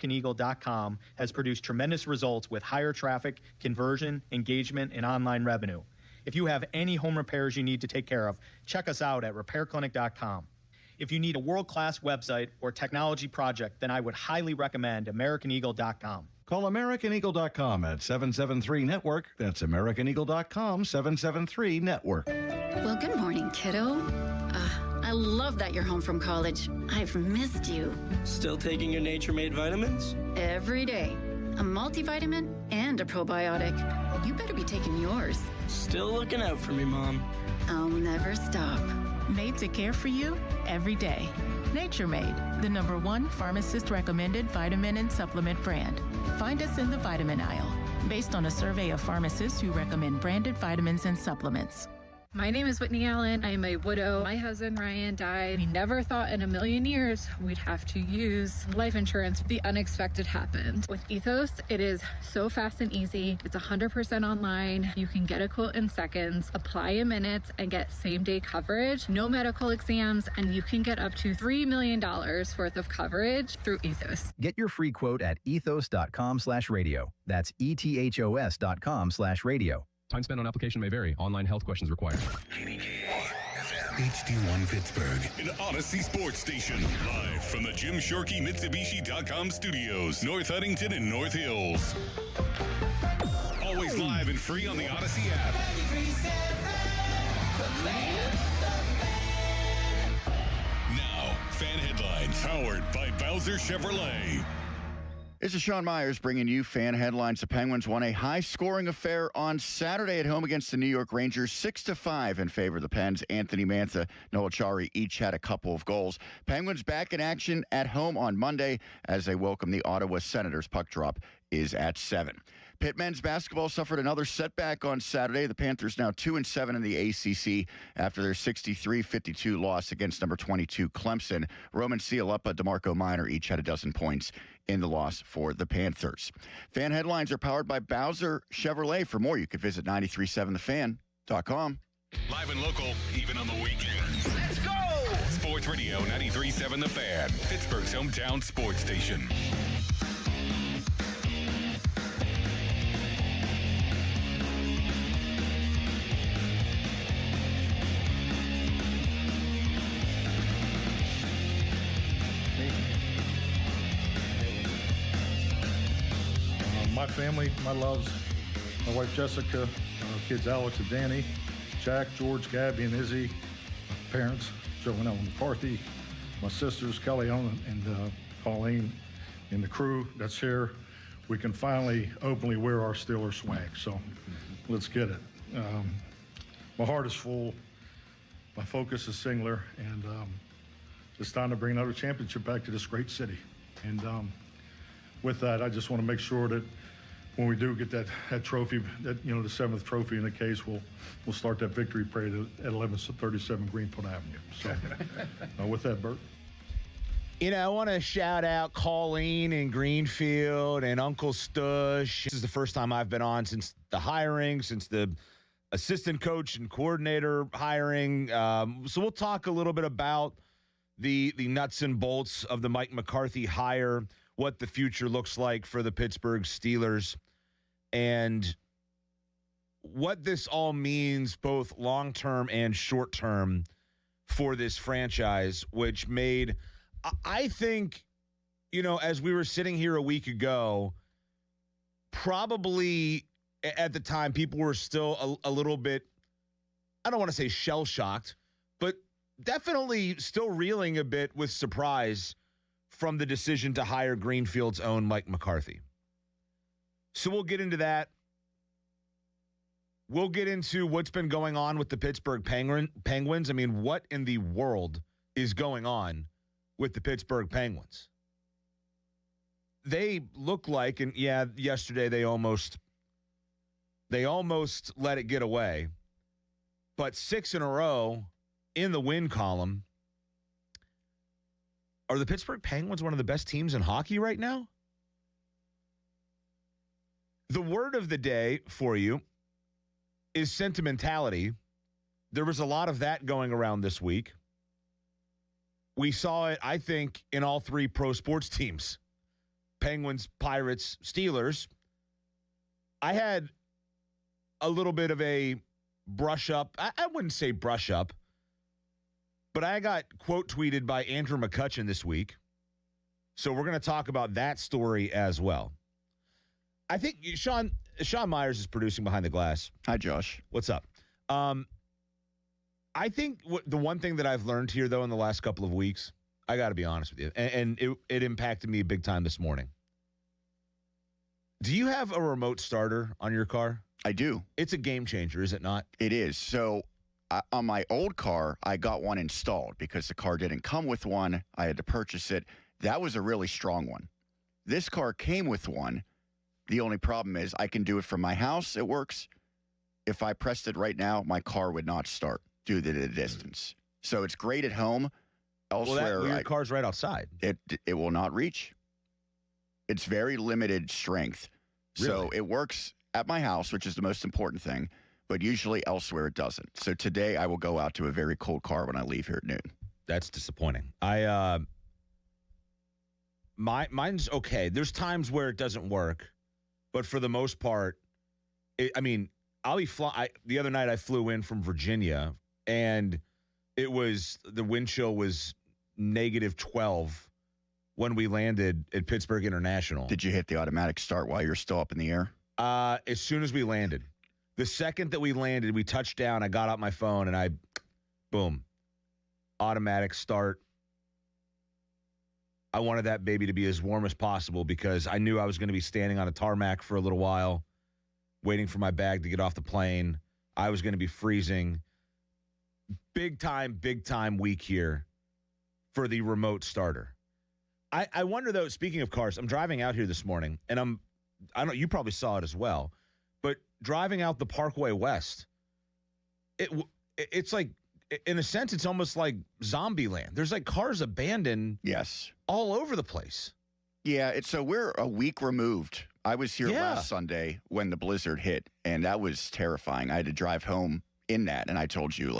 AmericanEagle.com has produced tremendous results with higher traffic, conversion, engagement, and online revenue. If you have any home repairs you need to take care of, check us out at RepairClinic.com. If you need a world-class website or technology project, then I would highly recommend AmericanEagle.com. Call AmericanEagle.com at 773-NETWORK. That's AmericanEagle.com, 773-NETWORK. Well, good morning, kiddo. I love that you're home from college. I've missed you. Still taking your nature-made vitamins? Every day. A multivitamin and a probiotic. You better be taking yours. Still looking out for me, Mom. I'll never stop. Made to care for you every day. Nature Made, the #1 pharmacist-recommended vitamin and supplement brand. Find us in the vitamin aisle, based on a survey of pharmacists who recommend branded vitamins and supplements. My name is Whitney Allen. I'm a widow. My husband, Ryan, died. We never thought in a million years we'd have to use life insurance. The unexpected happened. With Ethos, it is so fast and easy. It's 100% online. You can get a quote in seconds, apply in minutes, and get same-day coverage. No medical exams, and you can get up to $3 million worth of coverage through Ethos. Get your free quote at ethos.com/radio. That's ethos.com/radio. Time spent on application may vary. Online health questions required. HD1 Pittsburgh, an Odyssey sports station. Live from the Jim Shorkey Mitsubishi.com studios, North Huntington and North Hills. Always live and free on the Odyssey app. Now, fan headlines powered by Bowser Chevrolet. This is Sean Myers bringing you fan headlines. The Penguins won a high-scoring affair on Saturday at home against the New York Rangers, 6-5 in favor of the Pens. Anthony Mantha, Noah Chari each had a couple of goals. Penguins back in action at home on Monday as they welcome the Ottawa Senators. Puck drop is at 7. Pitt men's basketball suffered another setback on Saturday. The Panthers now 2-7 in the ACC after their 63-52 loss against number 22 Clemson. Roman Cialuppa, DeMarco Minor each had a dozen points in the loss for the Panthers. Fan headlines are powered by Bowser Chevrolet. For more, you could visit 937thefan.com. Live and local, even on the weekends. Let's go! Sports Radio 93.7 The Fan, Pittsburgh's hometown sports station. My family, my loves, my wife Jessica, our kids Alex and Danny, Jack, George, Gabby, and Izzy, my parents, Joe and Ellen McCarthy, my sisters, Kelly, Ellen, and Colleen, and the crew that's here. We can finally openly wear our Steelers swag, so let's get it. My heart is full. My focus is singular, and it's time to bring another championship back to this great city. And with that, I just want to make sure that when we do get that trophy, that the 7th trophy in the case, we'll start that victory parade at 1137 Greenfield Avenue. So with that, Bert. I want to shout out Colleen in Greenfield and Uncle Stush. This is the first time I've been on since the hiring, since the assistant coach and coordinator hiring. So we'll talk a little bit about the nuts and bolts of the Mike McCarthy hire, what the future looks like for the Pittsburgh Steelers, and what this all means both long-term and short-term for this franchise, which made, I think, as we were sitting here a week ago, probably at the time people were still a little bit, I don't want to say shell-shocked, but definitely still reeling a bit with surprise from the decision to hire Greenfield's own Mike McCarthy. So we'll get into that. We'll get into what's been going on with the Pittsburgh Penguins. I mean, what in the world is going on with the Pittsburgh Penguins? They look like, and yeah, yesterday they almost let it get away, but 6 in a row in the win column. Are the Pittsburgh Penguins one of the best teams in hockey right now? The word of the day for you is sentimentality. There was a lot of that going around this week. We saw it, I think, in all 3 pro sports teams. Penguins, Pirates, Steelers, I had a little bit of a brush up. I wouldn't say brush up, but I got quote tweeted by Andrew McCutchen this week. So we're going to talk about that story as well. I think Sean Myers is producing Behind the Glass. Hi, Josh. What's up? I think the one thing that I've learned here, though, in the last couple of weeks, I got to be honest with you, and it impacted me big time this morning. Do you have a remote starter on your car? I do. It's a game changer, is it not? It is. So on my old car, I got one installed because the car didn't come with one. I had to purchase it. That was a really strong one. This car came with one. The only problem is I can do it from my house. It works. If I pressed it right now, my car would not start due to the distance. So it's great at home. Elsewhere, your car's right outside. It will not reach. It's very limited strength. Really? So it works at my house, which is the most important thing, but usually elsewhere it doesn't. So today I will go out to a very cold car when I leave here at noon. That's disappointing. Mine's okay. There's times where it doesn't work, but for the most part, I'll be the other night I flew in from Virginia, and the wind chill was -12 when we landed at Pittsburgh International. Did you hit the automatic start while you're still up in the air? As soon as we landed. The second that we landed, we touched down, I got out my phone, and boom, automatic start. I wanted that baby to be as warm as possible because I knew I was going to be standing on a tarmac for a little while, waiting for my bag to get off the plane. I was going to be freezing. Big time week here for the remote starter. I wonder, though, speaking of cars, I'm driving out here this morning, and you probably saw it as well, but driving out the Parkway West, it's like, in a sense, it's almost like zombie land. There's like cars abandoned all over the place. Yeah, so we're a week removed. I was here last Sunday when the blizzard hit, and that was terrifying. I had to drive home in that, and I told you,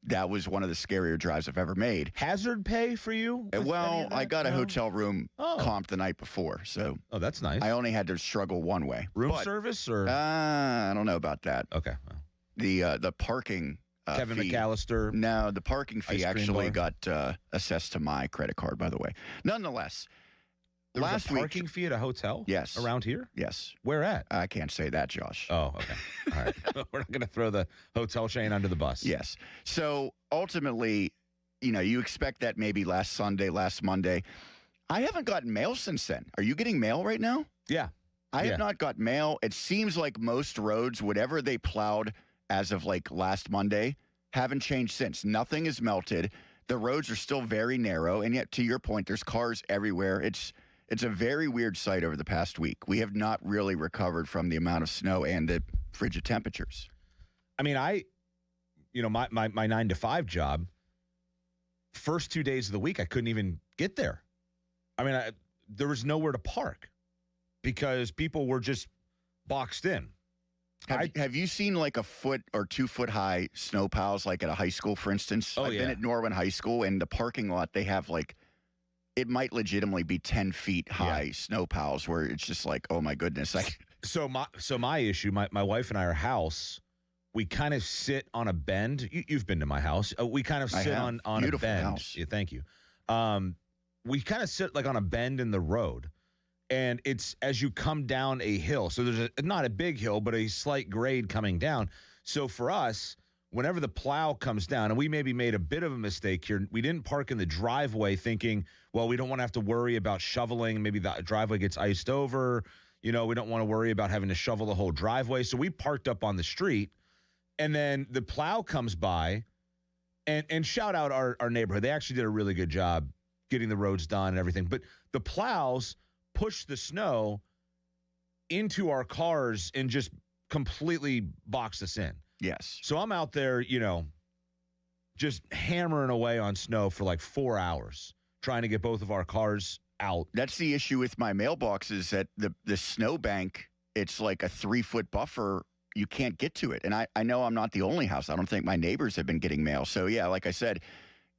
that was one of the scarier drives I've ever made. Hazard pay for you? Well, I got a hotel room comped the night before, so. Oh, that's nice. I only had to struggle one way. Room service or? I don't know about that. Okay. Well. The parking Kevin fee. McAllister. No, the parking fee actually got assessed to my credit card, by the way. Nonetheless. There was a parking fee at a hotel? Yes. Around here? Yes. Where at? I can't say that, Josh. Oh, okay. All right. We're not going to throw the hotel chain under the bus. Yes. So ultimately, you expect that maybe last Sunday, last Monday. I haven't gotten mail since then. Are you getting mail right now? Yeah. I have not got mail. It seems like most roads, whatever they plowed as of last Monday, haven't changed since. Nothing is melted. The roads are still very narrow. And yet, to your point, there's cars everywhere. It's a very weird sight over the past week. We have not really recovered from the amount of snow and the frigid temperatures. I mean, my 9 to 5 job, first 2 days of the week, I couldn't even get there. I mean, there was nowhere to park because people were just boxed in. Have you seen a 1 or 2 foot high snow piles at a high school, for instance? Oh, I've been at Norwin High School, and the parking lot, they have it might legitimately be 10 feet high snow piles where it's just oh my goodness. So my issue, my wife and I, our house, we kind of sit on a bend. You've been to my house. We kind of sit on a bend. House. Yeah, thank you. We kind of sit on a bend in the road, and it's as you come down a hill. So there's not a big hill, but a slight grade coming down. So for us, whenever the plow comes down, and we maybe made a bit of a mistake here, we didn't park in the driveway thinking, well, we don't want to have to worry about shoveling. Maybe the driveway gets iced over. We don't want to worry about having to shovel the whole driveway. So we parked up on the street, and then the plow comes by, and shout out our neighborhood. They actually did a really good job getting the roads done and everything. But the plows push the snow into our cars and just completely box us in. Yes. So I'm out there, just hammering away on snow for 4 hours, trying to get both of our cars out. That's the issue with my mailbox is that the snowbank, it's like a 3-foot buffer. You can't get to it. And I know I'm not the only house. I don't think my neighbors have been getting mail. So, yeah, like I said,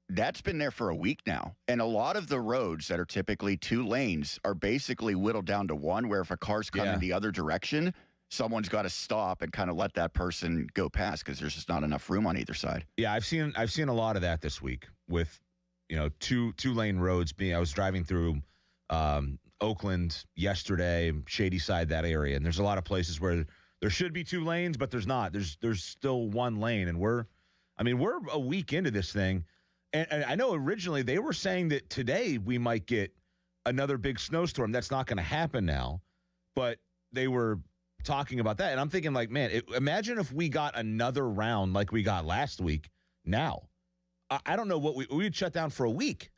that's been there for a week now. And a lot of the roads that are typically 2 lanes are basically whittled down to 1, where if a car's coming the other direction, someone's got to stop and kind of let that person go past because there's just not enough room on either side. Yeah, I've seen a lot of that this week with, two lane roads being. I was driving through Oakland yesterday, Shady Side, that area, and there's a lot of places where there should be 2 lanes, but there's not. There's still 1 lane, and we're a week into this thing, and I know originally they were saying that today we might get another big snowstorm. That's not going to happen now, but they were talking about that, and I'm thinking like, man, imagine if we got another round like we got last week. Now, I don't know what we'd shut down for a week.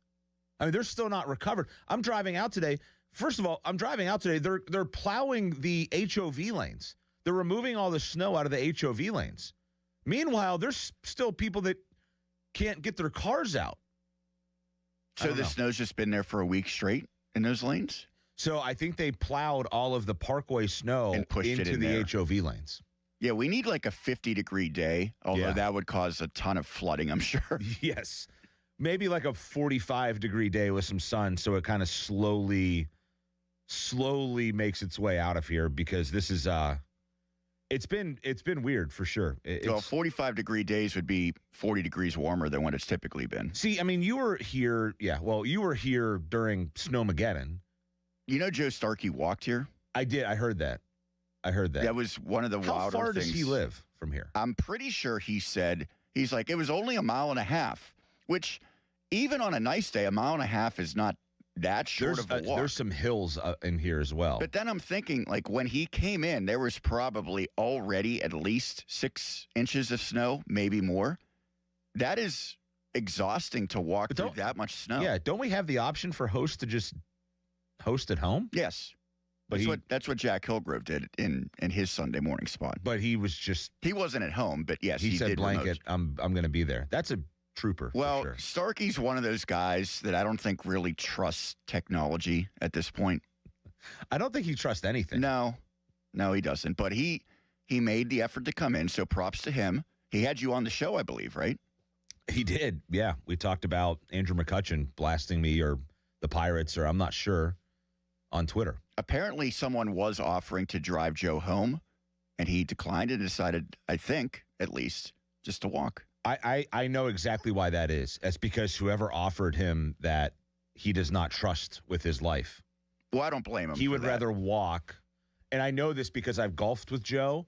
I mean, they're still not recovered. I'm driving out today. First of all, They're plowing the HOV lanes. They're removing all the snow out of the HOV lanes. Meanwhile, there's still people that can't get their cars out. So the snow's just been there for a week straight in those lanes? So I think they plowed all of the Parkway snow and pushed into it in the there. HOV lanes. Yeah, we need like a 50-degree day, although that would cause a ton of flooding, I'm sure. Yes. Maybe like a 45-degree day with some sun, so it kind of slowly makes its way out of here, because this is it's been weird for sure. 45-degree days would be 40 degrees warmer than what it's typically been. See, I mean, you were here during Snowmageddon. You know Joe Starky walked here? I did. I heard that. That was one of the wilder things. How far does he live from here? I'm pretty sure he said, he's like, it was only a mile and a half, which even on a nice day, a mile and a half is not that short of a walk. There's some hills in here as well. But then I'm thinking, like, when he came in, there was probably already at least 6 inches of snow, maybe more. That is exhausting to walk through that much snow. Yeah, don't we have the option for hosts to just host at home? Yes. That's what Jack Hillgrove did in his Sunday morning spot. But he wasn't at home, but yes, he said did blanket, remote. I'm going to be there. That's a trooper. Well, for sure. Starkey's one of those guys that I don't think really trusts technology at this point. I don't think he trusts anything. No, he doesn't. But he made the effort to come in, so props to him. He had you on the show, I believe, right? He did. Yeah, we talked about Andrew McCutchen blasting me or the Pirates, or I'm not sure, on Twitter. Apparently, someone was offering to drive Joe home, and he declined and decided, I think, at least, just to walk. I know exactly why that is. It's because whoever offered him that, he does not trust with his life. Well, I don't blame him. He would rather walk. And I know this because I've golfed with Joe,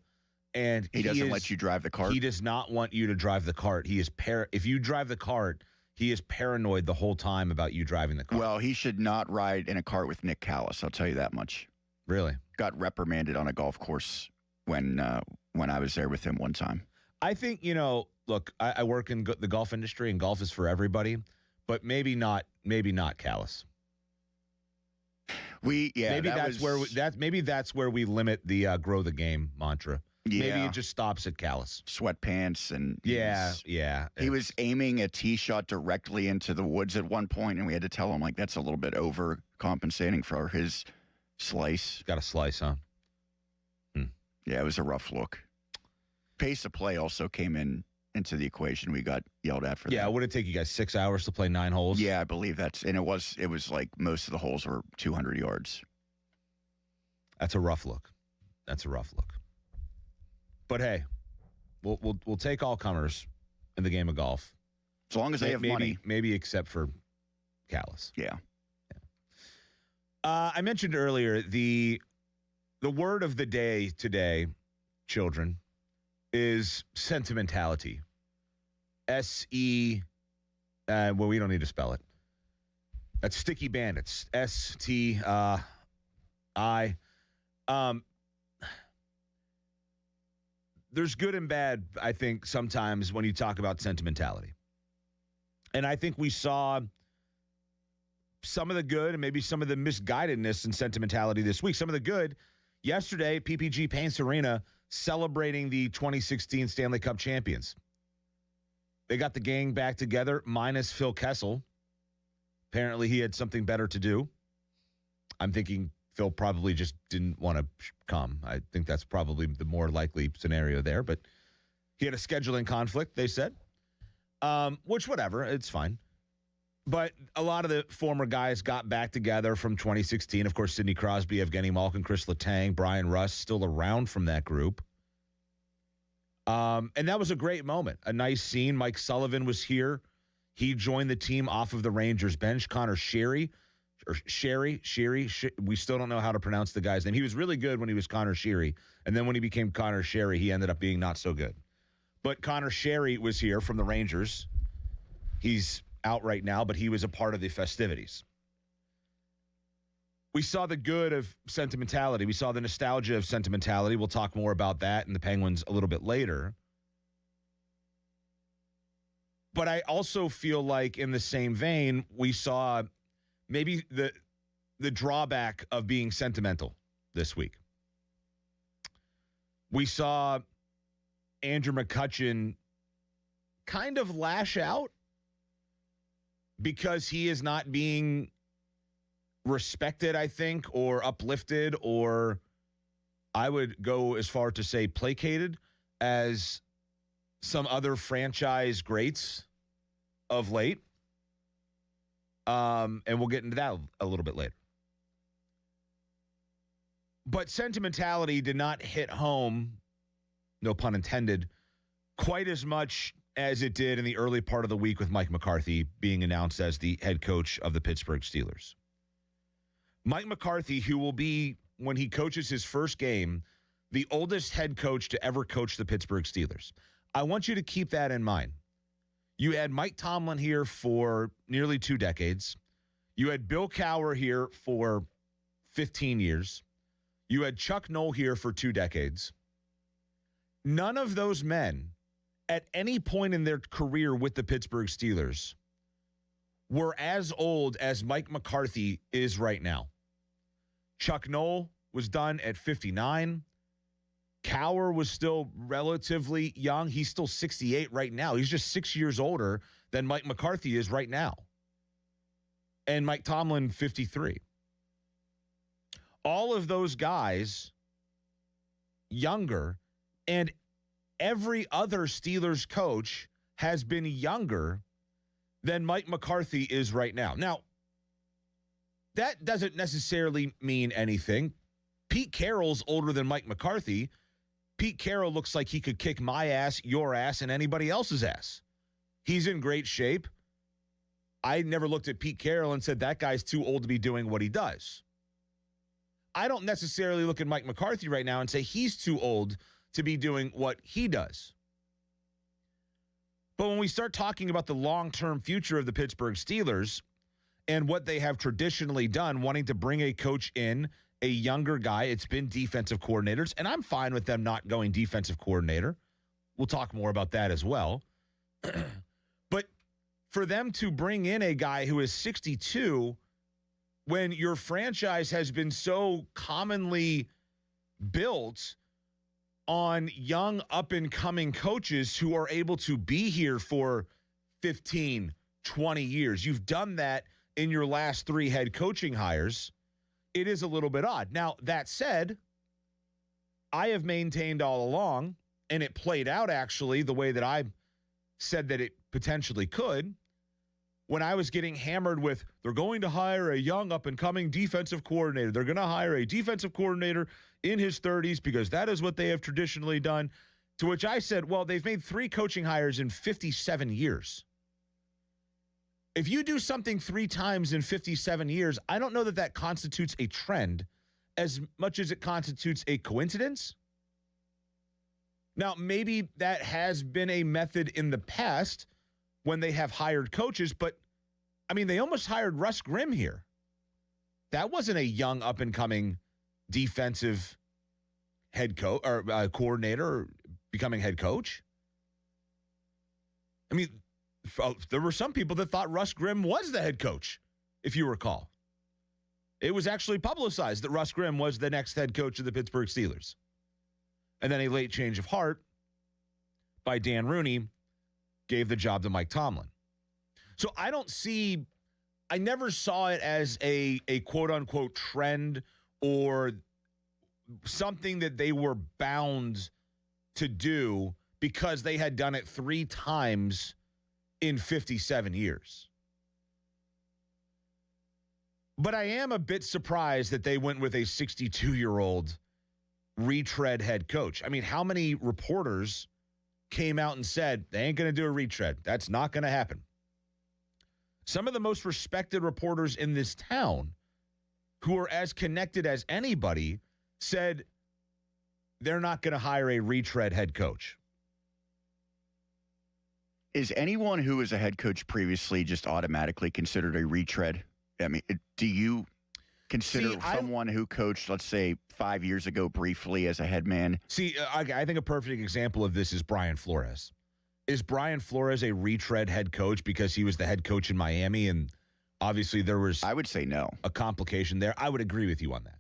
and he doesn't let you drive the cart. He does not want you to drive the cart. He is if you drive the cart, he is paranoid the whole time about you driving the cart. Well, he should not ride in a cart with Nick Callis. I'll tell you that much. Really? Got reprimanded on a golf course when I was there with him one time. I think, look, I work in the golf industry, and golf is for everybody, but maybe not Callis. Maybe that's where we limit the grow the game mantra. Yeah. Maybe it just stops at Callis. Sweatpants and yeah. He was aiming a tee shot directly into the woods at one point, and we had to tell him, like, that's a little bit overcompensating for his slice. Got a slice, huh? Yeah, it was a rough look. Pace of play also came into the equation. We got yelled at for that. Yeah, would it take you guys 6 hours to play 9 holes? Yeah, I believe it was like most of the holes were 200 yards. That's a rough look. But hey, we'll take all comers in the game of golf. As long as they have money. Maybe except for Callis. Yeah. I mentioned earlier the word of the day today, children, is sentimentality. S-E, well, we don't need to spell it. That's Sticky Bandits. S-T-I. There's good and bad, I think, sometimes when you talk about sentimentality. And I think we saw some of the good and maybe some of the misguidedness in sentimentality this week. Some of the good, yesterday, PPG Paints Arena celebrating the 2016 Stanley Cup champions. They got the gang back together, minus Phil Kessel. Apparently, he had something better to do. I'm thinking Phil probably just didn't want to come. I think that's probably the more likely scenario there. But he had a scheduling conflict, they said. Which, whatever, it's fine. But a lot of the former guys got back together from 2016. Of course, Sidney Crosby, Evgeny Malkin, Chris Letang, Brian Russ, still around from that group. And that was a great moment, a nice scene. Mike Sullivan was here. He joined the team off of the Rangers bench. Connor Sherry, we still don't know how to pronounce the guy's name. He was really good when he was Connor Sherry. And then when he became Connor Sherry, he ended up being not so good. But Connor Sherry was here from the Rangers. He's out right now, but he was a part of the festivities. We saw the good of sentimentality. We saw the nostalgia of sentimentality. We'll talk more about that and the Penguins a little bit later. But I also feel like in the same vein, we saw maybe the drawback of being sentimental this week. We saw Andrew McCutchen kind of lash out because he is not being respected, I think, or uplifted, or I would go as far to say placated as some other franchise greats of late. And we'll get into that a little bit later. But sentimentality did not hit home, no pun intended, quite as much as it did in the early part of the week with Mike McCarthy being announced as the head coach of the Pittsburgh Steelers. Mike McCarthy, who will be, when he coaches his first game, the oldest head coach to ever coach the Pittsburgh Steelers. I want you to keep that in mind. You had Mike Tomlin here for nearly 2 decades. You had Bill Cowher here for 15 years. You had Chuck Noll here for 2 decades. None of those men at any point in their career with the Pittsburgh Steelers were as old as Mike McCarthy is right now. Chuck Noll was done at 59. Cowher was still relatively young. He's still 68 right now. He's just 6 years older than Mike McCarthy is right now. And Mike Tomlin, 53. All of those guys younger, and every other Steelers coach has been younger than Mike McCarthy is right now. Now, that doesn't necessarily mean anything. Pete Carroll's older than Mike McCarthy. Pete Carroll looks like he could kick my ass, your ass, and anybody else's ass. He's in great shape. I never looked at Pete Carroll and said that guy's too old to be doing what he does. I don't necessarily look at Mike McCarthy right now and say he's too old to be doing what he does. But when we start talking about the long-term future of the Pittsburgh Steelers and what they have traditionally done, wanting to bring a coach in, a younger guy, it's been defensive coordinators, and I'm fine with them not going defensive coordinator. We'll talk more about that as well. But for them to bring in a guy who is 62 when your franchise has been so commonly built on young up-and-coming coaches who are able to be here for 15, 20 years. You've done that in your last 3 head coaching hires. It is a little bit odd. Now, that said, I have maintained all along, and it played out actually the way that I said that it potentially could, when I was getting hammered with, they're going to hire a young up-and-coming defensive coordinator. They're going to hire a defensive coordinator in his 30s because that is what they have traditionally done. To which I said, well, they've made 3 coaching hires in 57 years. If you do something 3 times in 57 years, I don't know that that constitutes a trend as much as it constitutes a coincidence. Now, maybe that has been a method in the past when they have hired coaches, but, I mean, they almost hired Russ Grimm here. That wasn't a young up-and-coming defensive head coach or coordinator or becoming head coach. I mean, there were some people that thought Russ Grimm was the head coach, if you recall. It was actually publicized that Russ Grimm was the next head coach of the Pittsburgh Steelers. And then a late change of heart by Dan Rooney gave the job to Mike Tomlin. So I never saw it as a quote-unquote trend or something that they were bound to do because they had done it 3 times in 57 years. But I am a bit surprised that they went with a 62-year-old retread head coach. I mean, how many reporters came out and said, they ain't going to do a retread? That's not going to happen. Some of the most respected reporters in this town, who are as connected as anybody, said they're not going to hire a retread head coach. Is anyone who was a head coach previously just automatically considered a retread? I mean, do you consider someone who coached, let's say, 5 years ago briefly as a head man? See, I think a perfect example of this is Brian Flores. Is Brian Flores a retread head coach because he was the head coach in Miami, and obviously there was, I would say no, a complication there? I would agree with you on that.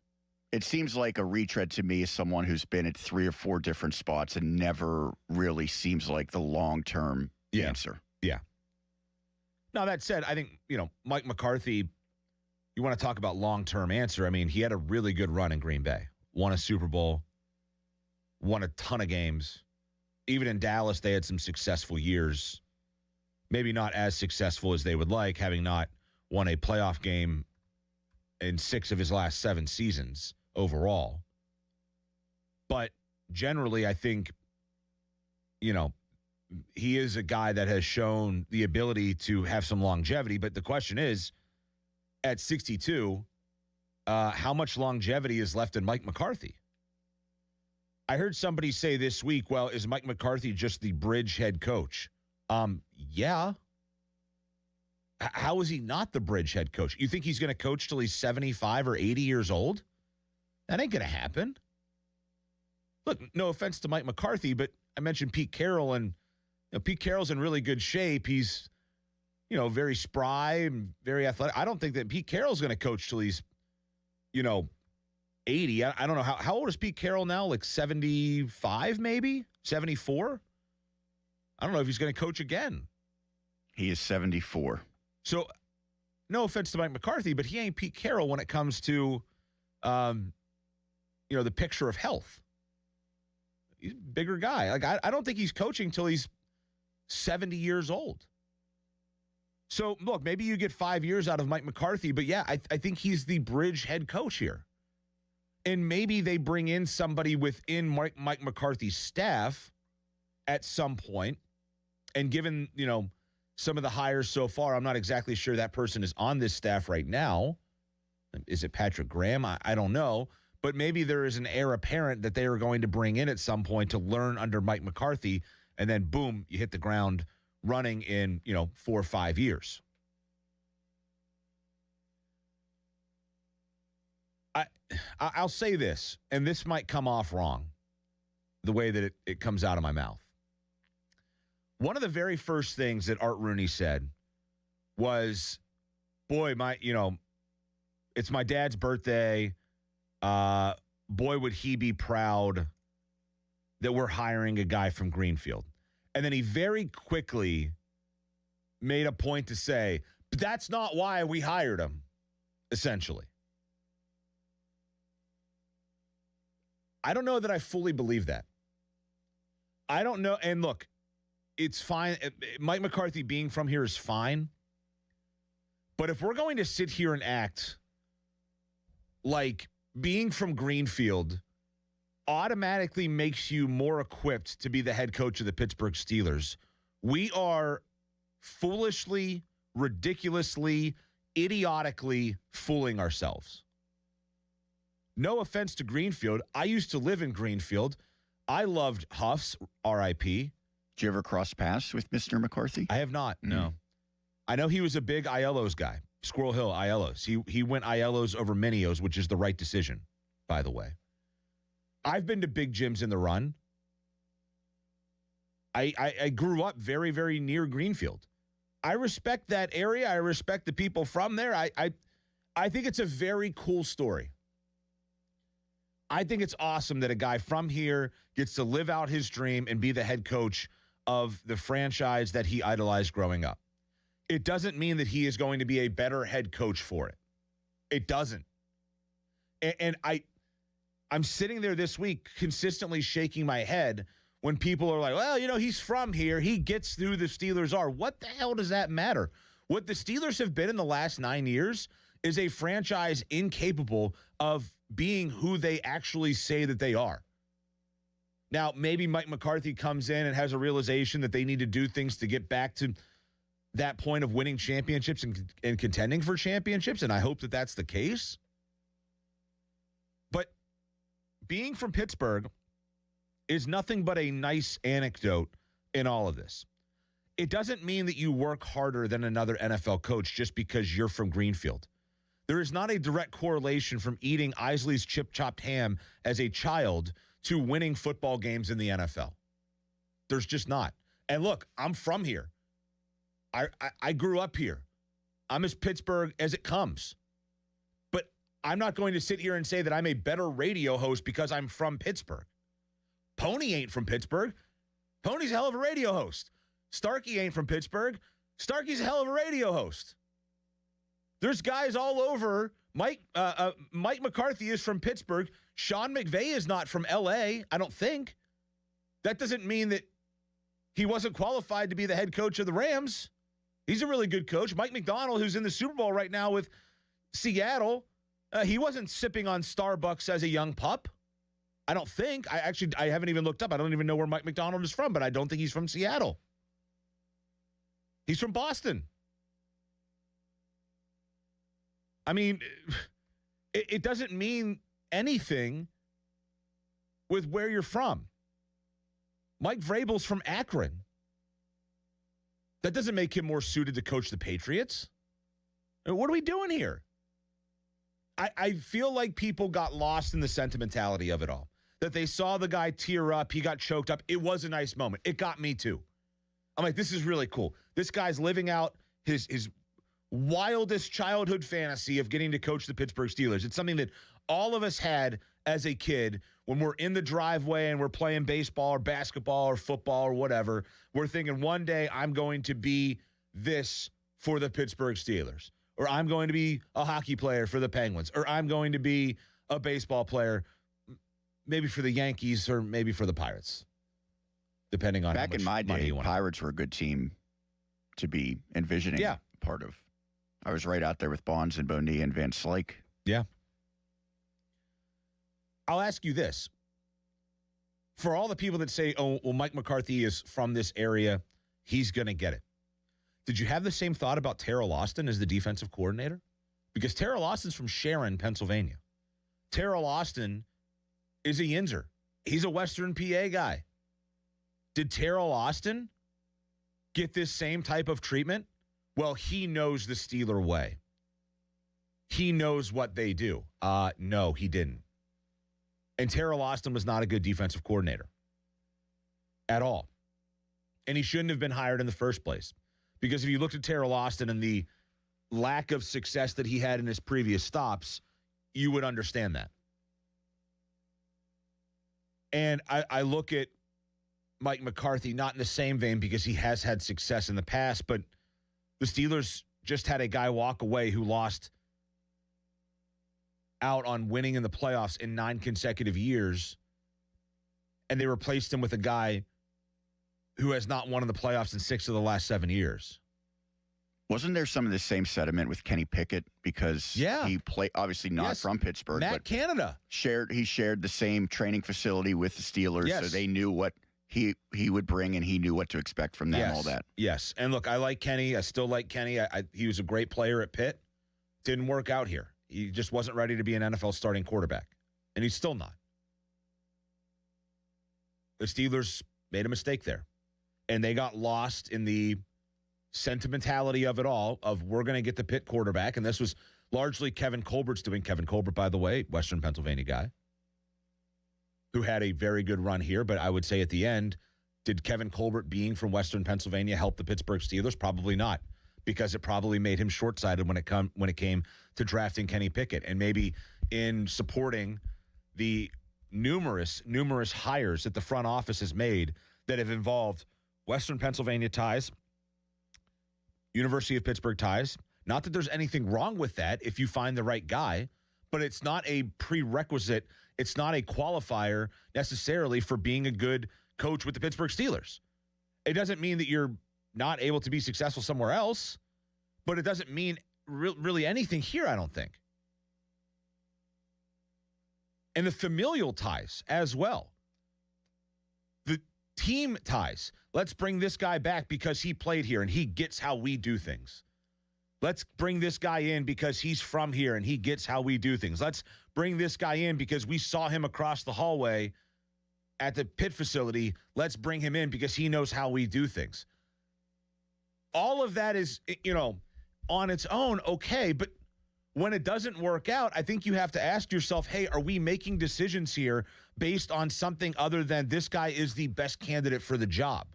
It seems like a retread to me is someone who's been at 3 or 4 different spots and never really seems like the long-term answer. Yeah. Now, that said, I think, Mike McCarthy, you want to talk about long-term answer. I mean, he had a really good run in Green Bay. Won a Super Bowl. Won a ton of games. Even in Dallas, they had some successful years. Maybe not as successful as they would like, having not won a playoff game in 6 of his last 7 seasons overall. But generally, I think, he is a guy that has shown the ability to have some longevity. But the question is, at 62, how much longevity is left in Mike McCarthy? I heard somebody say this week, well, is Mike McCarthy just the bridge head coach? Yeah. How is he not the bridge head coach? You think he's going to coach till he's 75 or 80 years old? That ain't going to happen. Look, no offense to Mike McCarthy, but I mentioned Pete Carroll, and Pete Carroll's in really good shape. He's, very spry and very athletic. I don't think that Pete Carroll's going to coach till he's, 80. I don't know. How old is Pete Carroll now? Like 75, maybe? 74? I don't know if he's going to coach again. He is 74. So, no offense to Mike McCarthy, but he ain't Pete Carroll when it comes to, the picture of health. He's a bigger guy. Like, I don't think he's coaching till he's 70 years old. So, look, maybe you get 5 years out of Mike McCarthy, but yeah, I think he's the bridge head coach here. And maybe they bring in somebody within Mike McCarthy's staff at some point. And given, some of the hires so far, I'm not exactly sure that person is on this staff right now. Is it Patrick Graham? I don't know. But maybe there is an heir apparent that they are going to bring in at some point to learn under Mike McCarthy. And then, boom, you hit the ground running in, 4 or 5 years. I'll say this, and this might come off wrong, the way that it comes out of my mouth. One of the very first things that Art Rooney said was, boy, it's my dad's birthday. Boy, would he be proud that we're hiring a guy from Greenfield. And then he very quickly made a point to say, but that's not why we hired him, essentially. I don't know that I fully believe that. I don't know. And look, it's fine. Mike McCarthy being from here is fine. But if we're going to sit here and act like being from Greenfield automatically makes you more equipped to be the head coach of the Pittsburgh Steelers, we are foolishly, ridiculously, idiotically fooling ourselves. No offense to Greenfield. I used to live in Greenfield. I loved Huff's, R.I.P. Did you ever cross paths with Mr. McCarthy? I have not, no. I know he was a big Aiello's guy. Squirrel Hill, Aiello's. He went Aiello's over Minios, which is the right decision, by the way. I've been to big gyms in the run. I grew up very, very near Greenfield. I respect that area. I respect the people from there. I think it's a very cool story. I think it's awesome that a guy from here gets to live out his dream and be the head coach of the franchise that he idolized growing up. It doesn't mean that he is going to be a better head coach for it. It doesn't. And I'm sitting there this week consistently shaking my head when people are like, well, he's from here. He gets who the Steelers are. What the hell does that matter? What the Steelers have been in the last 9 years is a franchise incapable of being who they actually say that they are. Now, maybe Mike McCarthy comes in and has a realization that they need to do things to get back to that point of winning championships and contending for championships, and I hope that that's the case. But being from Pittsburgh is nothing but a nice anecdote in all of this. It doesn't mean that you work harder than another NFL coach just because you're from Greenfield. There is not a direct correlation from eating Isley's chip-chopped ham as a child to winning football games in the NFL. There's just not. And look, I'm from here. I grew up here. I'm as Pittsburgh as it comes. But I'm not going to sit here and say that I'm a better radio host because I'm from Pittsburgh. Pony ain't from Pittsburgh. Pony's a hell of a radio host. Starky ain't from Pittsburgh. Starky's a hell of a radio host. There's guys all over. Mike McCarthy is from Pittsburgh. Sean McVay is not from L.A., I don't think. That doesn't mean that he wasn't qualified to be the head coach of the Rams. He's a really good coach. Mike McDonald, who's in the Super Bowl right now with Seattle, he wasn't sipping on Starbucks as a young pup. I don't think. I haven't even looked up. I don't even know where Mike McDonald is from, but I don't think he's from Seattle. He's from Boston. I mean, it doesn't mean anything with where you're from. Mike Vrabel's from Akron. That doesn't make him more suited to coach the Patriots. What are we doing here? I feel like people got lost in the sentimentality of it all. That they saw the guy tear up. He got choked up. It was a nice moment. It got me too. I'm like, this is really cool. This guy's living out his wildest childhood fantasy of getting to coach the Pittsburgh Steelers. It's something that all of us had as a kid when we're in the driveway and we're playing baseball or basketball or football or whatever. We're thinking one day I'm going to be this for the Pittsburgh Steelers, or I'm going to be a hockey player for the Penguins, or I'm going to be a baseball player maybe for the Yankees or maybe for the Pirates, depending on back in my day, Pirates were a good team to be envisioning part of. I was right out there with Bonds and Bonilla and Van Slyke. Yeah. I'll ask you this. For all the people that say, oh, well, Mike McCarthy is from this area, he's going to get it. Did you have the same thought about Terrell Austin as the defensive coordinator? Because Terrell Austin's from Sharon, Pennsylvania. Terrell Austin is a Yinzer. He's a Western PA guy. Did Terrell Austin get this same type of treatment? Well, he knows the Steeler way. He knows what they do. No, he didn't. And Terrell Austin was not a good defensive coordinator at all. And he shouldn't have been hired in the first place. Because if you looked at Terrell Austin and the lack of success that he had in his previous stops, you would understand that. And I look at Mike McCarthy not in the same vein because he has had success in the past, but the Steelers just had a guy walk away who lost out on winning in the playoffs in 9 consecutive years, and they replaced him with a guy who has not won in the playoffs in 6 of the last 7 years. Wasn't there some of the same sentiment with Kenny Pickett because he played, obviously not from Pittsburgh, but Canada. He shared the same training facility with the Steelers, so they knew what he would bring, and he knew what to expect from them, all that. Yes, and look, I like Kenny. I still like Kenny. He was a great player at Pitt. Didn't work out here. He just wasn't ready to be an NFL starting quarterback, and he's still not. The Steelers made a mistake there, and they got lost in the sentimentality of it all, of we're going to get the Pitt quarterback, and this was largely Kevin Colbert's doing. Kevin Colbert, by the way, Western Pennsylvania guy, who had a very good run here, but I would say at the end, did Kevin Colbert being from Western Pennsylvania help the Pittsburgh Steelers? Probably not, because it probably made him short-sighted when it came to drafting Kenny Pickett, and maybe in supporting the numerous hires that the front office has made that have involved Western Pennsylvania ties, University of Pittsburgh ties. Not that there's anything wrong with that if you find the right guy, but it's not a prerequisite. It's not a qualifier necessarily for being a good coach with the Pittsburgh Steelers. It doesn't mean that you're not able to be successful somewhere else, but it doesn't mean really anything here, I don't think. And the familial ties as well. The team ties. Let's bring this guy back because he played here and he gets how we do things. Let's bring this guy in because he's from here and he gets how we do things. Let's bring this guy in because we saw him across the hallway at the Pitt facility. Let's bring him in because he knows how we do things. All of that is, on its own, okay, but when it doesn't work out, I think you have to ask yourself, hey, are we making decisions here based on something other than this guy is the best candidate for the job?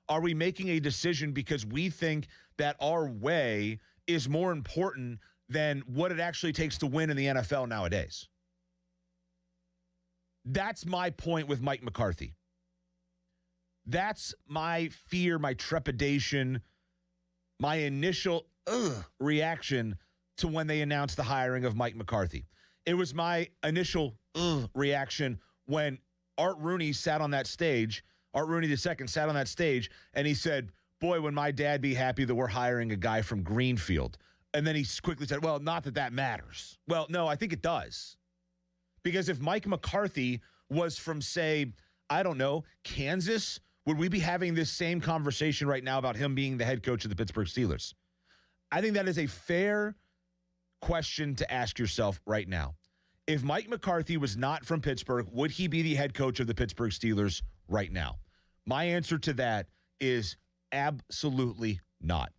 Are we making a decision because we think that our way is more important than what it actually takes to win in the NFL nowadays? That's my point with Mike McCarthy. That's my fear, my trepidation, my initial reaction to when they announced the hiring of Mike McCarthy. It was my initial reaction when Art Rooney sat on that stage, Art Rooney II sat on that stage, and he said, boy, would my dad be happy that we're hiring a guy from Greenfield. And then he quickly said, well, not that that matters. Well, no, I think it does. Because if Mike McCarthy was from, say, I don't know, Kansas, would we be having this same conversation right now about him being the head coach of the Pittsburgh Steelers? I think that is a fair question to ask yourself right now. If Mike McCarthy was not from Pittsburgh, would he be the head coach of the Pittsburgh Steelers right now? My answer to that is absolutely not.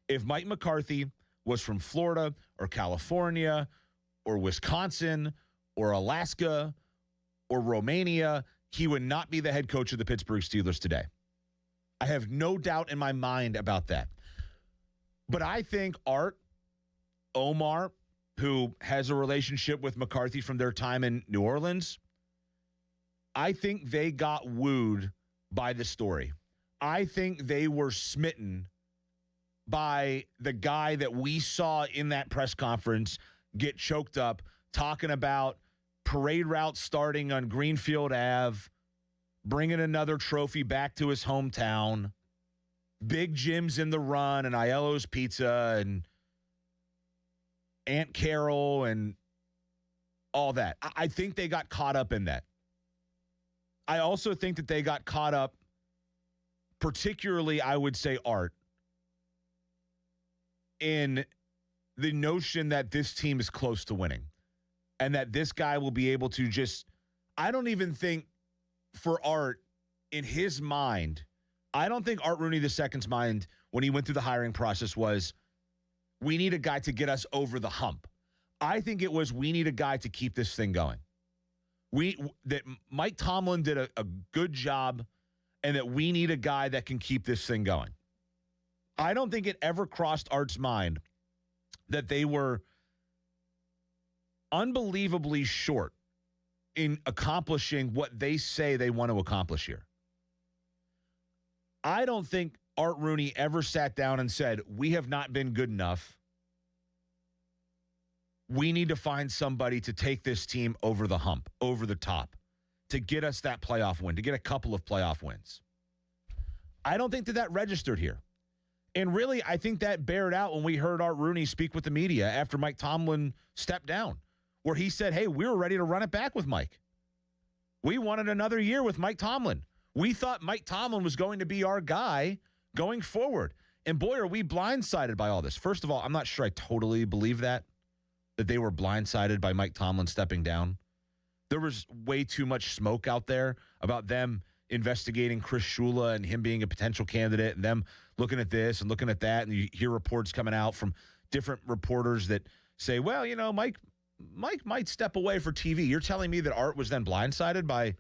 If Mike McCarthy was from Florida or California or Wisconsin or Alaska or Romania, he would not be the head coach of the Pittsburgh Steelers today. I have no doubt in my mind about that. But I think Omar, who has a relationship with McCarthy from their time in New Orleans, I think they got wooed by the story. I think they were smitten by the guy that we saw in that press conference get choked up talking about parade route starting on Greenfield Ave, bringing another trophy back to his hometown, Big Jim's in the run and Aiello's Pizza and Aunt Carol and all that. I think they got caught up in that. I also think that they got caught up, particularly, I would say, Art, in the notion that this team is close to winning and that this guy will be able to just, I don't even think for Art, in his mind, I don't think Art Rooney II's mind when he went through the hiring process was, we need a guy to get us over the hump. I think it was, we need a guy to keep this thing going. That Mike Tomlin did a good job and that we need a guy that can keep this thing going. I don't think it ever crossed Art's mind that they were unbelievably short in accomplishing what they say they want to accomplish here. I don't think Art Rooney ever sat down and said, we have not been good enough. We need to find somebody to take this team over the hump, over the top, to get us that playoff win, to get a couple of playoff wins. I don't think that registered here. And really, I think that bared out when we heard Art Rooney speak with the media after Mike Tomlin stepped down, where he said, hey, we were ready to run it back with Mike. We wanted another year with Mike Tomlin. We thought Mike Tomlin was going to be our guy going forward. And boy, are we blindsided by all this. First of all, I'm not sure I totally believe that they were blindsided by Mike Tomlin stepping down. There was way too much smoke out there about them investigating Chris Shula and him being a potential candidate and them looking at this and looking at that. And you hear reports coming out from different reporters that say, well, you know, Mike might step away for TV. You're telling me that Art was then blindsided by?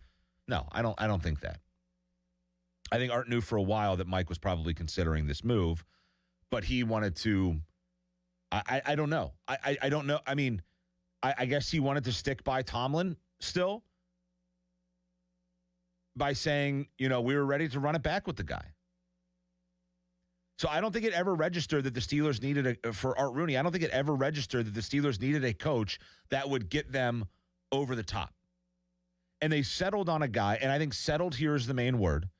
No, I don't think that. I think Art knew for a while that Mike was probably considering this move, but he wanted to, I don't know. I don't know. I mean, I guess he wanted to stick by Tomlin still by saying, you know, we were ready to run it back with the guy. So I don't think it ever registered that the Steelers needed for Art Rooney, I don't think it ever registered that the Steelers needed a coach that would get them over the top. And they settled on a guy, and I think settled here is the main word.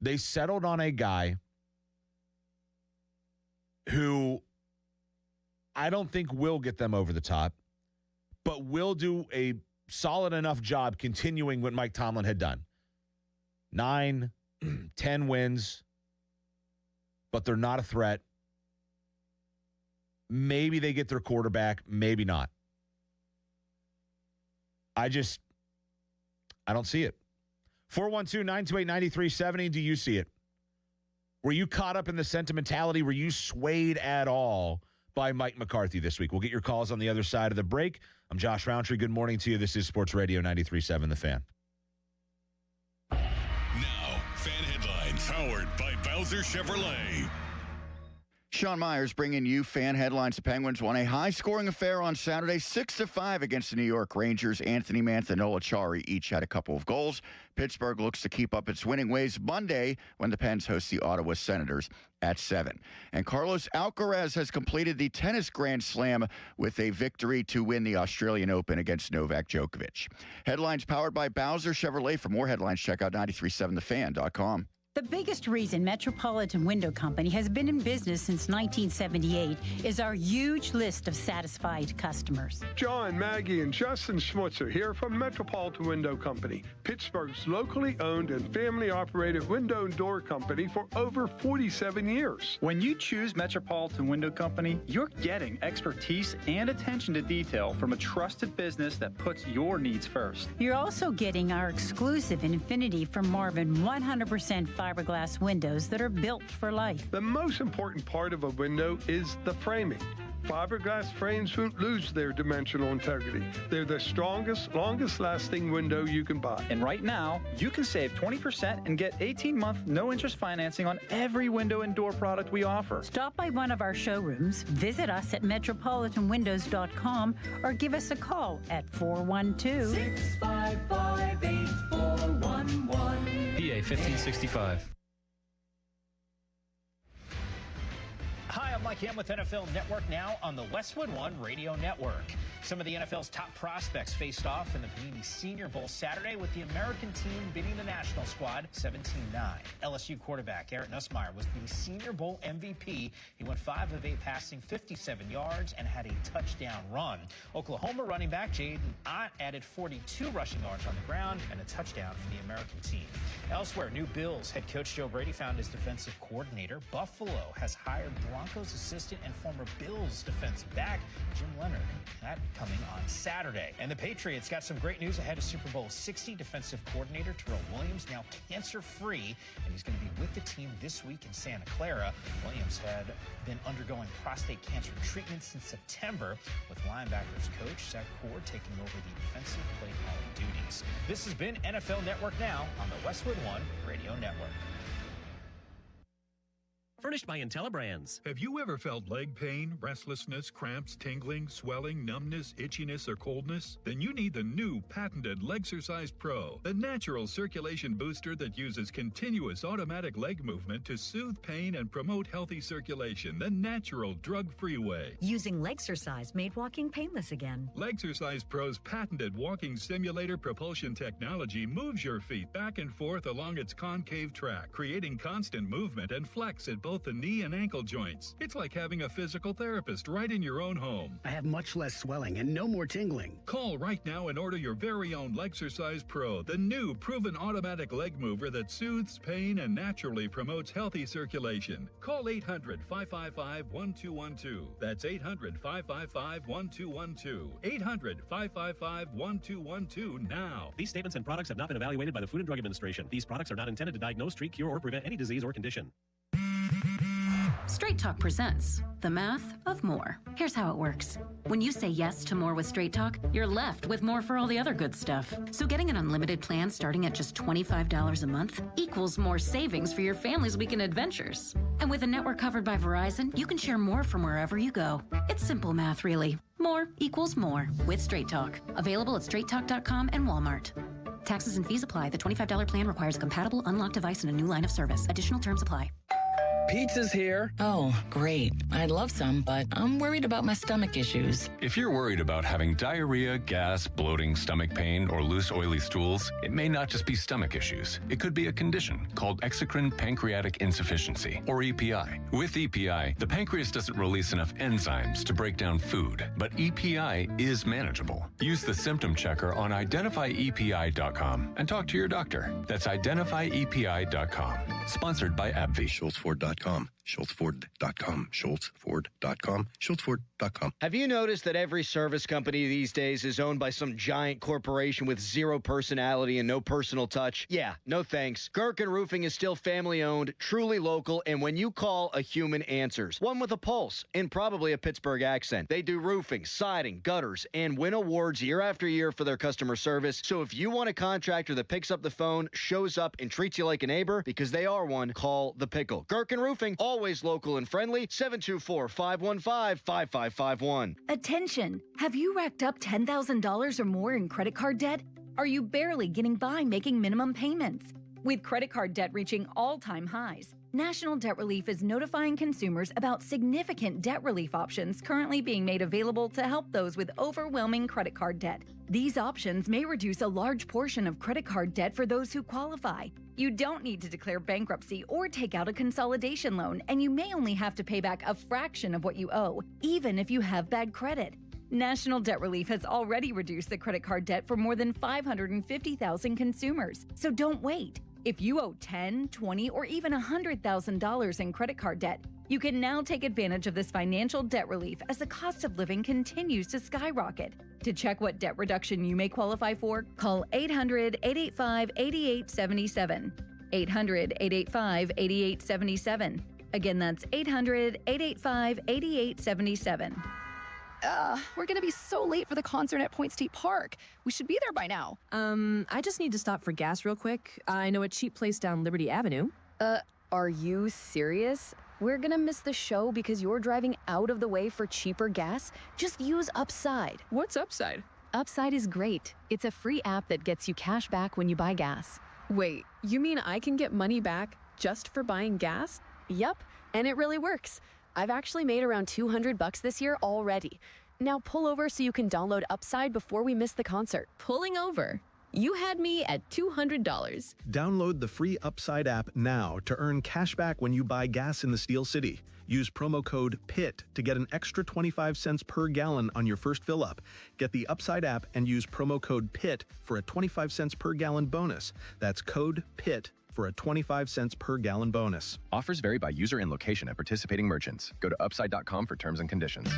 They settled on a guy who I don't think will get them over the top, but will do a solid enough job continuing what Mike Tomlin had done. 9, 10 wins, but they're not a threat. Maybe they get their quarterback, maybe not. I don't see it. 412-928-9370, do you see it? Were you caught up in the sentimentality? Were you swayed at all by Mike McCarthy this week? We'll get your calls on the other side of the break. I'm Josh Roundtree. Good morning to you. This is Sports Radio 93.7 The Fan. Now, fan headlines powered by Bowser Chevrolet. Sean Myers bringing you fan headlines. The Penguins won a high-scoring affair on Saturday, 6-5 against the New York Rangers. Anthony Mantha and Noah Chari each had a couple of goals. Pittsburgh looks to keep up its winning ways Monday when the Pens host the Ottawa Senators at 7. And Carlos Alcaraz has completed the tennis Grand Slam with a victory to win the Australian Open against Novak Djokovic. Headlines powered by Bowser Chevrolet. For more headlines, check out 937thefan.com. The biggest reason Metropolitan Window Company has been in business since 1978 is our huge list of satisfied customers. John, Maggie, and Justin Schmutzer here from Metropolitan Window Company, Pittsburgh's locally owned and family-operated window and door company for over 47 years. When you choose Metropolitan Window Company, you're getting expertise and attention to detail from a trusted business that puts your needs first. You're also getting our exclusive Infinity from Marvin 100% fiberglass windows that are built for life. The most important part of a window is the framing. Fiberglass frames won't lose their dimensional integrity. They're the strongest, longest-lasting window you can buy. And right now, you can save 20% and get 18-month no-interest financing on every window and door product we offer. Stop by one of our showrooms, visit us at metropolitanwindows.com, or give us a call at 412-655-8411. PA 1565. Hi, I'm Mike Ham with NFL Network Now on the Westwood One Radio Network. Some of the NFL's top prospects faced off in the Panini Senior Bowl Saturday with the American team beating the national squad 17-9. LSU quarterback Garrett Nussmeier was the Senior Bowl MVP. He went 5 of 8 passing, 57 yards, and had a touchdown run. Oklahoma running back Jaden Ott added 42 rushing yards on the ground and a touchdown for the American team. Elsewhere, new Bills head coach Joe Brady found his defensive coordinator. Buffalo has hired Broncos assistant and former Bills defensive back Jim Leonard. That coming on Saturday. And the Patriots got some great news ahead of Super Bowl 60. Defensive coordinator Terrell Williams now cancer-free, and he's going to be with the team this week in Santa Clara. Williams had been undergoing prostate cancer treatment since September, with linebackers coach Zach Cord taking over the defensive play calling duties. This has been NFL Network Now on the Westwood One Radio Network. Furnished by IntelliBrands. Have you ever felt leg pain, restlessness, cramps, tingling, swelling, numbness, itchiness, or coldness? Then you need the new patented Legsercise Pro, the natural circulation booster that uses continuous automatic leg movement to soothe pain and promote healthy circulation the natural drug-free way. Using Legsercise made walking painless again. Legsercise Pro's patented walking simulator propulsion technology moves your feet back and forth along its concave track, creating constant movement and flex at both the knee and ankle joints. It's like having a physical therapist right in your own home. I have much less swelling and no more tingling. Call right now and order your very own Legsercise Pro, the new proven automatic leg mover that soothes pain and naturally promotes healthy circulation. Call 800-555-1212. That's 800-555-1212. 800-555-1212 now. These statements and products have not been evaluated by the Food and Drug Administration. These products are not intended to diagnose, treat, cure, or prevent any disease or condition. Straight Talk presents the math of more. Here's how it works. When you say yes to more with Straight Talk, you're left with more for all the other good stuff. So getting an unlimited plan starting at just $25 a month equals more savings for your family's weekend adventures. And with a network covered by Verizon, you can share more from wherever you go. It's simple math, really. More equals more with Straight Talk. Available at straighttalk.com and Walmart. Taxes and fees apply. The $25 plan requires a compatible unlocked device and a new line of service. Additional terms apply. Pizza's here. Oh, great. I'd love some, but I'm worried about my stomach issues. If you're worried about having diarrhea, gas, bloating, stomach pain, or loose, oily stools, it may not just be stomach issues. It could be a condition called exocrine pancreatic insufficiency, or EPI. With EPI, the pancreas doesn't release enough enzymes to break down food, but EPI is manageable. Use the symptom checker on identifyepi.com and talk to your doctor. That's identifyepi.com. Sponsored by AbbVie. SchultzFord.com. SchultzFord.com. SchultzFord.com. SchultzFord.com. Have you noticed that every service company these days is owned by some giant corporation with zero personality and no personal touch? Yeah, no thanks. Gherkin Roofing is still family-owned, truly local, and when you call, a human answers. One with a pulse and probably a Pittsburgh accent. They do roofing, siding, gutters, and win awards year after year for their customer service. So if you want a contractor that picks up the phone, shows up, and treats you like a neighbor, because they are one, call The Pickle. Gherkin Roofing, always local and friendly, 724-515-5551. Attention! Have you racked up $10,000 or more in credit card debt? Are you barely getting by making minimum payments? With credit card debt reaching all-time highs, National Debt Relief is notifying consumers about significant debt relief options currently being made available to help those with overwhelming credit card debt. These options may reduce a large portion of credit card debt for those who qualify. You don't need to declare bankruptcy or take out a consolidation loan, and you may only have to pay back a fraction of what you owe, even if you have bad credit. National Debt Relief has already reduced the credit card debt for more than 550,000 consumers, so don't wait. If you owe $10,000, $20,000, or even $100,000 in credit card debt, you can now take advantage of this financial debt relief as the cost of living continues to skyrocket. To check what debt reduction you may qualify for, call 800-885-8877. 800-885-8877. Again, that's 800-885-8877. We're gonna be so late for the concert at Point State Park. We should be there by now. I just need to stop for gas real quick. I know a cheap place down Liberty Avenue. Are you serious? We're gonna miss the show because you're driving out of the way for cheaper gas? Just use Upside. What's Upside? Upside is great. It's a free app that gets you cash back when you buy gas. Wait, you mean I can get money back just for buying gas? Yup, and it really works. I've actually made around $200 this year already. Now pull over so you can download Upside before we miss the concert. Pulling over. You had me at $200. Download the free Upside app now to earn cash back when you buy gas in the Steel City. Use promo code PIT to get an extra 25 cents per gallon on your first fill up. Get the Upside app and use promo code PIT for a 25 cents per gallon bonus. That's code PIT for a 25 cents per gallon bonus. Offers vary by user and location at participating merchants. Go to upside.com for terms and conditions.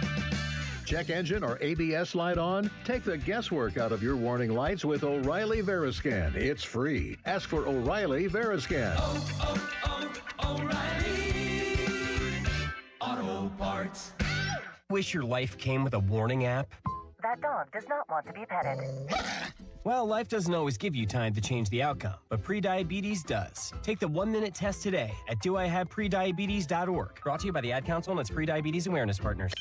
Check engine or ABS light on? Take the guesswork out of your warning lights with O'Reilly Veriscan. It's free. Ask for O'Reilly Veriscan. O'Reilly Auto Parts. Wish your life came with a warning app? That dog does not want to be petted. Well, life doesn't always give you time to change the outcome, but prediabetes does. Take the 1-minute test today at doihaveprediabetes.org. Brought to you by the Ad Council and its Prediabetes Awareness Partners.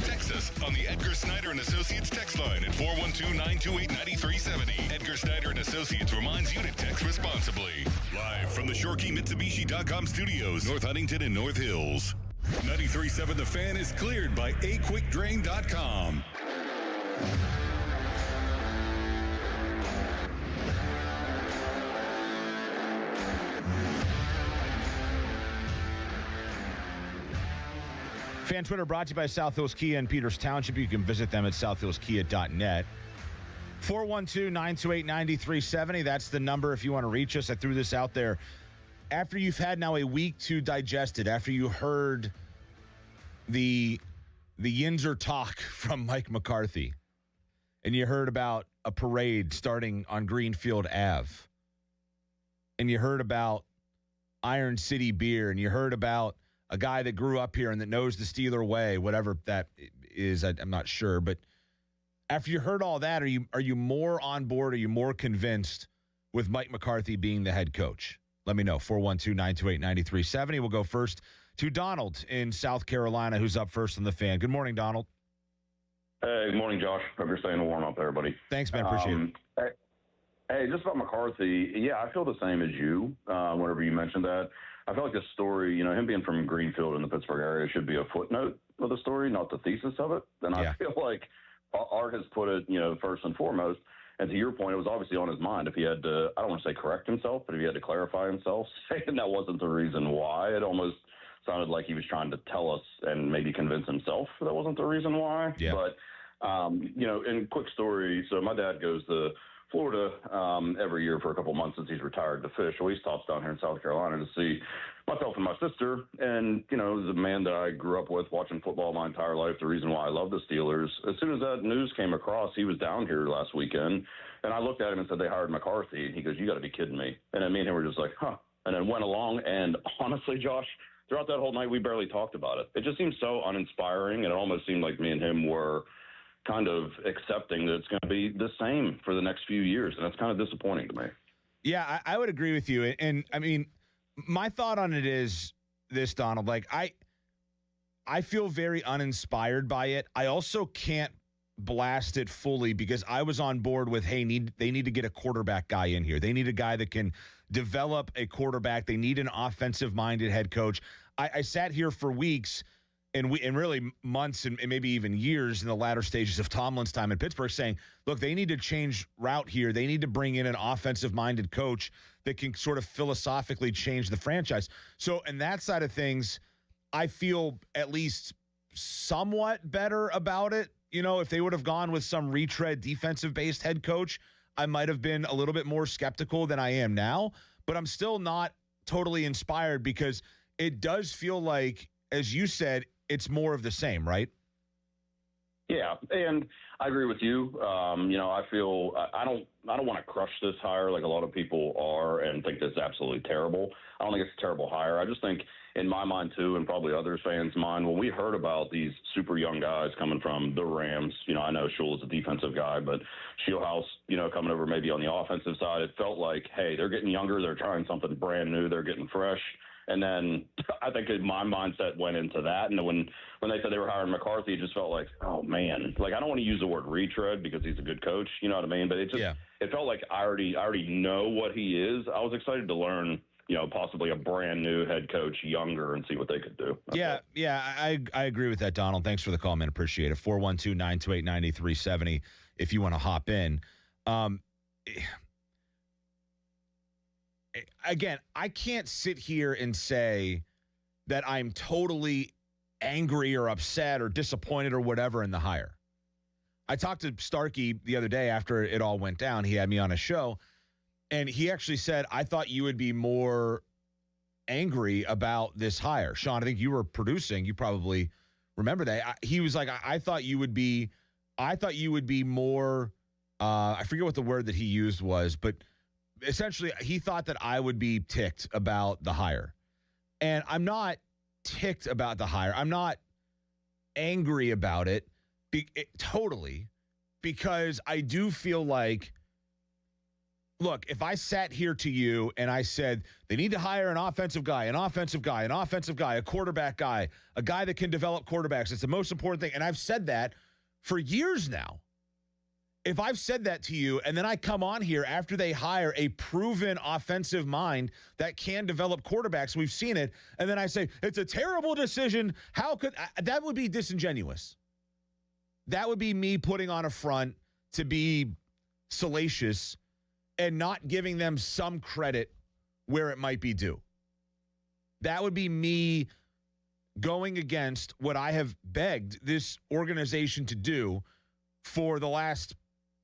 Text us on the Edgar Snyder and Associates text line at 412-928-9370. Edgar Snyder and Associates reminds you to text responsibly. Live from the ShorkeyMitsubishy.com studios, North Huntington and North Hills. 93.7 The Fan is cleared by aquickdrain.com. Fan Twitter brought to you by South Hills Kia in Peters Township. You can visit them at southhillskia.net. 412-928-9370. That's the number if you want to reach us. I threw this out there. After you've had now a week to digest it, after you heard the Yinzer talk from Mike McCarthy, and you heard about a parade starting on Greenfield Ave, and you heard about Iron City Beer, and you heard about a guy that grew up here and that knows the Steeler way, whatever that is, I'm not sure. But after you heard all that, are you more on board? Are you more convinced with Mike McCarthy being the head coach? Let me know. 412-928-9370. We'll go first to Donald in South Carolina, who's up first on the Fan. Good morning, Donald. Hey, good morning, Josh. Hope you're staying warm out there, buddy. Thanks, man. Appreciate it. Hey, just about McCarthy. Yeah, I feel the same as you whenever you mentioned that. I feel like this story, him being from Greenfield in the Pittsburgh area should be a footnote of the story, not the thesis of it. And I feel like Art has put it, first and foremost. And to your point, it was obviously on his mind. If he had to, I don't want to say correct himself, but if he had to clarify himself, saying that wasn't the reason why, it almost sounded like he was trying to tell us and maybe convince himself that wasn't the reason why. Yeah. But, in quick story, so my dad goes to Florida every year for a couple months since he's retired to fish. So he stops down here in South Carolina to see myself and my sister. And, the man that I grew up with watching football my entire life, the reason why I love the Steelers. As soon as that news came across, he was down here last weekend. And I looked at him and said, they hired McCarthy. And he goes, you got to be kidding me. And then me and him were just like, huh. And then went along. And honestly, Josh, throughout that whole night, we barely talked about it. It just seemed so uninspiring. And it almost seemed like me and him were kind of accepting that it's going to be the same for the next few years. And that's kind of disappointing to me. Yeah, I would agree with you. And I mean, my thought on it is this, Donald, like I feel very uninspired by it. I also can't blast it fully because I was on board with, hey, they need to get a quarterback guy in here. They need a guy that can develop a quarterback. They need an offensive-minded head coach. I sat here for weeks and really months and maybe even years in the latter stages of Tomlin's time in Pittsburgh saying, look, they need to change route here. They need to bring in an offensive-minded coach that can sort of philosophically change the franchise. So in that side of things, I feel at least somewhat better about it. If they would have gone with some retread defensive-based head coach, I might have been a little bit more skeptical than I am now. But I'm still not totally inspired because it does feel like, as you said, it's more of the same, right? Yeah, and I agree with you. I feel I don't want to crush this hire like a lot of people are and think this is absolutely terrible. I don't think it's a terrible hire. I just think in my mind too, and probably others fans' mind, when we heard about these super young guys coming from the Rams, I know Shule is a defensive guy, but Shieldhouse, coming over maybe on the offensive side, it felt like, hey, they're getting younger, they're trying something brand new, they're getting fresh. And then I think my mindset went into that. And then when they said they were hiring McCarthy, it just felt like, oh, man. Like, I don't want to use the word retread because he's a good coach. You know what I mean? But it just it felt like I already know what he is. I was excited to learn, possibly a brand new head coach, younger, and see what they could do. Yeah, I agree with that, Donald. Thanks for the call, man. Appreciate it. 412-928-9370 if you want to hop in. Again, I can't sit here and say that I'm totally angry or upset or disappointed or whatever in the hire. I talked to Starky the other day after it all went down. He had me on a show, and he actually said, I thought you would be more angry about this hire. Sean, I think you were producing. You probably remember that. He was like, I thought you would be more, I forget what the word that he used was, but essentially, he thought that I would be ticked about the hire. And I'm not ticked about the hire. I'm not angry about it, totally, because I do feel like, look, if I sat here to you and I said, they need to hire an offensive guy, a quarterback guy, a guy that can develop quarterbacks. It's the most important thing. And I've said that for years now. If I've said that to you and then I come on here after they hire a proven offensive mind that can develop quarterbacks, we've seen it, and then I say, it's a terrible decision, how could that would be disingenuous. That would be me putting on a front to be salacious and not giving them some credit where it might be due. That would be me going against what I have begged this organization to do for the last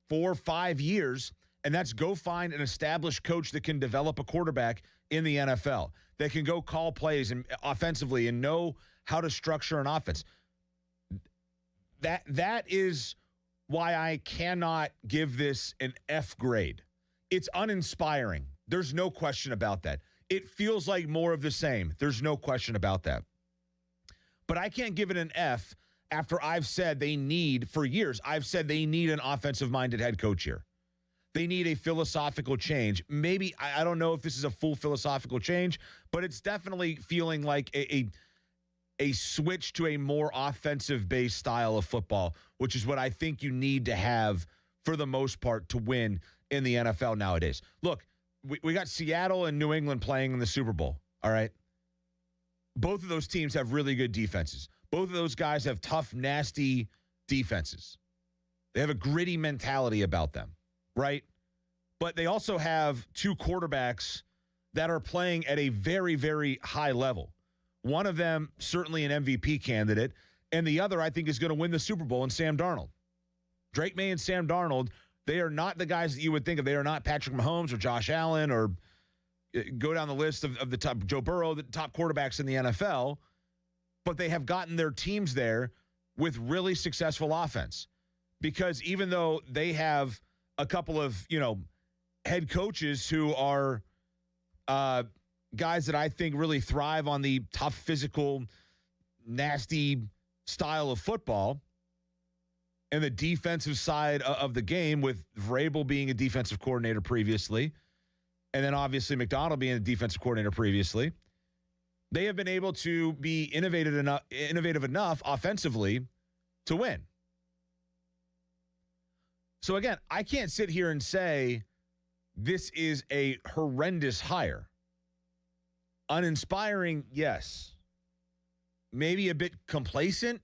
4 or 5 years, and that's go find an established coach that can develop a quarterback in the NFL, that can go call plays and offensively and know how to structure an offense. That is why I cannot give this an F grade. It's uninspiring. There's no question about that. It feels like more of the same. There's no question about that. But I can't give it an F after I've said for years, I've said they need an offensive-minded head coach here. They need a philosophical change. Maybe, I don't know if this is a full philosophical change, but it's definitely feeling like a switch to a more offensive-based style of football, which is what I think you need to have for the most part to win in the NFL nowadays. Look, we got Seattle and New England playing in the Super Bowl, all right? both of those teams have really good defenses. Both of those guys have tough, nasty defenses. They have a gritty mentality about them, right? But they also have two quarterbacks that are playing at a very, very high level. One of them, certainly an MVP candidate, and the other, I think, is going to win the Super Bowl in Sam Darnold. Drake May and Sam Darnold, they are not the guys that you would think of. They are not Patrick Mahomes or Josh Allen or go down the list of the top, Joe Burrow, the top quarterbacks in the NFL, but they have gotten their teams there with really successful offense. Because even though they have a couple of, head coaches who are guys that I think really thrive on the tough, physical, nasty style of football and the defensive side of the game, with Vrabel being a defensive coordinator previously, and then obviously McDonald being a defensive coordinator previously, they have been able to be innovative enough offensively to win. So again, I can't sit here and say this is a horrendous hire. Uninspiring, yes. Maybe a bit complacent,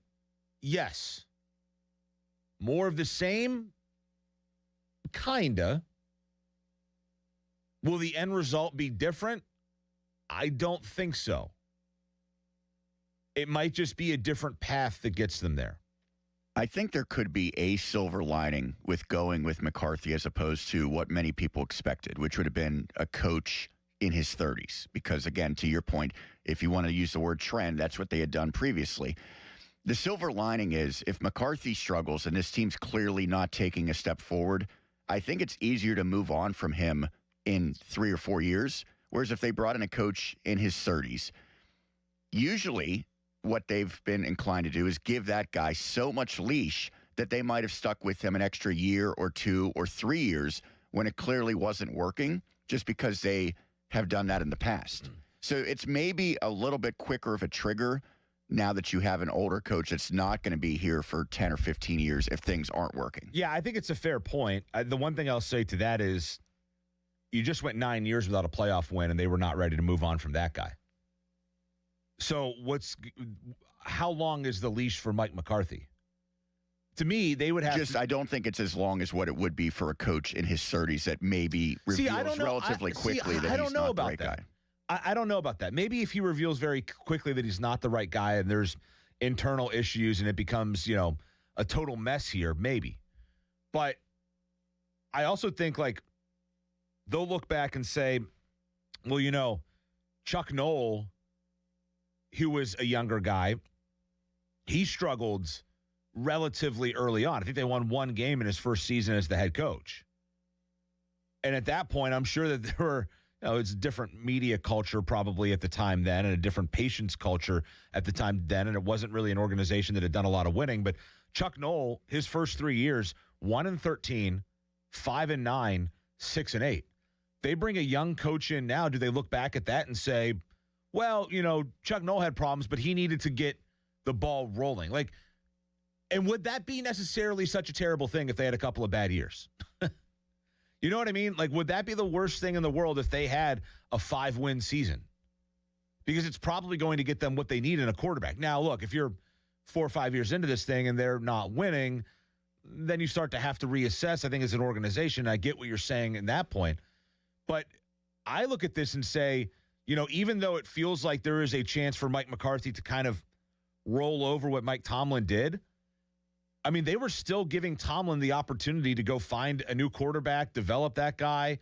yes. More of the same, kinda. Will the end result be different? I don't think so. It might just be a different path that gets them there. I think there could be a silver lining with going with McCarthy as opposed to what many people expected, which would have been a coach in his 30s. Because, again, to your point, if you want to use the word trend, that's what they had done previously. The silver lining is if McCarthy struggles and this team's clearly not taking a step forward, I think it's easier to move on from him in 3 or 4 years. Whereas if they brought in a coach in his 30s, usually what they've been inclined to do is give that guy so much leash that they might have stuck with him an extra year or 2 or 3 years when it clearly wasn't working, just because they have done that in the past. So it's maybe a little bit quicker of a trigger now that you have an older coach that's not going to be here for 10 or 15 years if things aren't working. Yeah, I think it's a fair point. The one thing I'll say to that is you just went 9 years without a playoff win, and they were not ready to move on from that guy. So how long is the leash for Mike McCarthy? To me, they would have I don't think it's as long as what it would be for a coach in his 30s that maybe reveals relatively quickly that he's not the right guy. I don't know about that. Maybe if he reveals very quickly that he's not the right guy and there's internal issues and it becomes, a total mess here, maybe. But I also think, they'll look back and say, well, Chuck Noll, who was a younger guy, he struggled relatively early on. I think they won one game in his first season as the head coach. And at that point, I'm sure that there were, it's a different media culture probably at the time then and a different patience culture at the time then. And it wasn't really an organization that had done a lot of winning. But Chuck Noll, his first 3 years, 1-13, 5-9, 6-8. They bring a young coach in now. Do they look back at that and say, well, Chuck Noll had problems, but he needed to get the ball rolling? And would that be necessarily such a terrible thing if they had a couple of bad years? You know what I mean? Would that be the worst thing in the world if they had a 5-win season? Because it's probably going to get them what they need in a quarterback. Now, look, if you're 4 or 5 years into this thing and they're not winning, then you start to have to reassess, I think, as an organization. I get what you're saying in that point. But I look at this and say, even though it feels like there is a chance for Mike McCarthy to kind of roll over what Mike Tomlin did, I mean, they were still giving Tomlin the opportunity to go find a new quarterback, develop that guy.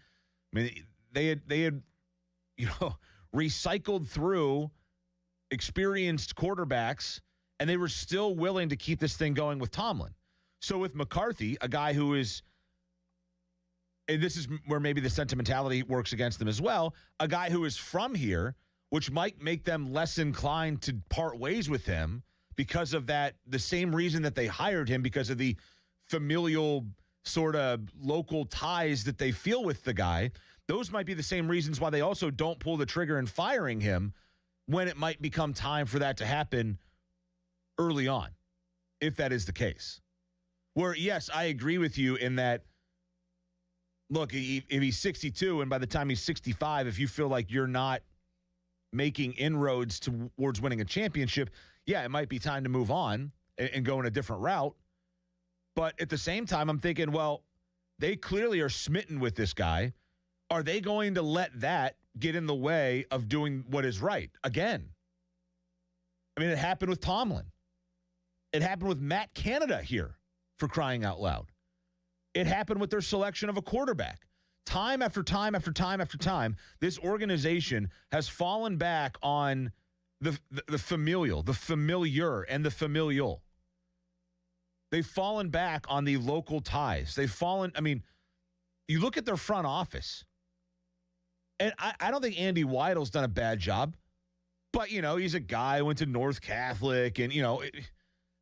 I mean, they had recycled through experienced quarterbacks, and they were still willing to keep this thing going with Tomlin. So with McCarthy, a guy who is, and this is where maybe the sentimentality works against them as well, a guy who is from here, which might make them less inclined to part ways with him because of that, the same reason that they hired him, because of the familial sort of local ties that they feel with the guy. Those might be the same reasons why they also don't pull the trigger in firing him when it might become time for that to happen early on, if that is the case. Where, yes, I agree with you in that, look, if he's 62 and by the time he's 65, if you feel like you're not making inroads towards winning a championship, yeah, it might be time to move on and go in a different route. But at the same time, I'm thinking, well, they clearly are smitten with this guy. Are they going to let that get in the way of doing what is right again? I mean, it happened with Tomlin. It happened with Matt Canada here, for crying out loud. It happened with their selection of a quarterback. Time after time after time after time, this organization has fallen back on the familial, the familiar, and the familial. They've fallen back on the local ties. They've fallen, I mean, you look at their front office, and I don't think Andy Weidel's done a bad job, but, he's a guy who went to North Catholic, and,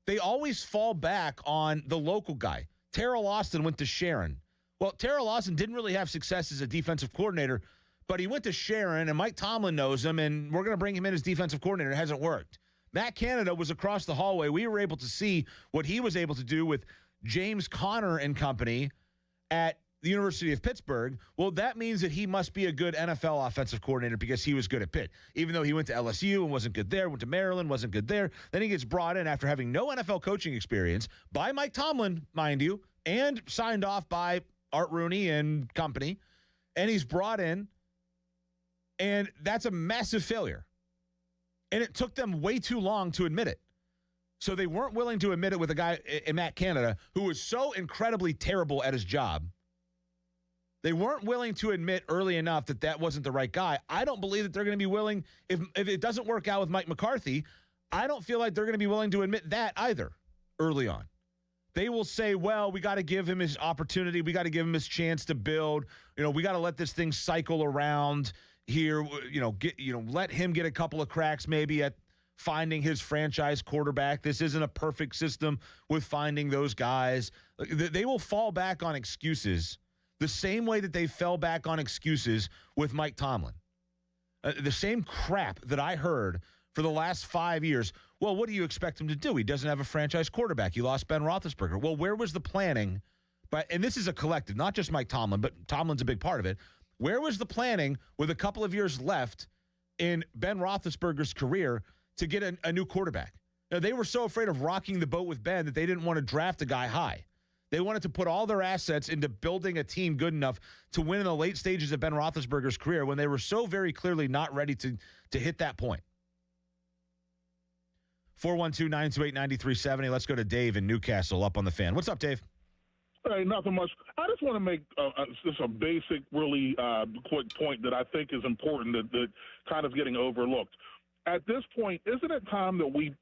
they always fall back on the local guy. Terrell Austin went to Sharon. Well, Terrell Austin didn't really have success as a defensive coordinator, but he went to Sharon, and Mike Tomlin knows him, and we're going to bring him in as defensive coordinator. It hasn't worked. Matt Canada was across the hallway. We were able to see what he was able to do with James Conner and company at the University of Pittsburgh. Well, that means that he must be a good NFL offensive coordinator because he was good at Pitt. Even though he went to LSU and wasn't good there, went to Maryland, wasn't good there. Then he gets brought in after having no NFL coaching experience by Mike Tomlin, mind you, and signed off by Art Rooney and company. And he's brought in, and that's a massive failure. And it took them way too long to admit it. So they weren't willing to admit it with a guy in Matt Canada who was so incredibly terrible at his job. They weren't willing to admit early enough that that wasn't the right guy. I don't believe that they're going to be willing, if it doesn't work out with Mike McCarthy, I don't feel like they're going to be willing to admit that either early on. They will say, well, we got to give him his opportunity. We got to give him his chance to build. We got to let this thing cycle around here. Let him get a couple of cracks maybe at finding his franchise quarterback. This isn't a perfect system with finding those guys. They will fall back on excuses the same way that they fell back on excuses with Mike Tomlin. The same crap that I heard for the last 5 years. Well, what do you expect him to do? He doesn't have a franchise quarterback. He lost Ben Roethlisberger. Well, where was the planning? And this is a collective, not just Mike Tomlin, but Tomlin's a big part of it. Where was the planning with a couple of years left in Ben Roethlisberger's career to get a new quarterback? Now, they were so afraid of rocking the boat with Ben that they didn't want to draft a guy high. They wanted to put all their assets into building a team good enough to win in the late stages of Ben Roethlisberger's career when they were so very clearly not ready to hit that point. 412-928-9370. Let's go to Dave in Newcastle up on the Fan. What's up, Dave? Hey, nothing much. I just want to make just a basic, really quick point that I think is important that kind of getting overlooked. At this point, isn't it time that we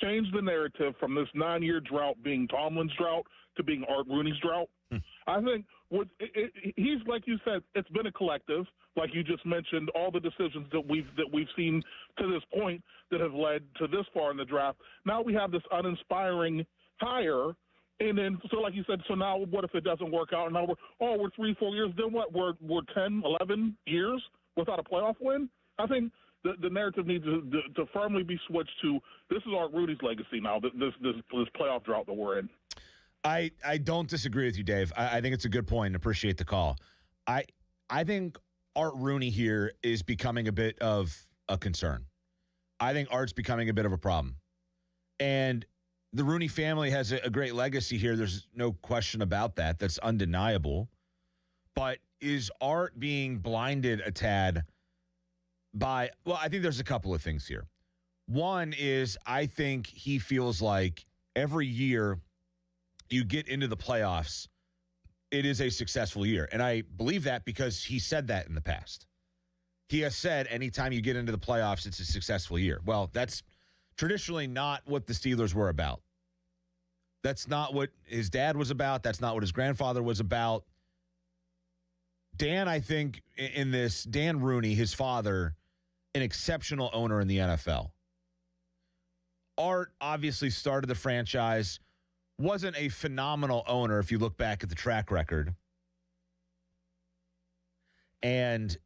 change the narrative from this 9-year drought being Tomlin's drought to being Art Rooney's drought? I think he's, like you said, it's been a collective. Like you just mentioned, all the decisions that we've seen to this point that have led to this far in the draft. Now we have this uninspiring hire. And then, so like you said, so now what if it doesn't work out? And now we're 3-4 years. Then what? We're 10, 11 years without a playoff win? I think the narrative needs to firmly be switched to this is Art Rooney's legacy now, this playoff drought that we're in. I don't disagree with you, Dave. I think it's a good point and appreciate the call. I think Art Rooney here is becoming a bit of a concern. I think Art's becoming a bit of a problem. And the Rooney family has a great legacy here. There's no question about that. That's undeniable. But is Art being blinded a tad by, well, I think there's a couple of things here. One is I think he feels like every year you get into the playoffs, it is a successful year. And I believe that because he said that in the past. He has said anytime you get into the playoffs, it's a successful year. Well, that's traditionally not what the Steelers were about. That's not what his dad was about. That's not what his grandfather was about. Dan, I think, in this, Dan Rooney, his father, an exceptional owner in the NFL. Art obviously started the franchise, wasn't a phenomenal owner if you look back at the track record. And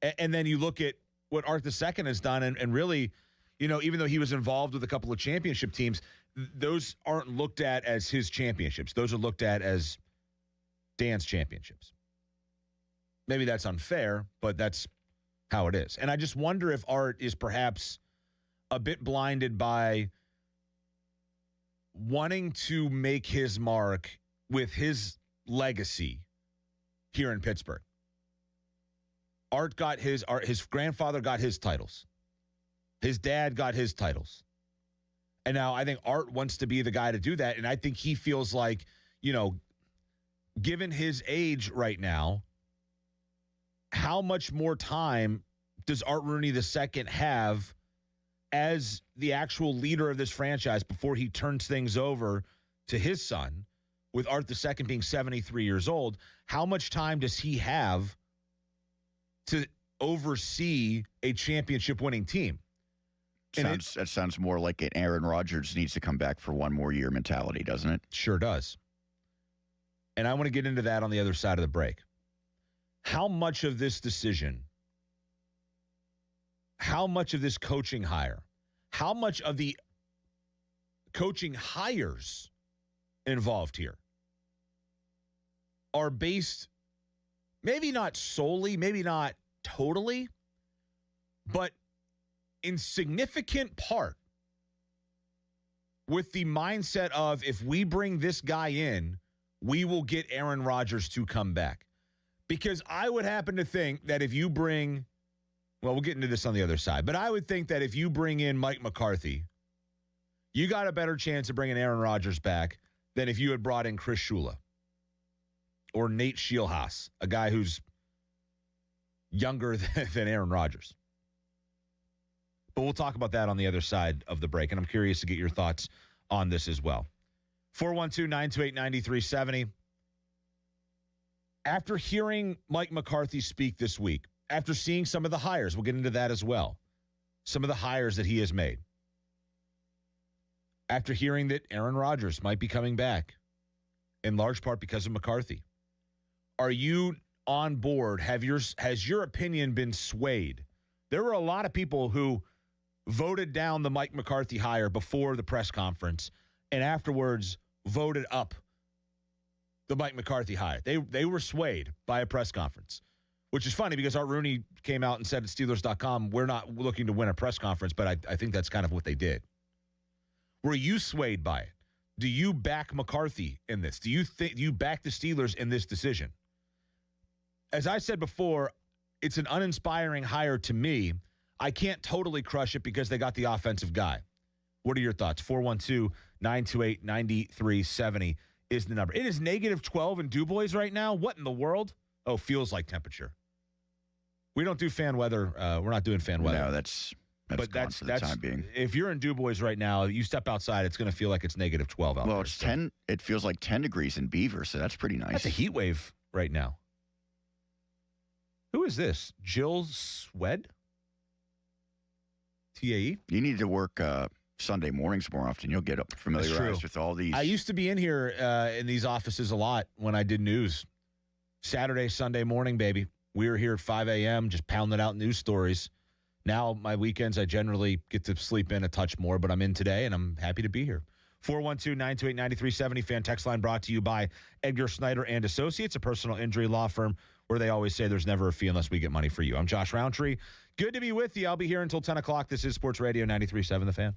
then you look at what Art II has done, and really, even though he was involved with a couple of championship teams, those aren't looked at as his championships. Those are looked at as Dan's championships. Maybe that's unfair, but that's how it is. And I just wonder if Art is perhaps a bit blinded by wanting to make his mark with his legacy here in Pittsburgh. Art got his grandfather got his titles. His dad got his titles. And now I think Art wants to be the guy to do that. And I think he feels like, given his age right now, how much more time does Art Rooney II have as the actual leader of this franchise before he turns things over to his son, with Art II being 73 years old? How much time does he have to oversee a championship-winning team? That sounds more like an Aaron Rodgers needs to come back for one more year mentality, doesn't it? Sure does. And I want to get into that on the other side of the break. How much of this decision, how much of this coaching hire, how much of the coaching hires involved here are based, maybe not solely, maybe not totally, but in significant part with the mindset of, if we bring this guy in, we will get Aaron Rodgers to come back. Because I would happen to think that if you bring, well, we'll get into this on the other side, but I would think that if you bring in Mike McCarthy, you got a better chance of bringing Aaron Rodgers back than if you had brought in Chris Shula or Nate Scheelhaas, a guy who's younger than Aaron Rodgers. But we'll talk about that on the other side of the break, and I'm curious to get your thoughts on this as well. 412-928-9370. After hearing Mike McCarthy speak this week, after seeing some of the hires, we'll get into that as well, some of the hires that he has made, after hearing that Aaron Rodgers might be coming back, in large part because of McCarthy, are you on board? Has your opinion been swayed? There were a lot of people who voted down the Mike McCarthy hire before the press conference and afterwards voted up the Mike McCarthy hire. They were swayed by a press conference, which is funny because Art Rooney came out and said at Steelers.com, we're not looking to win a press conference, but I think that's kind of what they did. Were you swayed by it? Do you back McCarthy in this? Do you back the Steelers in this decision? As I said before, it's an uninspiring hire to me. I can't totally crush it because they got the offensive guy. What are your thoughts? 412-928-9370 is the number. It is -12 in DuBois right now. What in the world? Oh, feels like temperature. We don't do fan weather. We're not doing fan weather. No, that's for the time being. If you're in DuBois right now, you step outside, it's going to feel like it's -12 out there. Well, it's 10. It feels like 10 degrees in Beaver, so that's pretty nice. That's a heat wave right now. Who is this? Jill Swed? TAE? You need to work Sunday mornings more often. You'll get familiarized with all these. I used to be in here in these offices a lot when I did news. Saturday, Sunday morning, baby. We were here at 5 a.m. just pounding out news stories. Now, my weekends, I generally get to sleep in a touch more, but I'm in today, and I'm happy to be here. 412-928-9370. Fan text line brought to you by Edgar Snyder and Associates, a personal injury law firm where they always say there's never a fee unless we get money for you. I'm Josh Roundtree. Good to be with you. I'll be here until 10 o'clock. This is Sports Radio 93.7 The Fan.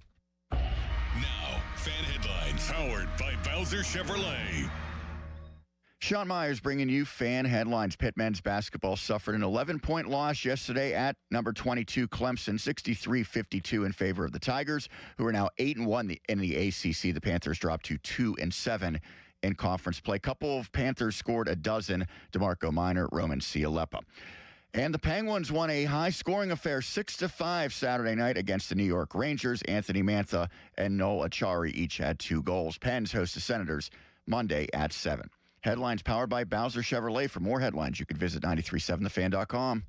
Now, fan headlines powered by Bowser Chevrolet. Sean Myers bringing you fan headlines. Pitt men's basketball suffered an 11-point loss yesterday at number 22 Clemson, 63-52 in favor of the Tigers, who are now 8-1 in the ACC. The Panthers dropped to 2-7 in conference play. A couple of Panthers scored a dozen. DeMarco Minor, Roman Cialeppa. And the Penguins won a high-scoring affair 6-5 Saturday night against the New York Rangers. Anthony Mantha and Noel Acciari each had 2 goals. Pens host the Senators Monday at 7. Headlines powered by Bowser Chevrolet. For more headlines, you can visit 937thefan.com.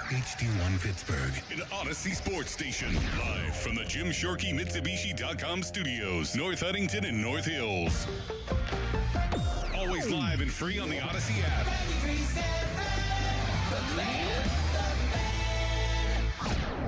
HD1 Pittsburgh, an Odyssey sports station. Live from the Jim Shorkey Mitsubishi.com studios, North Huntington and North Hills. Always live and free on the Odyssey app.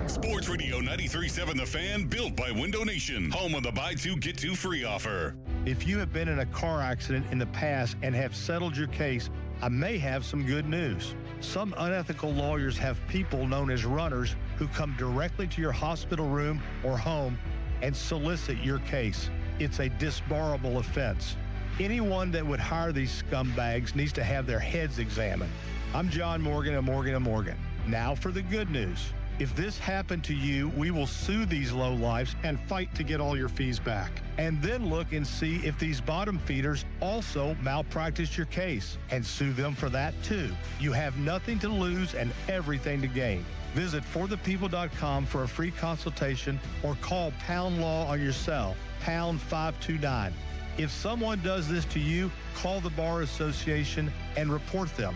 Sports Radio 93.7 The Fan, built by Window Nation, home of the buy two, get two free offer. If you have been in a car accident in the past and have settled your case, I may have some good news. Some unethical lawyers have people known as runners who come directly to your hospital room or home and solicit your case. It's a disbarable offense. Anyone that would hire these scumbags needs to have their heads examined. I'm John Morgan of Morgan & Morgan. Now for the good news. If this happened to you, we will sue these lowlifes and fight to get all your fees back. And then look and see if these bottom feeders also malpracticed your case and sue them for that too. You have nothing to lose and everything to gain. Visit forthepeople.com for a free consultation or call Pound Law on your cell, pound 529. If someone does this to you, call the Bar Association and report them.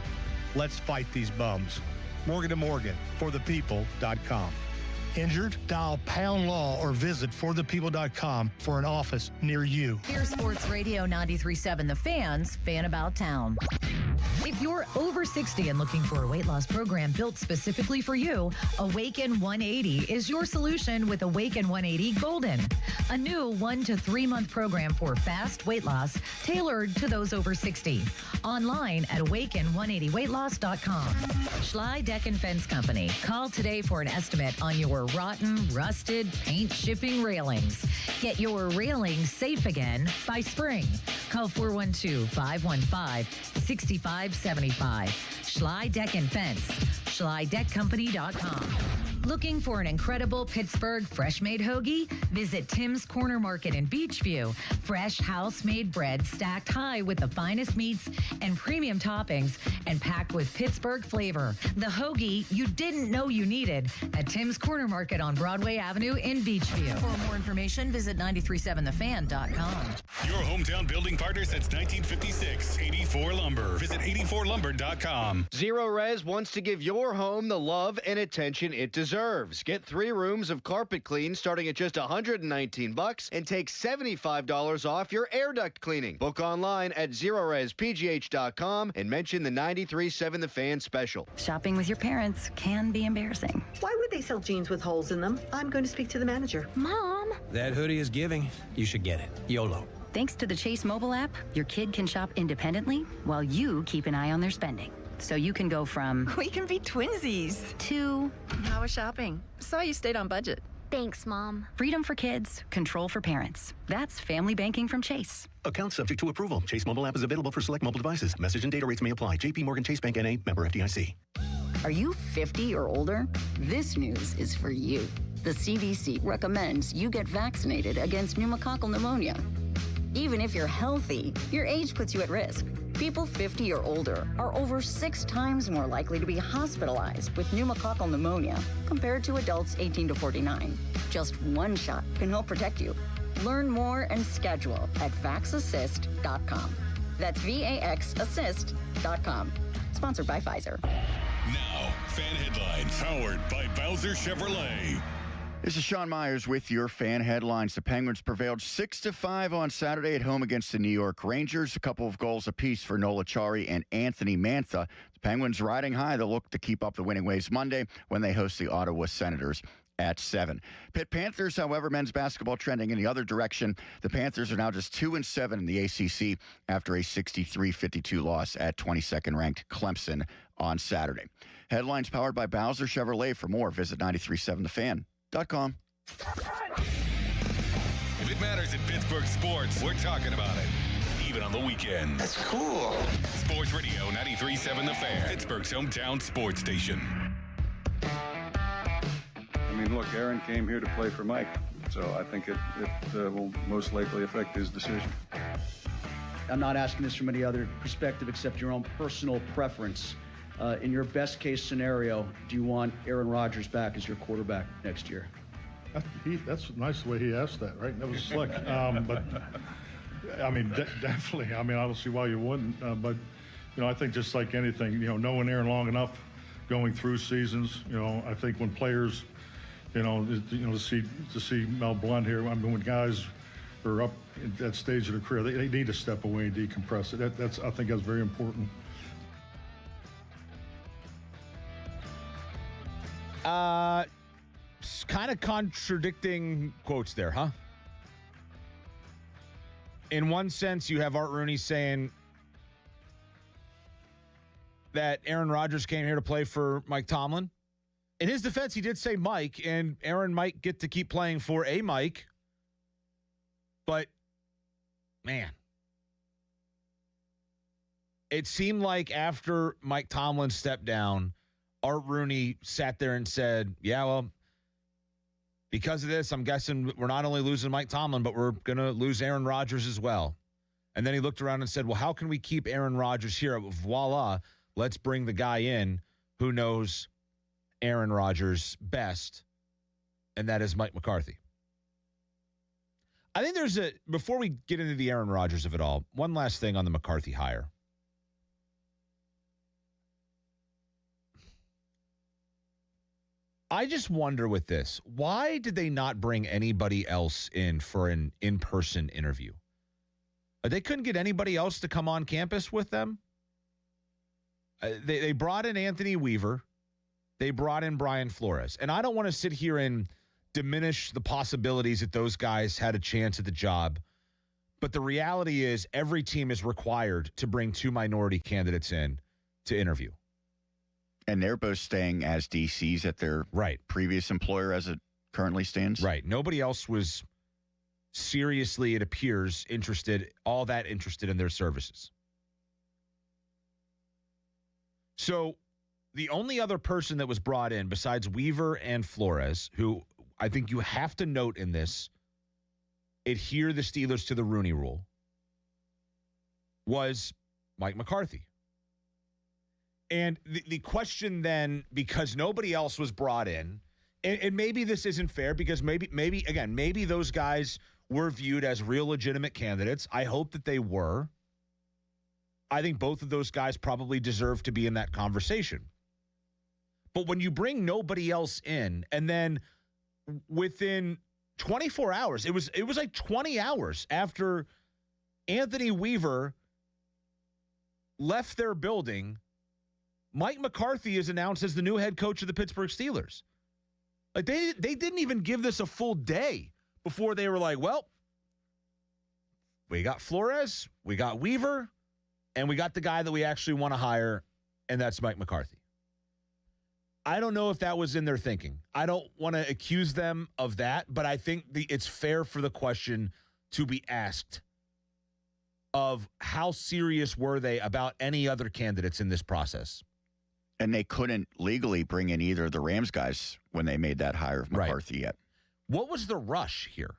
Let's fight these bums. Morgan & Morgan, forthepeople.com. Injured? Dial Pound Law or visit forthepeople.com for an office near you. Here's Sports Radio 93.7 The Fan's Fan About Town. If you're over 60 and looking for a weight loss program built specifically for you, Awaken 180 is your solution with Awaken 180 Golden, a new 1 to 3 month program for fast weight loss tailored to those over 60. Online at awaken180weightloss.com. Schley Deck and Fence Company. Call today for an estimate on your rotten, rusted, paint shipping railings. Get your railings safe again by spring. Call 412-515-6575. Schley Deck and Fence. SchleyDeckCompany.com. Looking for an incredible Pittsburgh fresh-made hoagie? Visit Tim's Corner Market in Beachview. Fresh house-made bread stacked high with the finest meats and premium toppings and packed with Pittsburgh flavor. The hoagie you didn't know you needed at Tim's Corner Market on Broadway Avenue in Beachview. For more information, visit 937thefan.com. Your hometown building partner since 1956, 84 Lumber. Visit 84lumber.com. Zero Res wants to give your home the love and attention it deserves. Get 3 rooms of carpet clean starting at just $119 and take $75 off your air duct cleaning. Book online at ZeroResPGH.com and mention the 93.7 The Fan special. Shopping with your parents can be embarrassing. Why would they sell jeans with holes in them? I'm going to speak to the manager. Mom! That hoodie is giving. You should get it. YOLO. Thanks to the Chase mobile app, your kid can shop independently while you keep an eye on their spending. So you can go from We can be twinsies to How was shopping? Saw you stayed on budget. Thanks, Mom. Freedom for kids, control for parents. That's family banking from Chase. Account subject to approval. Chase mobile app is available for select mobile devices. Message and data rates may apply. JP Morgan Chase Bank N.A. Member FDIC. Are you 50 or older? This news is for you. The CDC recommends you get vaccinated against pneumococcal pneumonia. Even if you're healthy, your age puts you at risk. People 50 or older are over 6 times more likely to be hospitalized with pneumococcal pneumonia compared to adults 18 to 49. Just one shot can help protect you. Learn more and schedule at vaxassist.com. That's VAXassist.com. Sponsored by Pfizer. Now, fan headlines powered by Bowser Chevrolet. This is Sean Myers with your fan headlines. The Penguins prevailed 6-5 on Saturday at home against the New York Rangers. A couple of goals apiece for Nola Chari and Anthony Mantha. The Penguins riding high. They'll look to keep up the winning ways Monday when they host the Ottawa Senators at 7. Pitt Panthers, however, men's basketball trending in the other direction. The Panthers are now just 2-7 in the ACC after a 63-52 loss at 22nd ranked Clemson on Saturday. Headlines powered by Bowser Chevrolet. For more, visit 937thefan.com. If it matters in Pittsburgh sports, we're talking about it. Even on the weekend. That's cool. Sports Radio 93.7 The Fan. Pittsburgh's hometown sports station. I mean, look, Aaron came here to play for Mike, so I think it will most likely affect his decision. I'm not asking this from any other perspective except your own personal preference. In your best case scenario, do you want Aaron Rodgers back as your quarterback next year? That's nice the way he asked that, right? That was slick. But, I mean, definitely. I mean, I don't see why you wouldn't. But, you know, I think just like anything, you know, knowing Aaron long enough, going through seasons, you know, I think when players, to see Mel Blunt here, I mean, when guys are up at that stage of their career, they need to step away and decompress it. I think that's very important. Kind of contradicting quotes there, huh? In one sense, you have Art Rooney saying that Aaron Rodgers came here to play for Mike Tomlin. In his defense, he did say Mike, and Aaron might get to keep playing for a Mike. But, man, it seemed like after Mike Tomlin stepped down, Art Rooney sat there and said, yeah, well, because of this, I'm guessing we're not only losing Mike Tomlin, but we're going to lose Aaron Rodgers as well. And then he looked around and said, well, how can we keep Aaron Rodgers here? Voila, let's bring the guy in who knows Aaron Rodgers best, and that is Mike McCarthy. I think before we get into the Aaron Rodgers of it all, one last thing on the McCarthy hire. I just wonder with this, why did they not bring anybody else in for an in-person interview? They couldn't get anybody else to come on campus with them? They brought in Anthony Weaver. They brought in Brian Flores. And I don't want to sit here and diminish the possibilities that those guys had a chance at the job. But the reality is every team is required to bring 2 minority candidates in to interview. And they're both staying as DCs at their previous employer as it currently stands? Right. Nobody else was seriously, it appears, all that interested in their services. So the only other person that was brought in besides Weaver and Flores, who I think you have to note in this, adhere the Steelers to the Rooney Rule, was Mike McCarthy. And the question then, because nobody else was brought in, and maybe this isn't fair because maybe those guys were viewed as real legitimate candidates. I hope that they were. I think both of those guys probably deserve to be in that conversation. But when you bring nobody else in, and then within 24 hours, it was like 20 hours after Anthony Weaver left their building, Mike McCarthy is announced as the new head coach of the Pittsburgh Steelers. Like they didn't even give this a full day before they were like, well, we got Flores, we got Weaver, and we got the guy that we actually want to hire, and that's Mike McCarthy. I don't know if that was in their thinking. I don't want to accuse them of that, but I think it's fair for the question to be asked of how serious were they about any other candidates in this process. And they couldn't legally bring in either of the Rams guys when they made that hire of McCarthy yet. What was the rush here?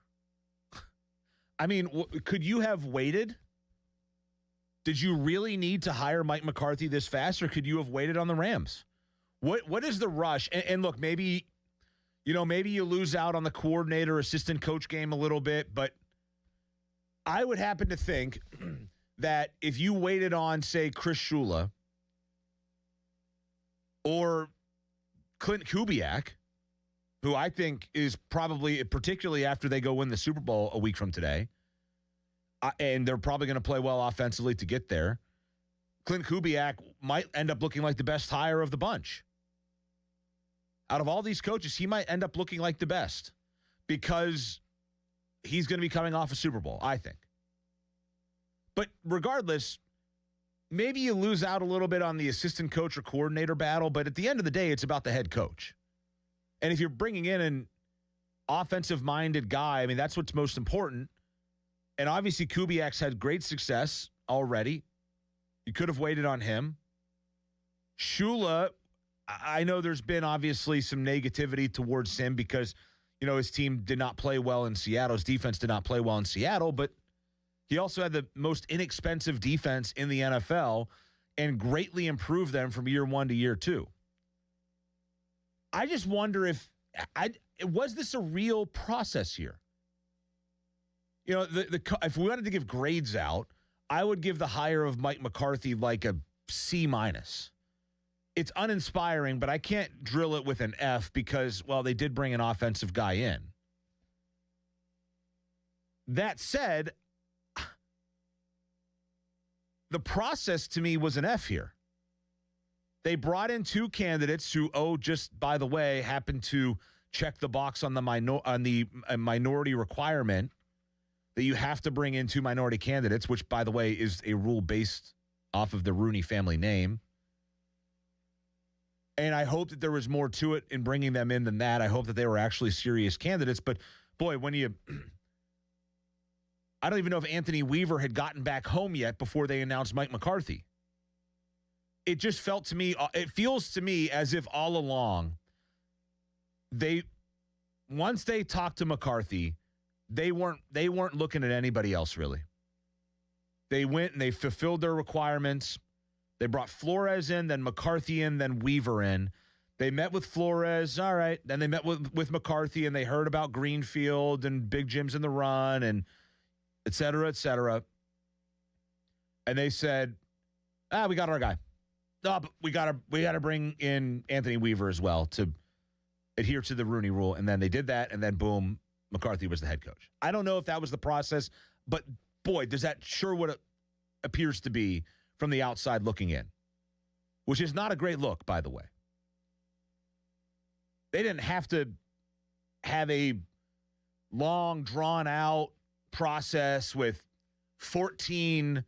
I mean, could you have waited? Did you really need to hire Mike McCarthy this fast, or could you have waited on the Rams? What is the rush? And look, maybe you lose out on the coordinator, assistant coach game a little bit, but I would happen to think that if you waited on, say, Chris Shula or Clint Kubiak, who I think is probably, particularly after they go win the Super Bowl a week from today, and they're probably going to play well offensively to get there, Clint Kubiak might end up looking like the best hire of the bunch. Out of all these coaches, he might end up looking like the best because he's going to be coming off a Super Bowl, I think. But regardless, maybe you lose out a little bit on the assistant coach or coordinator battle, but at the end of the day, it's about the head coach. And if you're bringing in an offensive-minded guy, I mean, that's what's most important. And obviously, Kubiak's had great success already. You could have waited on him. Shula, I know there's been obviously some negativity towards him because, his team did not play well in Seattle. His defense did not play well in Seattle, but he also had the most inexpensive defense in the NFL and greatly improved them from year 1 to year 2. I just wonder was this a real process here? If we wanted to give grades out, I would give the hire of Mike McCarthy like a C-. It's uninspiring, but I can't drill it with an F because, well, they did bring an offensive guy in. That said, the process to me was an F here. They brought in 2 candidates who, just by the way, happened to check the box on the minority requirement that you have to bring in 2 minority candidates, which, by the way, is a rule based off of the Rooney family name. And I hope that there was more to it in bringing them in than that. I hope that they were actually serious candidates. But, boy, when you – I don't even know if Anthony Weaver had gotten back home yet before they announced Mike McCarthy. It just felt to me – it feels to me as if all along once they talked to McCarthy, they weren't looking at anybody else really. They went and they fulfilled their requirements. They brought Flores in, then McCarthy in, then Weaver in. They met with Flores, all right. Then they met with McCarthy, and they heard about Greenfield and Big Jim's in the run, and et cetera, et cetera. And they said, we got our guy. No, but we got to bring in Anthony Weaver as well to adhere to the Rooney Rule. And then they did that, and then boom, McCarthy was the head coach. I don't know if that was the process, but boy, does that sure what it appears to be from the outside looking in, which is not a great look, by the way. They didn't have to have a long, drawn-out process with 14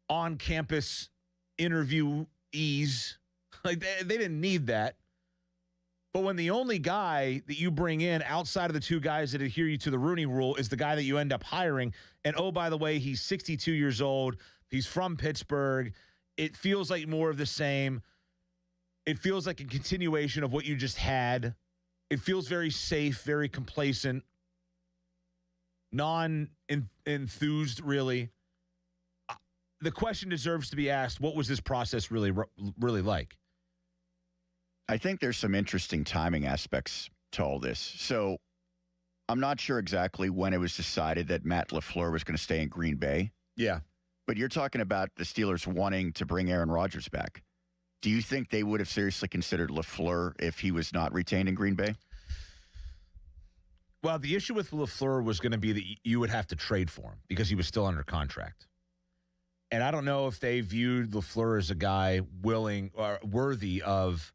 on-campus interviewees. Like, they didn't need that. But when the only guy that you bring in outside of the two guys that adhere you to the Rooney Rule is the guy that you end up hiring, and, oh, by the way, he's 62 years old, he's from Pittsburgh, it feels like more of the same. It feels like a continuation of what you just had. It feels very safe, very complacent, non-enthused, really. The question deserves to be asked, what was this process really like? I think there's some interesting timing aspects to all this. So I'm not sure exactly when it was decided that Matt LaFleur was going to stay in Green Bay. Yeah. But you're talking about the Steelers wanting to bring Aaron Rodgers back. Do you think they would have seriously considered LaFleur if he was not retained in Green Bay? Well, the issue with LaFleur was going to be that you would have to trade for him because he was still under contract. And I don't know if they viewed LaFleur as a guy willing or worthy of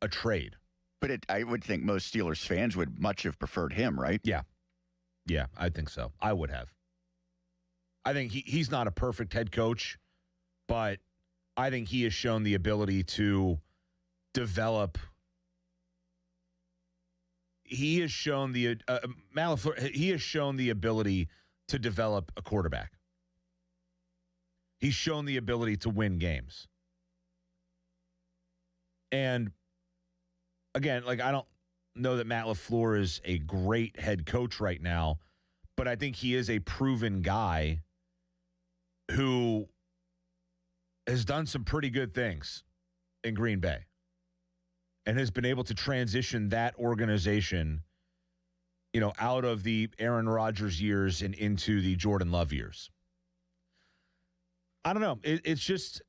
a trade. But I would think most Steelers fans would much have preferred him, right? Yeah. Yeah, I think so. I would have. I think he's not a perfect head coach, but I think he has shown the ability to develop. He has shown Matt LaFleur, he has shown the ability to develop a quarterback. He's shown the ability to win games. And again, like, I don't know that Matt LaFleur is a great head coach right now, but I think he is a proven guy who has done some pretty good things in Green Bay and has been able to transition that organization, out of the Aaron Rodgers years and into the Jordan Love years. I don't know. It's just,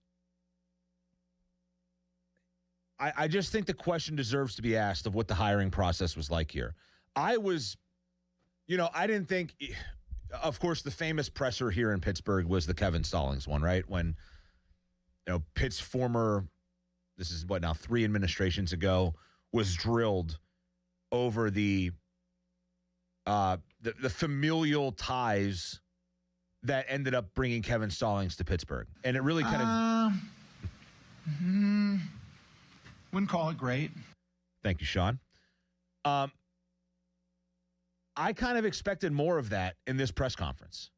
I just think the question deserves to be asked of what the hiring process was like here. I didn't think, of course, the famous presser here in Pittsburgh was the Kevin Stallings one, right? When, Pitt's former, this is 3 administrations ago, was drilled over the familial ties that ended up bringing Kevin Stallings to Pittsburgh. And it really kind of... Wouldn't call it great. Thank you, Sean. I kind of expected more of that in this press conference.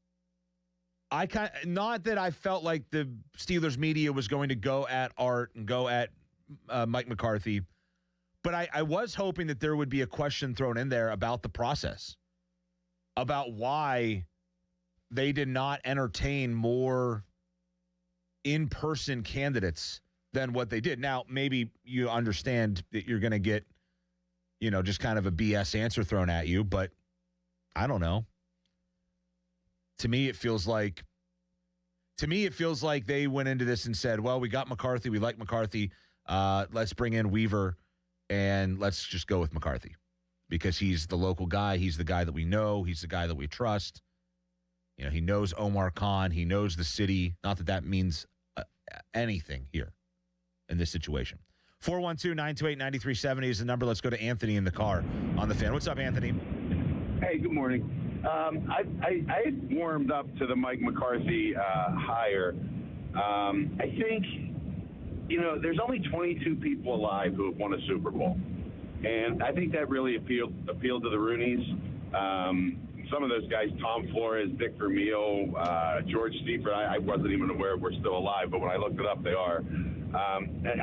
Not that I felt like the Steelers media was going to go at Art and go at Mike McCarthy, but I was hoping that there would be a question thrown in there about the process, about why they did not entertain more in-person candidates than what they did. Now, maybe you understand that you're going to get, just kind of a BS answer thrown at you, but I don't know. To me, it feels like they went into this and said, well, we got McCarthy. We like McCarthy. Let's bring in Weaver and let's just go with McCarthy because he's the local guy. He's the guy that we know. He's the guy that we trust. He knows Omar Khan. He knows the city. Not that means anything here in this situation. 412-928-9370 is the number. Let's go to Anthony in the car on the fan. What's up, Anthony? Hey, good morning. I had warmed up to the Mike McCarthy hire. I think there's only 22 people alive who have won a Super Bowl. And I think that really appealed to the Rooneys. Some of those guys, Tom Flores, Dick Vermeil, George Seifert, I wasn't even aware we're still alive, but when I looked it up, they are. And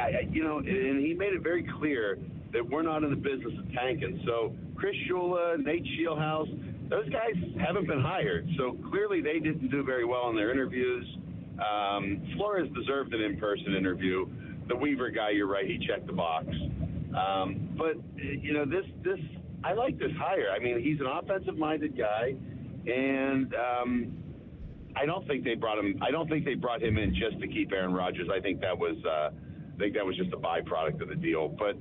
he made it very clear that we're not in the business of tanking. So Chris Shula, Nate Scheelhaus, those guys haven't been hired. So clearly they didn't do very well in their interviews. Flores deserved an in-person interview. The Weaver guy, you're right, he checked the box. But this I like this hire. I mean, he's an offensive-minded guy, and I don't think they brought him. I don't think they brought him in just to keep Aaron Rodgers. I think that was just a byproduct of the deal. But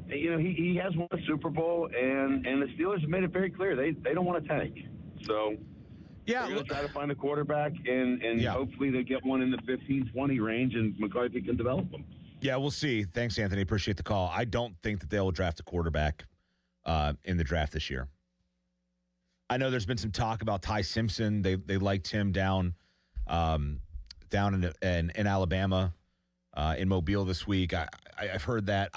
he has won a Super Bowl, and the Steelers have made it very clear they don't want to tank. So they're going to try to find a quarterback, and hopefully they get one in the 15-20 range, and McCarthy can develop them. Yeah, we'll see. Thanks, Anthony. Appreciate the call. I don't think that they will draft a quarterback in the draft this year. I know there's been some talk about Ty Simpson. They liked him down in Alabama, in Mobile this week. I've heard that.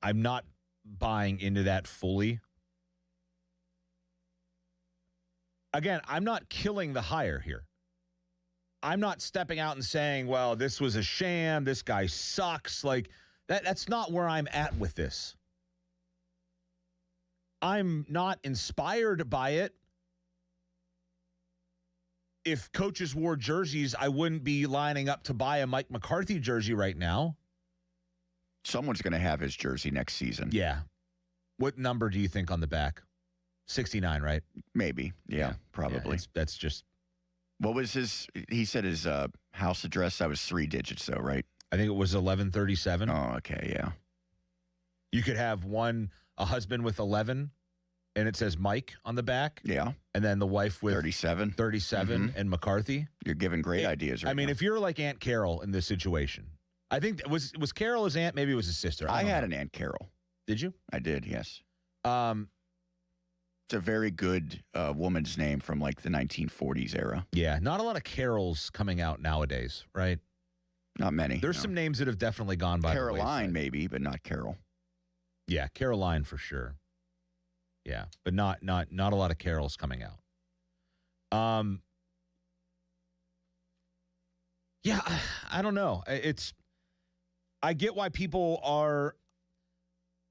I'm not buying into that fully. Again, I'm not killing the hire here. I'm not stepping out and saying, well, this was a sham. This guy sucks. Like that's not where I'm at with this. I'm not inspired by it. If coaches wore jerseys, I wouldn't be lining up to buy a Mike McCarthy jersey right now. Someone's going to have his jersey next season. Yeah. What number do you think on the back? 69, right? Maybe. Yeah, probably. Yeah, that's just. What was he said his house address? That was 3 digits, though, right? I think it was 1137. Oh, okay, yeah. You could have a husband with 11, and it says Mike on the back. Yeah. And then the wife with 37 and McCarthy. You're giving great ideas right now. If you're like Aunt Carol in this situation, I think, was Carol his aunt? Maybe it was his sister. I had an Aunt Carol. Did you? I did, yes. It's a very good woman's name from like the 1940s era. Yeah, not a lot of Carols coming out nowadays, right? Not many. There's some names that have definitely gone by. Caroline, maybe, but not Carol. Yeah, Caroline for sure. Yeah, but not a lot of Carols coming out. Yeah, I don't know. I get why people are.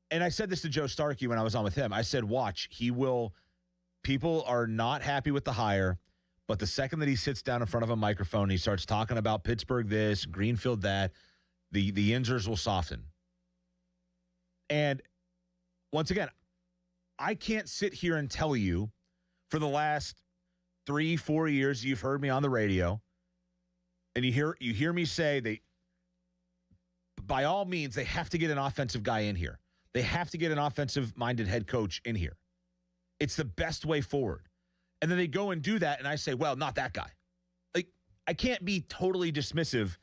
And I said this to Joe Starky when I was on with him. I said, watch, people are not happy with the hire, but the second that he sits down in front of a microphone, he starts talking about Pittsburgh this, Greenfield that, the insers will soften. And once again, I can't sit here and tell you for the last 3-4 years you've heard me on the radio, and you hear me say by all means, they have to get an offensive guy in here. They have to get an offensive-minded head coach in here. It's the best way forward. And then they go and do that, and I say, well, not that guy. Like, I can't be totally dismissive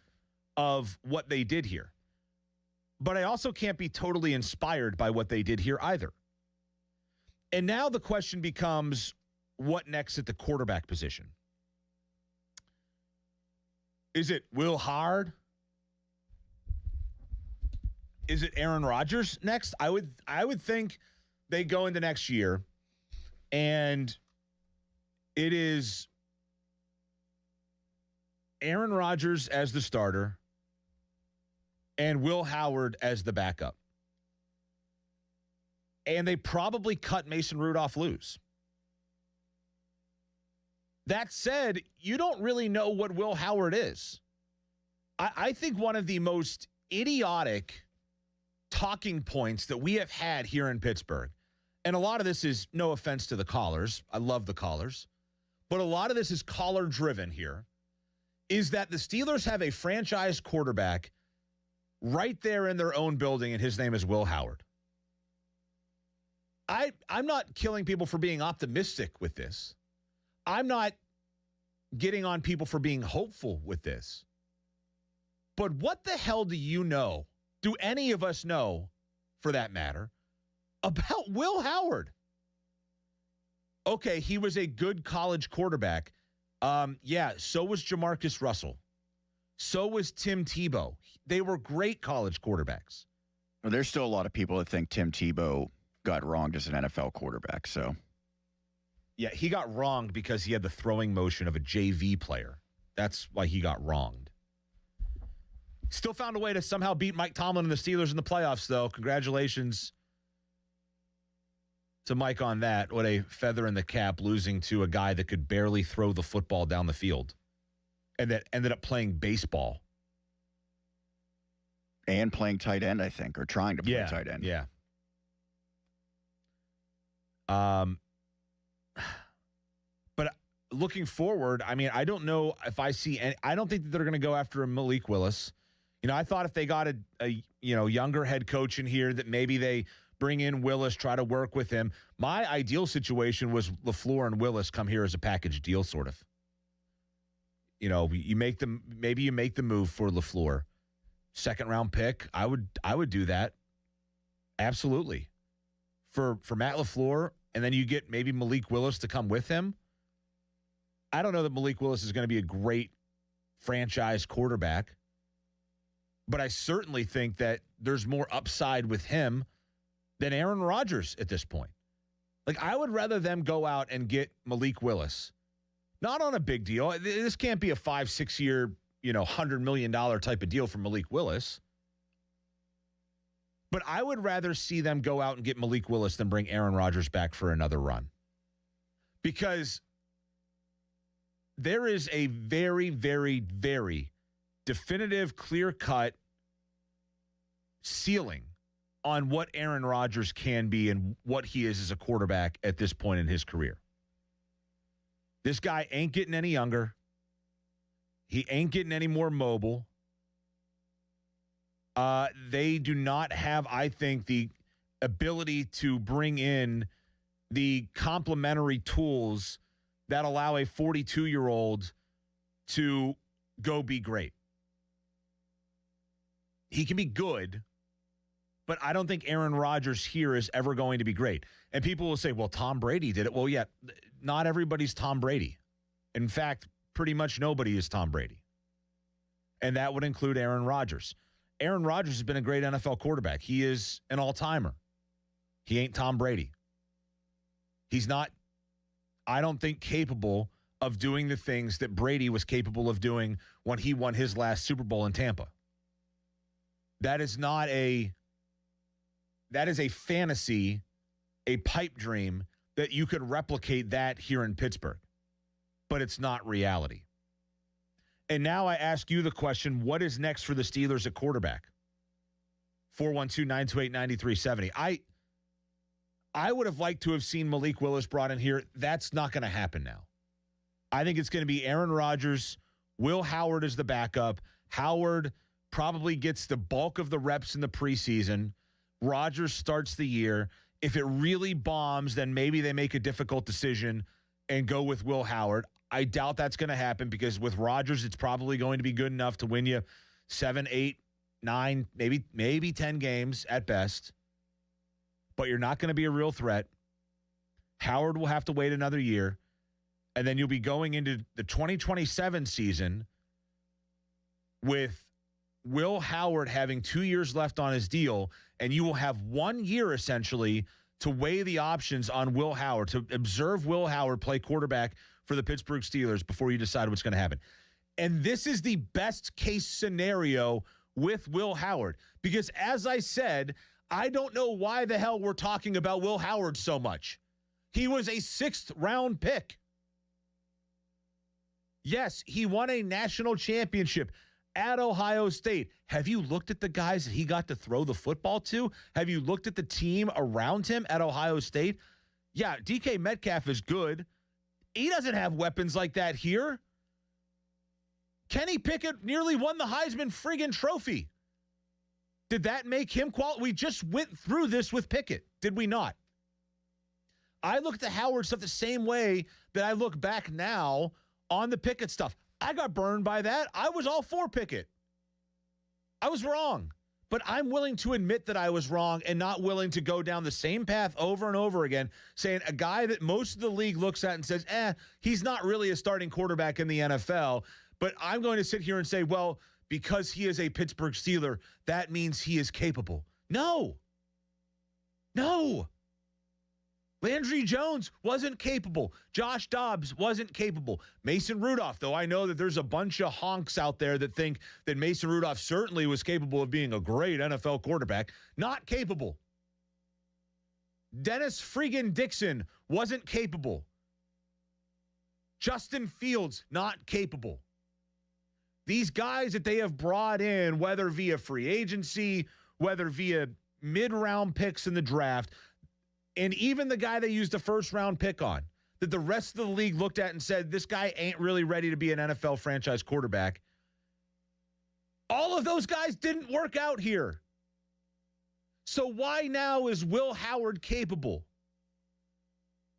of what they did here. But I also can't be totally inspired by what they did here either. And now the question becomes, what next at the quarterback position? Is it Will Howard? Is it Aaron Rodgers next? I would think they go into next year, and it is Aaron Rodgers as the starter and Will Howard as the backup. And they probably cut Mason Rudolph loose. That said, you don't really know what Will Howard is. I think one of the most idiotic talking points that we have had here in Pittsburgh, and a lot of this is no offense to the callers. I love the callers. But a lot of this is caller driven here, is that the Steelers have a franchise quarterback right there in their own building, and his name is Will Howard. I'm not killing people for being optimistic with this. I'm not getting on people for being hopeful with this. But what the hell do you know? Do any of us know, for that matter, about Will Howard? Okay, he was a good college quarterback. Yeah, so was Jamarcus Russell. So was Tim Tebow. They were great college quarterbacks. Well, there's still a lot of people that think Tim Tebow got wronged as an NFL quarterback. So, yeah, he got wronged because he had the throwing motion of a JV player. That's why he got wronged. Still found a way to somehow beat Mike Tomlin and the Steelers in the playoffs, though. Congratulations to Mike on that. What a feather in the cap, losing to a guy that could barely throw the football down the field and that ended up playing baseball. And playing tight end, I think, or trying to play tight end. Yeah. But looking forward, I mean, I don't know if I see any, I don't think that they're going to go after a Malik Willis. You know, I thought if they got a younger head coach in here that maybe they bring in Willis, try to work with him. My ideal situation was LaFleur and Willis come here as a package deal, sort of. You know, maybe you make the move for LaFleur. Second round pick, I would do that. Absolutely. For Matt LaFleur, and then you get maybe Malik Willis to come with him. I don't know that Malik Willis is going to be a great franchise quarterback, but I certainly think that there's more upside with him than Aaron Rodgers at this point. Like, I would rather them go out and get Malik Willis. Not on a big deal. This can't be a 5-6 year, $100 million type of deal for Malik Willis. But I would rather see them go out and get Malik Willis than bring Aaron Rodgers back for another run. Because there is a very, very, very definitive, clear-cut ceiling on what Aaron Rodgers can be and what he is as a quarterback at this point in his career. This guy ain't getting any younger. He ain't getting any more mobile. They do not have, I think, the ability to bring in the complementary tools that allow a 42-year-old to go be great. He can be good, but I don't think Aaron Rodgers here is ever going to be great. And people will say, well, Tom Brady did it. Well, yeah, not everybody's Tom Brady. In fact, pretty much nobody is Tom Brady. And that would include Aaron Rodgers. Aaron Rodgers has been a great NFL quarterback. He is an all-timer. He ain't Tom Brady. He's not, I don't think, capable of doing the things that Brady was capable of doing when he won his last Super Bowl in Tampa. That is a fantasy, a pipe dream that you could replicate that here in Pittsburgh. But it's not reality. And now I ask you the question, what is next for the Steelers at quarterback? 412-928-9370. I would have liked to have seen Malik Willis brought in here. That's not going to happen now. I think it's going to be Aaron Rodgers, Will Howard as the backup. Howard probably gets the bulk of the reps in the preseason. Rodgers starts the year. If it really bombs, then maybe they make a difficult decision and go with Will Howard. I doubt that's going to happen because with Rodgers, it's probably going to be good enough to win you 7, 8, 9, maybe 10 games at best. But you're not going to be a real threat. Howard will have to wait another year. And then you'll be going into the 2027 season with Will Howard having 2 years left on his deal, and you will have 1 year essentially to weigh the options on Will Howard, to observe Will Howard play quarterback for the Pittsburgh Steelers before you decide what's going to happen. And this is the best case scenario with Will Howard, because as I said, I don't know why the hell we're talking about Will Howard so much. He was a 6th round pick. Yes, he won a national championship at Ohio State. Have you looked at the guys that he got to throw the football to? Have you looked at the team around him at Ohio State? Yeah, DK Metcalf is good. He doesn't have weapons like that here. Kenny Pickett nearly won the Heisman friggin' trophy. Did that make him quality? We just went through this with Pickett, did we not? I look at the Howard stuff the same way that I look back now on the Pickett stuff. I got burned by that. I was all for Pickett. I was wrong. But I'm willing to admit that I was wrong and not willing to go down the same path over and over again, saying a guy that most of the league looks at and says, he's not really a starting quarterback in the NFL, But I'm going to sit here and say, well, because he is a Pittsburgh Steeler, that means he is capable. No. Landry Jones wasn't capable. Josh Dobbs wasn't capable. Mason Rudolph, though I know that there's a bunch of honks out there that think that Mason Rudolph certainly was capable of being a great NFL quarterback, not capable. Dennis friggin' Dixon wasn't capable. Justin Fields, not capable. These guys that they have brought in, whether via free agency, whether via mid-round picks in the draft, and even the guy they used a first-round pick on, that the rest of the league looked at and said, this guy ain't really ready to be an NFL franchise quarterback. All of those guys didn't work out here. So why now is Will Howard capable?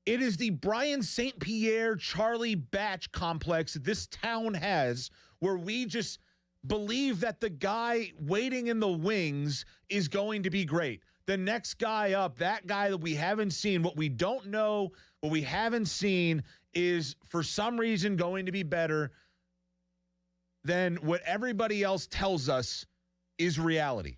It is the Brian St. Pierre, Charlie Batch complex that this town has, where we just believe that the guy waiting in the wings is going to be great. The next guy up, that guy that we haven't seen, what we don't know, what we haven't seen, is for some reason going to be better than what everybody else tells us is reality.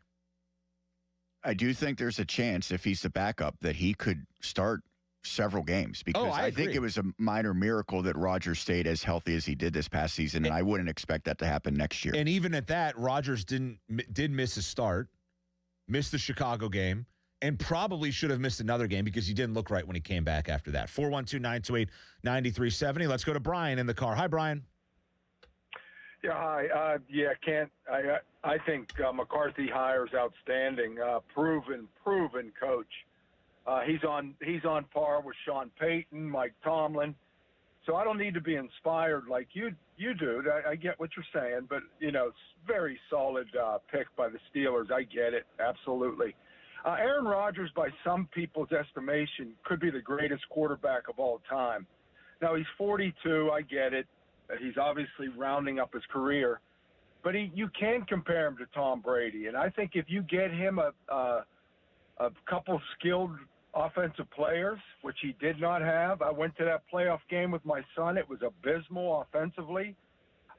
I do think there's a chance, if he's the backup, that he could start several games, because I think it was a minor miracle that Rodgers stayed as healthy as he did this past season, and I wouldn't expect that to happen next year. And even at that, Rodgers did miss a start, missed the Chicago game, and probably should have missed another game because he didn't look right when he came back after that. 412-928-9370. Let's go to Brian in the car. Hi, Brian. Yeah, hi. I think McCarthy hires outstanding, proven coach. He's on par with Sean Payton, Mike Tomlin. So I don't need to be inspired like you do. I get what you're saying, but it's very solid pick by the Steelers. I get it, absolutely. Aaron Rodgers, by some people's estimation, could be the greatest quarterback of all time. Now he's 42. I get it. He's obviously rounding up his career, but you can compare him to Tom Brady. And I think if you get him a couple skilled offensive players, which he did not have. I went to that playoff game with my son. It was abysmal offensively.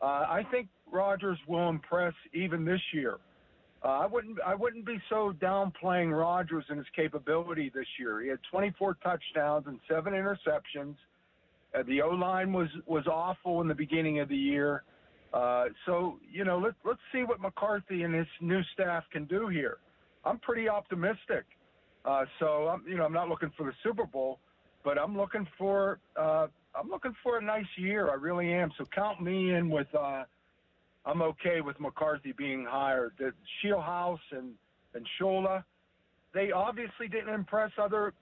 I think Rodgers will impress even this year. I wouldn't be so downplaying Rodgers and his capability this year. He had 24 touchdowns and 7 interceptions. The O-line was awful in the beginning of the year. So let's see what McCarthy and his new staff can do here. I'm pretty optimistic. So I'm not looking for the Super Bowl, but I'm looking for a nice year. I really am. So count me in with. I'm okay with McCarthy being hired. The Shieldhouse and Shola, they obviously didn't impress other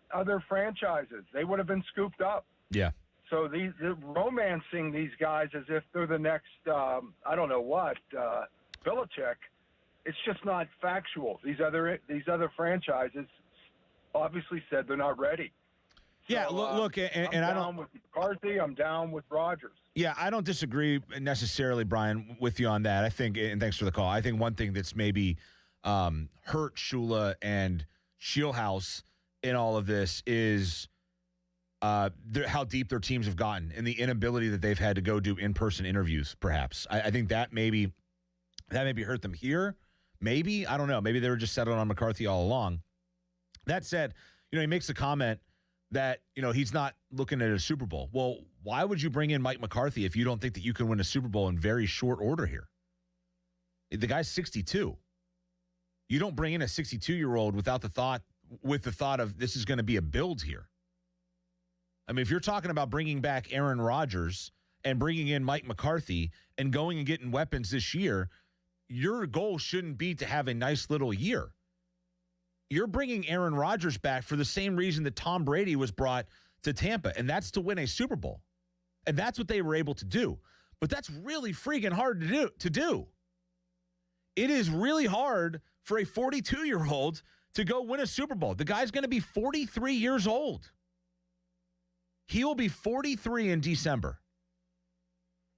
franchises. They would have been scooped up. Yeah. So they're romancing these guys as if they're the next I don't know what Belichick. It's just not factual. These other franchises obviously said they're not ready. Yeah, so, look, and I'm I down with McCarthy. I'm down with Rodgers. Yeah, I don't disagree necessarily, Brian, with you on that. I think, and thanks for the call, I think one thing that's maybe hurt Shula and Shieldhouse in all of this is how deep their teams have gotten and the inability that they've had to go do in-person interviews, perhaps. I think that maybe hurt them here. Maybe. I don't know. Maybe they were just settled on McCarthy all along. That said, he makes a comment that, he's not looking at a Super Bowl. Well, why would you bring in Mike McCarthy if you don't think that you can win a Super Bowl in very short order here? The guy's 62. You don't bring in a 62-year-old with the thought of this is going to be a build here. I mean, if you're talking about bringing back Aaron Rodgers and bringing in Mike McCarthy and going and getting weapons this year, your goal shouldn't be to have a nice little year. You're bringing Aaron Rodgers back for the same reason that Tom Brady was brought to Tampa, and that's to win a Super Bowl. And that's what they were able to do. But that's really freaking hard to do. It is really hard for a 42-year-old to go win a Super Bowl. The guy's going to be 43 years old. He will be 43 in December.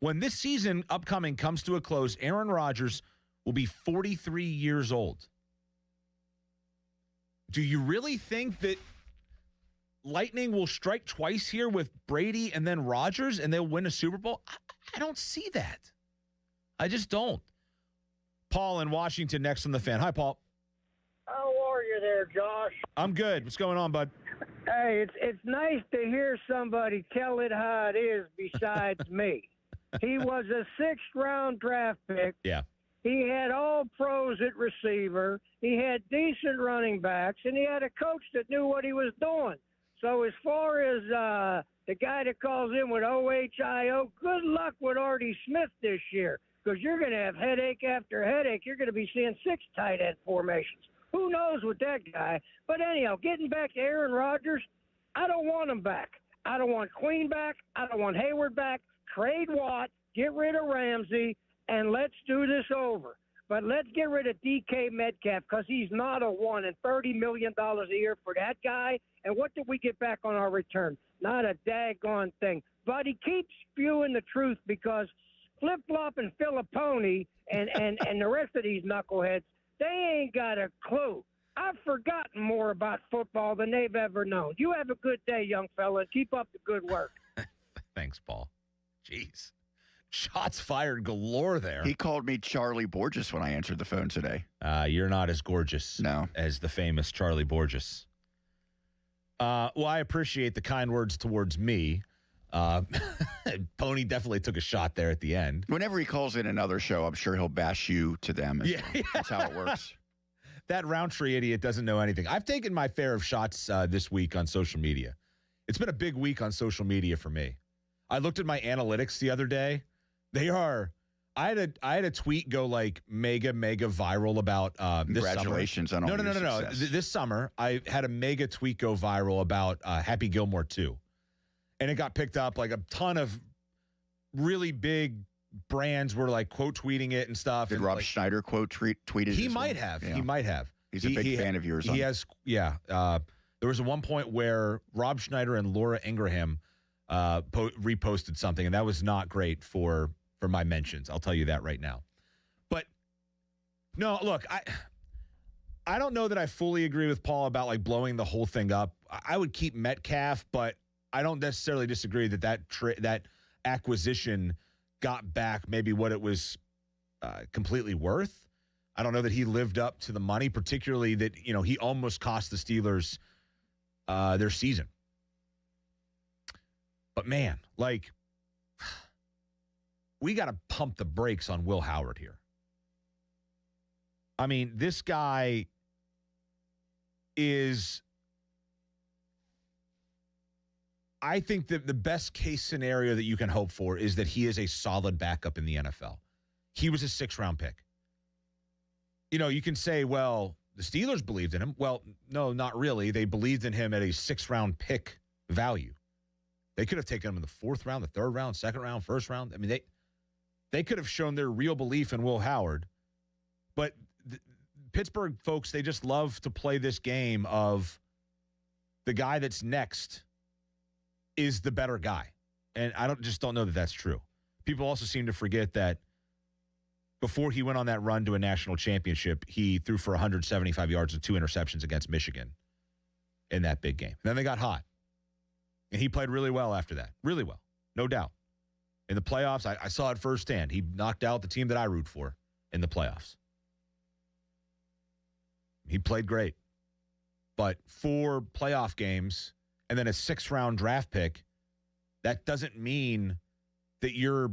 When this season upcoming comes to a close, Aaron Rodgers will be 43 years old. Do you really think that lightning will strike twice here with Brady and then Rodgers and they'll win a Super Bowl? I don't see that. I just don't. Paul in Washington next on the Fan. Hi, Paul. How are you there, Josh? I'm good. What's going on, bud? Hey, it's nice to hear somebody tell it how it is besides me. He was a sixth-round draft pick. Yeah. He had all pros at receiver. He had decent running backs, and he had a coach that knew what he was doing. So as far as the guy that calls in with OHIO, good luck with Artie Smith this year, because you're going to have headache after headache. You're going to be seeing 6 tight end formations. Who knows with that guy? But anyhow, getting back to Aaron Rodgers, I don't want him back. I don't want Queen back. I don't want Hayward back. Trade Watt, get rid of Ramsey, and let's do this over. But let's get rid of DK Metcalf, because he's not a one, and $30 million a year for that guy. And what did we get back on our return? Not a daggone thing. But he keeps spewing the truth, because Flip-Flop and Filipponi and the rest of these knuckleheads, they ain't got a clue. I've forgotten more about football than they've ever known. You have a good day, young fella. Keep up the good work. Thanks, Paul. Jeez. Shots fired galore there. He called me Charlie Borges when I answered the phone today. You're not as gorgeous as the famous Charlie Borges. Well, I appreciate the kind words towards me. Pony definitely took a shot there at the end. Whenever he calls in another show, I'm sure he'll bash you to them. Yeah. That's how it works. That Roundtree idiot doesn't know anything. I've taken my fair of shots this week on social media. It's been a big week on social media for me. I looked at my analytics the other day. They are. I had a tweet go like mega viral about this summer. Congratulations on all your success. This summer, I had a mega tweet go viral about Happy Gilmore 2. And it got picked up. Like a ton of really big brands were like quote tweeting it and stuff. Did Rob Schneider quote tweet it? He might have. Yeah. He might have. He's a big fan of yours. He has. Yeah. There was one point where Rob Schneider and Laura Ingraham reposted something, and that was not great for my mentions. I'll tell you that right now. But no, look, I don't know that I fully agree with Paul about like blowing the whole thing up. I would keep Metcalf, but I don't necessarily disagree that acquisition got back maybe what it was completely worth. I don't know that he lived up to the money, particularly that, he almost cost the Steelers their season. But man, like, we got to pump the brakes on Will Howard here. I mean, this guy is, I think that the best case scenario that you can hope for is that he is a solid backup in the NFL. He was a 6th-round pick. You can say, well, the Steelers believed in him. Well, no, not really. They believed in him at a 6th-round pick value. They could have taken him in the 4th round, the 3rd round, 2nd round, 1st round. I mean, they could have shown their real belief in Will Howard. But Pittsburgh folks, they just love to play this game of the guy that's next is the better guy. And I don't know that that's true. People also seem to forget that before he went on that run to a national championship, he threw for 175 yards and 2 interceptions against Michigan in that big game. Then they got hot. And he played really well after that. Really well. No doubt. In the playoffs, I saw it firsthand. He knocked out the team that I root for in the playoffs. He played great. But 4 playoff games and then a 6th-round draft pick, that doesn't mean that you're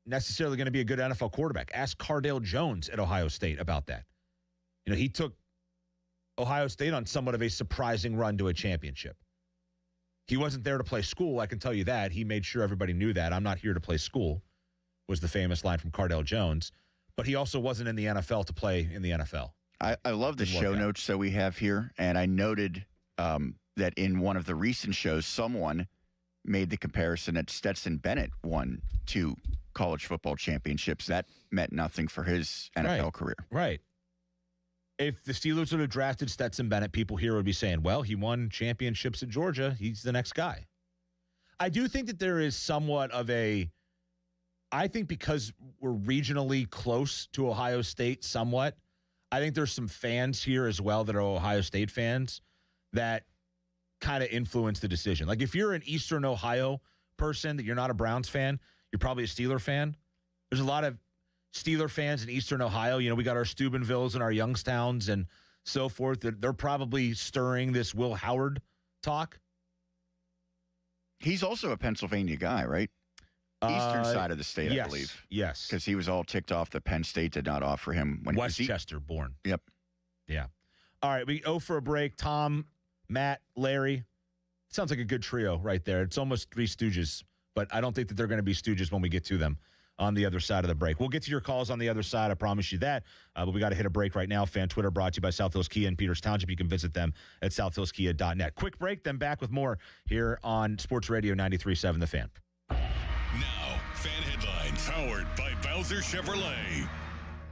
necessarily going to be a good NFL quarterback. Ask Cardale Jones at Ohio State about that. He took Ohio State on somewhat of a surprising run to a championship. He wasn't there to play school, I can tell you that. He made sure everybody knew that. I'm not here to play school, was the famous line from Cardale Jones. But he also wasn't in the NFL to play in the NFL. I love the show notes that we have here, and I noted that in one of the recent shows, someone made the comparison that Stetson Bennett won 2 college football championships. That meant nothing for his NFL career. Right. If the Steelers would have drafted Stetson Bennett, people here would be saying, well, he won championships at Georgia. He's the next guy. I do think that there is somewhat of I think because we're regionally close to Ohio State somewhat, I think there's some fans here as well that are Ohio State fans that kind of influence the decision. Like if you're an Eastern Ohio person that you're not a Browns fan, you're probably a Steeler fan. There's a lot of Steeler fans in Eastern Ohio, we got our Steubenvilles and our Youngstowns and so forth. They're probably stirring this Will Howard talk. He's also a Pennsylvania guy, right? Eastern side of the state, yes, I believe. Yes. Because he was all ticked off that Penn State did not offer him. Westchester born. Yep. Yeah. All right, we go for a break. Tom, Matt, Larry. Sounds like a good trio right there. It's almost Three Stooges, but I don't think that they're going to be Stooges when we get to them on the other side of the break. We'll get to your calls on the other side. I promise you that. But we got to hit a break right now. Fan Twitter brought to you by South Hills Kia in Peters Township. You can visit them at southhillskia.net. Quick break, then back with more here on Sports Radio 93.7 The Fan. Now, Fan Headlines, powered by Bowser Chevrolet.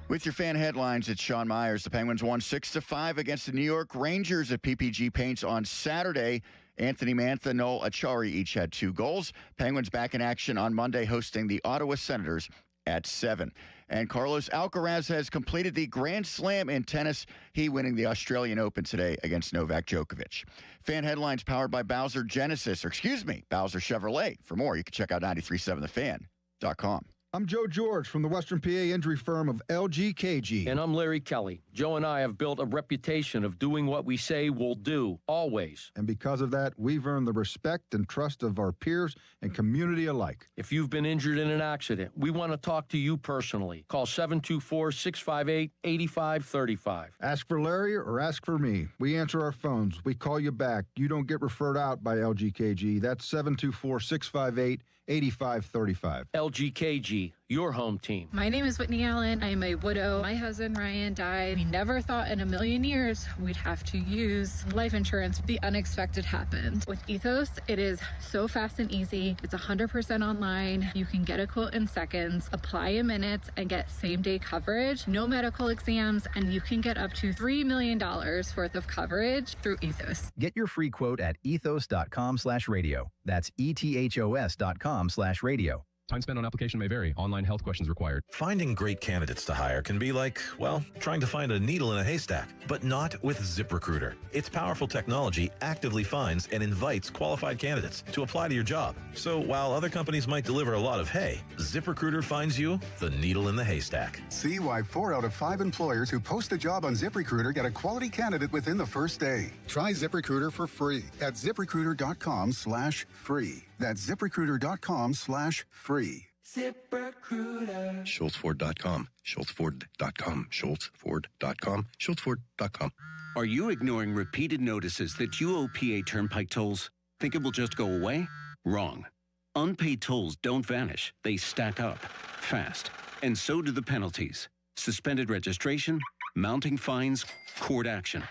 With your fan headlines, it's Sean Myers. The Penguins won 6-5 against the New York Rangers at PPG Paints on Saturday. Anthony Mantha, Noel Achari each had 2 goals. Penguins back in action on Monday, hosting the Ottawa Senators at 7. And Carlos Alcaraz has completed the Grand Slam in tennis, he winning the Australian Open today against Novak Djokovic. Fan headlines powered by Bowser Chevrolet. For more, you can check out 937thefan.com. I'm Joe George from the Western PA injury firm of LGKG. And I'm Larry Kelly. Joe and I have built a reputation of doing what we say we'll do, always. And because of that, we've earned the respect and trust of our peers and community alike. If you've been injured in an accident, we want to talk to you personally. Call 724-658-8535. Ask for Larry or ask for me. We answer our phones. We call you back. You don't get referred out by LGKG. That's 724-658-8535. LGKG, your home team. My name is Whitney Allen. I am a widow. My husband, Ryan, died. We never thought in a million years we'd have to use life insurance. The unexpected happened. With Ethos, it is so fast and easy. It's 100% online. You can get a quote in seconds, apply in minutes, and get same-day coverage. No medical exams, and you can get up to $3 million worth of coverage through Ethos. Get your free quote at ethos.com/radio. That's ethos.com/radio. Time spent on application may vary. Online health questions required. Finding great candidates to hire can be like, well, trying to find a needle in a haystack, but not with ZipRecruiter. Its powerful technology actively finds and invites qualified candidates to apply to your job. So while other companies might deliver a lot of hay, ZipRecruiter finds you the needle in the haystack. See why 4 out of 5 employers who post a job on ZipRecruiter get a quality candidate within the first day. Try ZipRecruiter for free at ZipRecruiter.com/free. That's ZipRecruiter.com/free. ZipRecruiter. SchultzFord.com. SchultzFord.com. SchultzFord.com. SchultzFord.com. Are you ignoring repeated notices that you owe PA Turnpike tolls? Think it will just go away? Wrong. Unpaid tolls don't vanish. They stack up fast. And so do the penalties. Suspended registration, mounting fines, court action.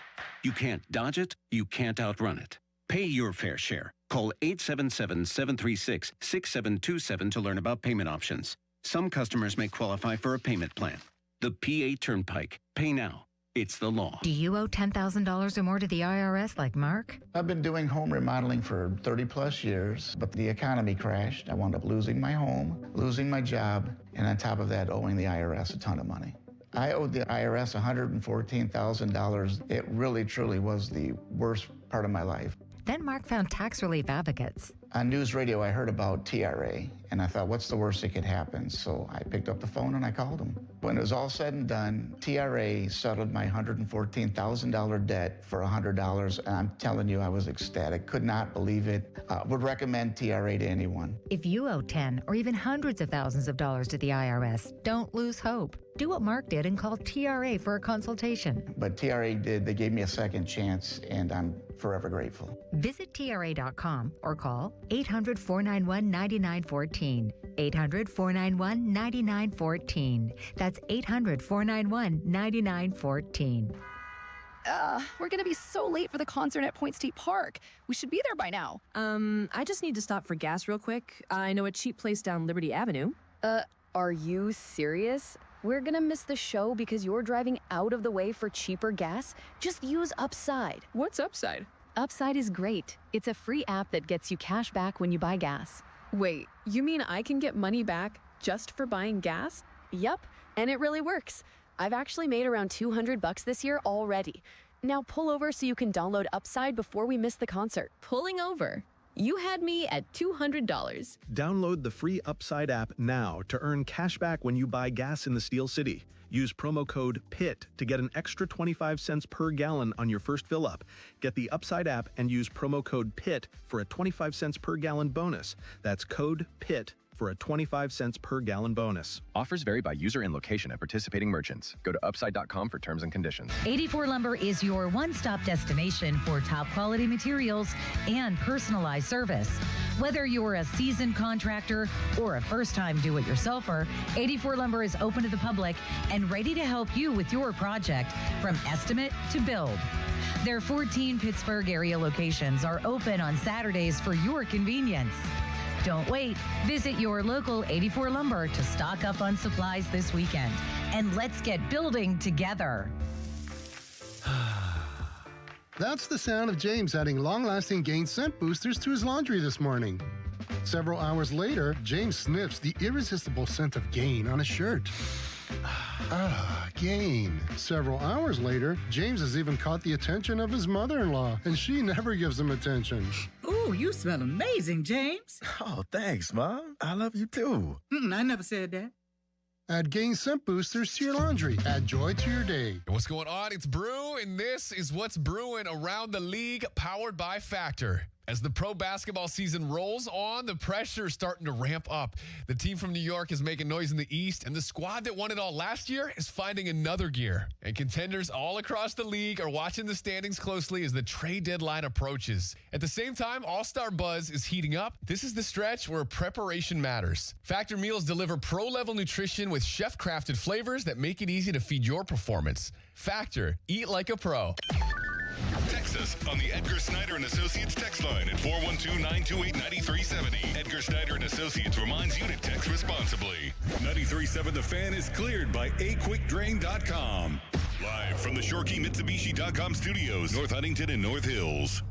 You can't dodge it. You can't outrun it. Pay your fair share. Call 877-736-6727 to learn about payment options. Some customers may qualify for a payment plan. The PA Turnpike. Pay now. It's the law. Do you owe $10,000 or more to the IRS like Mark? I've been doing home remodeling for 30-plus years, but the economy crashed. I wound up losing my home, losing my job, and on top of that, owing the IRS a ton of money. I owed the IRS $114,000. It really, truly was the worst part of my life. Then Mark found tax relief advocates. On news radio, I heard about TRA, and I thought, what's the worst that could happen? So I picked up the phone and I called them. When it was all said and done, TRA settled my $114,000 debt for $100, and I'm telling you, I was ecstatic. Could not believe it. Would recommend TRA to anyone. If you owe 10 or even hundreds of thousands of dollars to the IRS, don't lose hope. Do what Mark did and call TRA for a consultation. But TRA did. They gave me a second chance, and I'm forever grateful. Visit TRA.com or call 800-491-9914. 800-491-9914. That's 800-491-9914. We're gonna be so late for the concert at Point State Park. We should be there by now. I just need to stop for gas real quick. I know a cheap place down Liberty Avenue. Are you serious? We're gonna miss the show because you're driving out of the way for cheaper gas? Just use Upside. What's Upside? Upside is great. It's a free app that gets you cash back when you buy gas. Wait, you mean I can get money back just for buying gas? Yup, and it really works. I've actually made around $200 this year already. Now pull over so you can download Upside before we miss the concert. Pulling over? You had me at $200. Download the free Upside app now to earn cash back when you buy gas in the Steel City. Use promo code PIT to get an extra 25 cents per gallon on your first fill up. Get the Upside app and use promo code PIT for a 25 cents per gallon bonus. That's code PIT for a 25 cents per gallon bonus. Offers vary by user and location at participating merchants. Go to upside.com for terms and conditions. 84 Lumber is your one-stop destination for top quality materials and personalized service. Whether you're a seasoned contractor or a first-time do-it-yourselfer, 84 Lumber is open to the public and ready to help you with your project from estimate to build. Their 14 Pittsburgh area locations are open on Saturdays for your convenience. Don't wait. Visit your local 84 Lumber to stock up on supplies this weekend. And let's get building together. That's the sound of James adding long-lasting Gain scent boosters to his laundry this morning. Several hours later, James sniffs the irresistible scent of Gain on his shirt. Gain. Several hours later, James has even caught the attention of his mother-in-law, and she never gives him attention. Ooh, you smell amazing, James. Oh, thanks, Mom. I love you too. I never said that. Add Gain scent boosters to your laundry. Add joy to your day. What's going on? It's Brew, and this is what's brewing around the league, powered by Factor. As the pro basketball season rolls on, the pressure is starting to ramp up. The team from New York is making noise in the East, and the squad that won it all last year is finding another gear. And contenders all across the league are watching the standings closely as the trade deadline approaches. At the same time, All-Star buzz is heating up. This is the stretch where preparation matters. Factor meals deliver pro-level nutrition with chef-crafted flavors that make it easy to feed your performance. Factor, eat like a pro. Text us on the Edgar Snyder & Associates text line at 412-928-9370. Edgar Snyder & Associates reminds you to text responsibly. 93.7 The Fan is cleared by aquickdrain.com. Live from the ShorkeyMitsubishi.com studios, North Huntington and North Hills.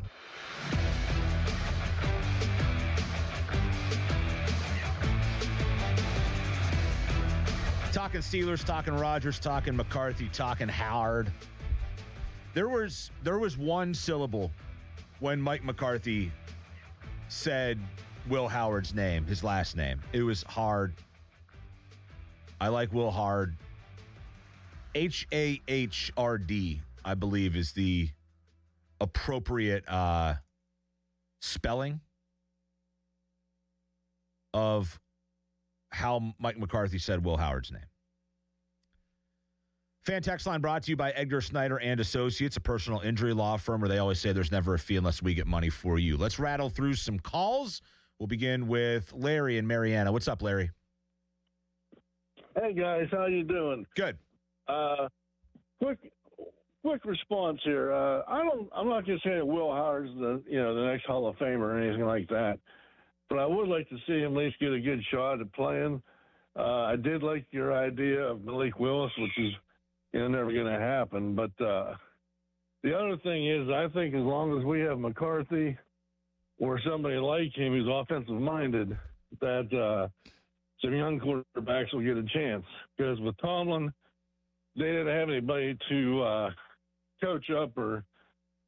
Talking Steelers, talking Rodgers, talking McCarthy, talking Howard. There was one syllable when Mike McCarthy said Will Howard's name, his last name. It was Hard. I like Will Hard. H-A-H-R-D, I believe, is the appropriate spelling of how Mike McCarthy said Will Howard's name. Fan text line brought to you by Edgar Snyder and Associates, a personal injury law firm where they always say there's never a fee unless we get money for you. Let's rattle through some calls. We'll begin with Larry and Mariana. What's up, Larry? Hey guys, how you doing? Good. Quick response here. I'm not just saying that Will Howard's the next Hall of Famer or anything like that, but I would like to see him at least get a good shot at playing. I did like your idea of Malik Willis, which is never going to happen. But the other thing is, I think as long as we have McCarthy or somebody like him who's offensive minded, that some young quarterbacks will get a chance. Because with Tomlin, they didn't have anybody to coach up or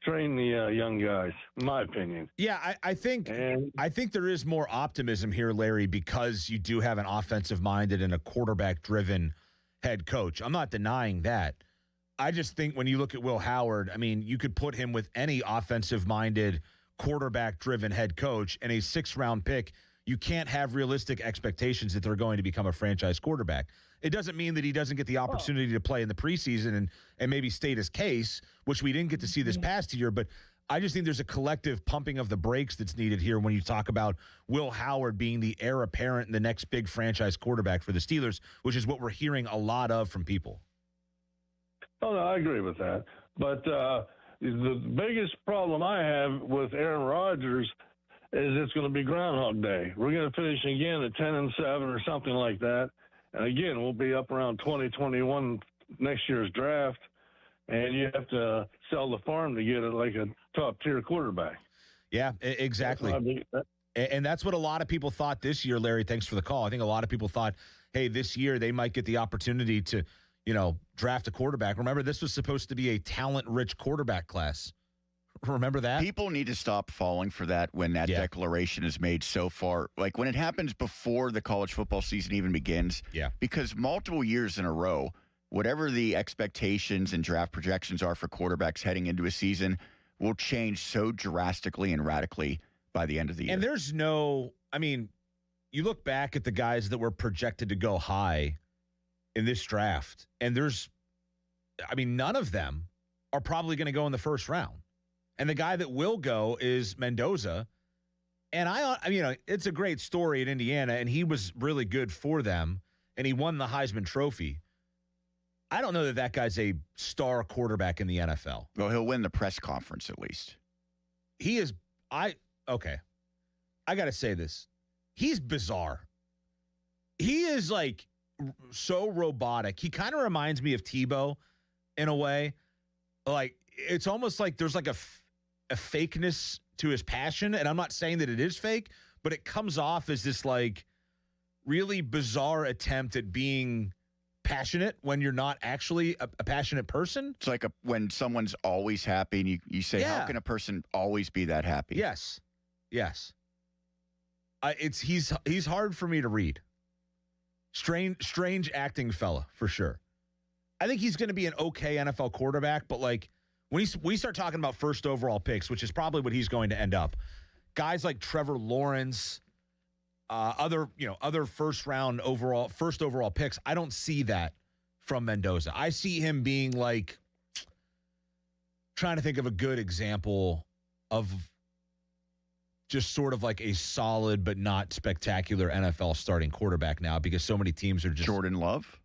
train the young guys, in my opinion. Yeah, I think there is more optimism here, Larry, because you do have an offensive-minded and a quarterback-driven head coach. I'm not denying that. I just think when you look at Will Howard, I mean, you could put him with any offensive-minded, quarterback-driven head coach and a 6th-round pick. You can't have realistic expectations that they're going to become a franchise quarterback. It doesn't mean that he doesn't get the opportunity to play in the preseason and maybe state his case, which we didn't get to see this past year. But I just think there's a collective pumping of the brakes that's needed here when you talk about Will Howard being the heir apparent and the next big franchise quarterback for the Steelers, which is what we're hearing a lot of from people. Oh, no, I agree with that. But the biggest problem I have with Aaron Rodgers is it's going to be Groundhog Day. We're going to finish again at 10-7 or something like that. And again, we'll be up around 2021 next year's draft. And you have to sell the farm to get it like a top-tier quarterback. Yeah, exactly. And that's what a lot of people thought this year, Larry. Thanks for the call. I think a lot of people thought, hey, this year they might get the opportunity to, draft a quarterback. Remember, this was supposed to be a talent-rich quarterback class, Remember that? People need to stop falling for that when that declaration is made so far. Like when it happens before the college football season even begins. Yeah. Because multiple years in a row, whatever the expectations and draft projections are for quarterbacks heading into a season will change so drastically and radically by the end of the year. And there's you look back at the guys that were projected to go high in this draft, and none of them are probably going to go in the first round. And the guy that will go is Mendoza. And it's a great story at Indiana, and he was really good for them, and he won the Heisman Trophy. I don't know that guy's a star quarterback in the NFL. Well, he'll win the press conference at least. He is. I got to say this. He's bizarre. He is like so robotic. He kind of reminds me of Tebow in a way. Like it's almost like there's like a fakeness to his passion, and I'm not saying that it is fake, but it comes off as this like really bizarre attempt at being passionate when you're not actually a passionate person. It's like when someone's always happy, and you say, how can a person always be that happy? Yes. He's hard for me to read. Strange acting fella, for sure. I think he's going to be an okay NFL quarterback, but like when we start talking about first overall picks, which is probably what he's going to end up, guys like Trevor Lawrence, other first overall picks, I don't see that from Mendoza. I see him being like, trying to think of a good example of just sort of like a solid but not spectacular NFL starting quarterback now, because so many teams are just Jordan Love.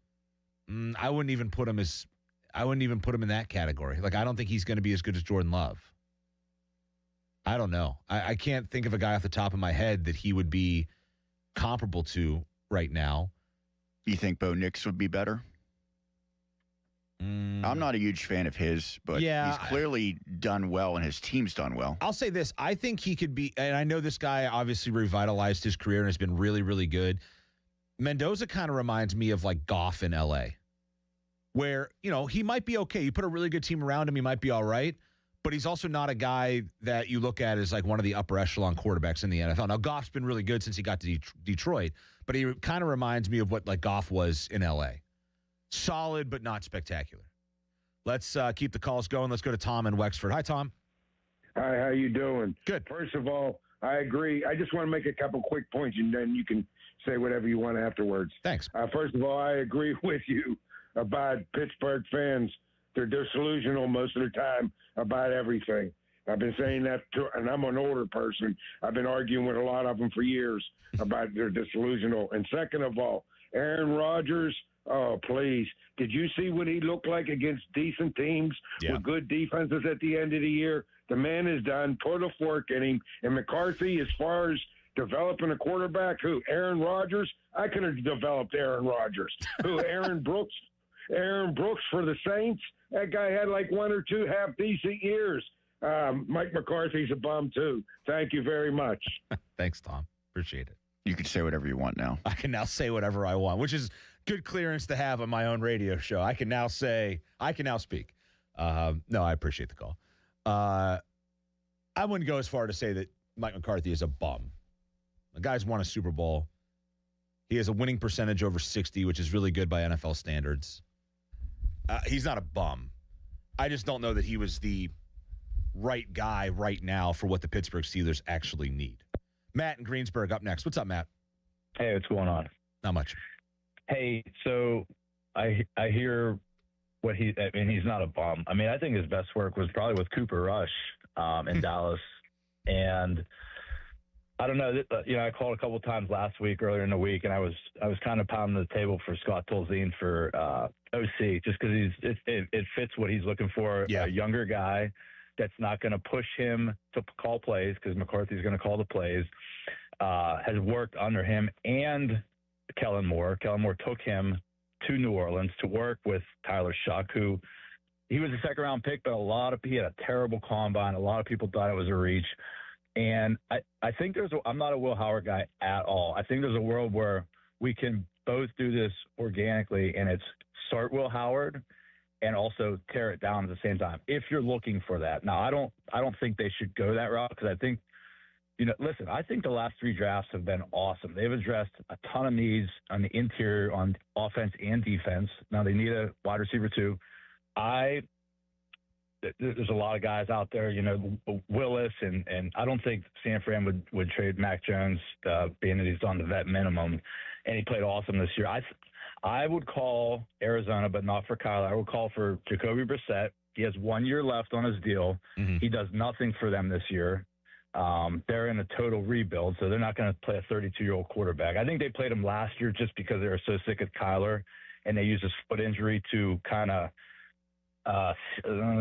I wouldn't even put him in that category. Like, I don't think he's going to be as good as Jordan Love. I don't know. I can't think of a guy off the top of my head that he would be comparable to right now. You think Bo Nix would be better? I'm not a huge fan of his, but he's clearly done well, and his team's done well. I'll say this. I think he could be, and I know this guy obviously revitalized his career and has been really, really good. Mendoza kind of reminds me of like Goff in L.A., where, he might be okay. You put a really good team around him, he might be all right, but he's also not a guy that you look at as like one of the upper echelon quarterbacks in the NFL. Now, Goff's been really good since he got to Detroit, but he kind of reminds me of what like Goff was in L.A. Solid, but not spectacular. Let's keep the calls going. Let's go to Tom in Wexford. Hi, Tom. Hi, how you doing? Good. First of all, I agree. I just want to make a couple quick points, and then you can say whatever you want afterwards. Thanks. First of all, I agree with you about Pittsburgh fans. They're disillusional most of the time about everything. I've been saying that, and I'm an older person. I've been arguing with a lot of them for years about their disillusional. And second of all, Aaron Rodgers, oh, please. Did you see what he looked like against decent teams with good defenses at the end of the year? The man is done. Put a fork in him. And McCarthy, as far as developing a quarterback, Aaron Rodgers? I could have developed Aaron Rodgers. Aaron Brooks? Aaron Brooks for the Saints? That guy had like one or two half-decent years. Mike McCarthy's a bum, too. Thank you very much. Thanks, Tom. Appreciate it. You can say whatever you want now. I can now say whatever I want, which is good clearance to have on my own radio show. I can now speak. No, I appreciate the call. I wouldn't go as far to say that Mike McCarthy is a bum. The guy's won a Super Bowl. He has a winning percentage over 60, which is really good by NFL standards. He's not a bum. I just don't know that he was the right guy right now for what the Pittsburgh Steelers actually need. Matt in Greensburg up next. What's up, Matt? Hey, what's going on? Not much. Hey, so I hear what he's not a bum. I mean, I think his best work was probably with Cooper Rush in Dallas. And I don't know, I called a couple of times last week, earlier in the week, and I was kind of pounding the table for Scott Tolzien for OC, just because it fits what he's looking for. Yeah. A younger guy that's not going to push him to call plays, because McCarthy's going to call the plays, has worked under him, and Kellen Moore. Kellen Moore took him to New Orleans to work with Tyler Shuck, who he was a second-round pick, but he had a terrible combine. A lot of people thought it was a reach. And I think I'm not a Will Howard guy at all. I think there's a world where we can both do this organically, and it's start Will Howard and also tear it down at the same time, if you're looking for that. Now, I don't think they should go that route, because I think, listen, I think the last 3 drafts have been awesome. They've addressed a ton of needs on the interior, on offense and defense. Now they need a wide receiver too. There's a lot of guys out there, Willis, and I don't think San Fran would trade Mac Jones, being that he's on the vet minimum, and he played awesome this year. I would call Arizona, but not for Kyler. I would call for Jacoby Brissett. He has 1 year left on his deal. Mm-hmm. He does nothing for them this year. They're in a total rebuild, so they're not going to play a 32-year-old quarterback. I think they played him last year just because they were so sick of Kyler, and they used his foot injury to kind of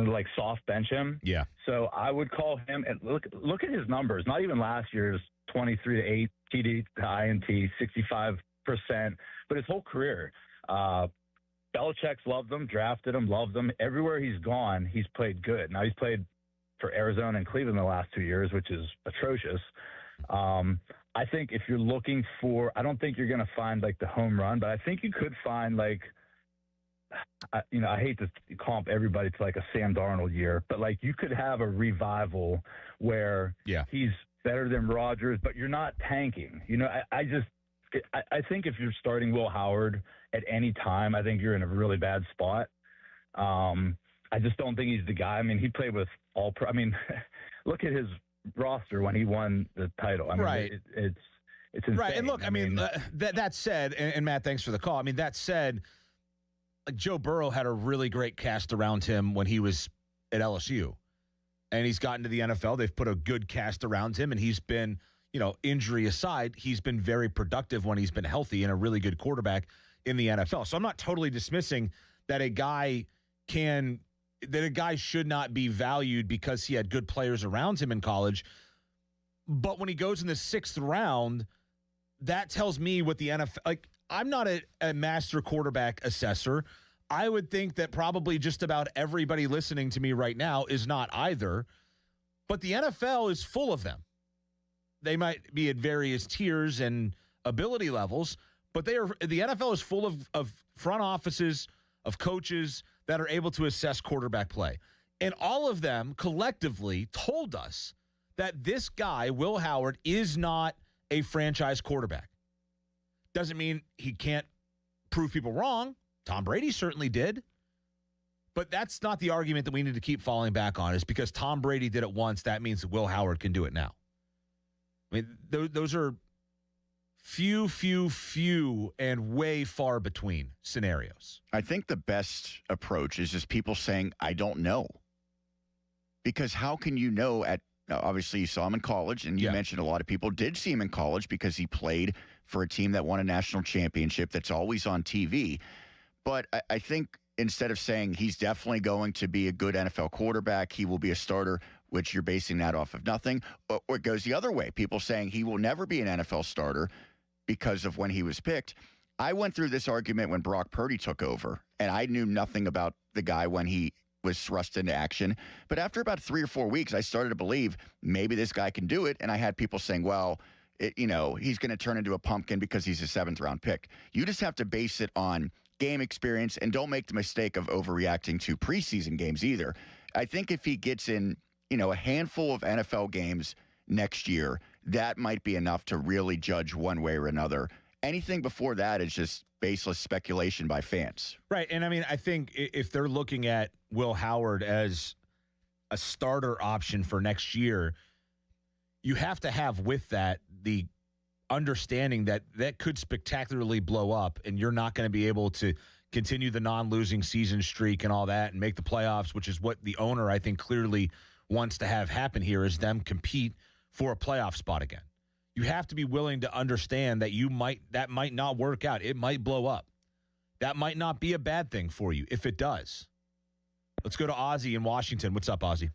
like soft bench him. Yeah. So I would call him, and look at his numbers. Not even last year's 23-8 TD to INT, 65%, but his whole career. Belichick's loved him, drafted him, loved him. Everywhere he's gone, he's played good. Now he's played for Arizona and Cleveland the last 2 years, which is atrocious. I think if you're looking for, I don't think you're going to find like the home run, but I think you could find like, I hate to comp everybody to like a Sam Darnold year, but like you could have a revival where he's better than Rodgers, but you're not tanking. I think if you're starting Will Howard at any time, I think you're in a really bad spot. I just don't think he's the guy. I mean, he played with all pro. I mean, look at his roster when he won the title. I mean, right. It's insane. Right. And look, I mean, that said, and Matt, thanks for the call. I mean, that said, like Joe Burrow had a really great cast around him when he was at LSU, and he's gotten to the NFL. They've put a good cast around him, and he's been, injury aside, he's been very productive when he's been healthy and a really good quarterback in the NFL. So I'm not totally dismissing that a guy should not be valued because he had good players around him in college. But when he goes in the 6th round, that tells me what the NFL, like, I'm not a master quarterback assessor. I would think that probably just about everybody listening to me right now is not either. But the NFL is full of them. They might be at various tiers and ability levels, but the NFL is full of front offices, of coaches that are able to assess quarterback play. And all of them collectively told us that this guy, Will Howard, is not a franchise quarterback. Doesn't mean he can't prove people wrong. Tom Brady certainly did. But that's not the argument that we need to keep falling back on, is because Tom Brady did it once, that means that Will Howard can do it now. I mean, those are few and way far between scenarios. I think the best approach is just people saying, I don't know. Because how can you know obviously you saw him in college, and you mentioned a lot of people did see him in college because he played for a team that won a national championship that's always on TV. But I think instead of saying he's definitely going to be a good NFL quarterback, he will be a starter, which you're basing that off of nothing, or it goes the other way. People saying he will never be an NFL starter because of when he was picked. I went through this argument when Brock Purdy took over, and I knew nothing about the guy when he was thrust into action. But after about 3 or 4 weeks, I started to believe maybe this guy can do it. And I had people saying, well, he's going to turn into a pumpkin because he's a 7th-round pick. You just have to base it on game experience, and don't make the mistake of overreacting to preseason games either. I think if he gets in, a handful of NFL games next year, that might be enough to really judge one way or another. Anything before that is just baseless speculation by fans. Right. And I mean, I think if they're looking at Will Howard as a starter option for next year, you have to have with that the understanding that could spectacularly blow up, and you're not going to be able to continue the non-losing season streak and all that and make the playoffs, which is what the owner, I think, clearly wants to have happen here, is them compete for a playoff spot again. You have to be willing to understand that that might not work out. It might blow up. That might not be a bad thing for you if it does. Let's go to Ozzy in Washington. What's up, Ozzy?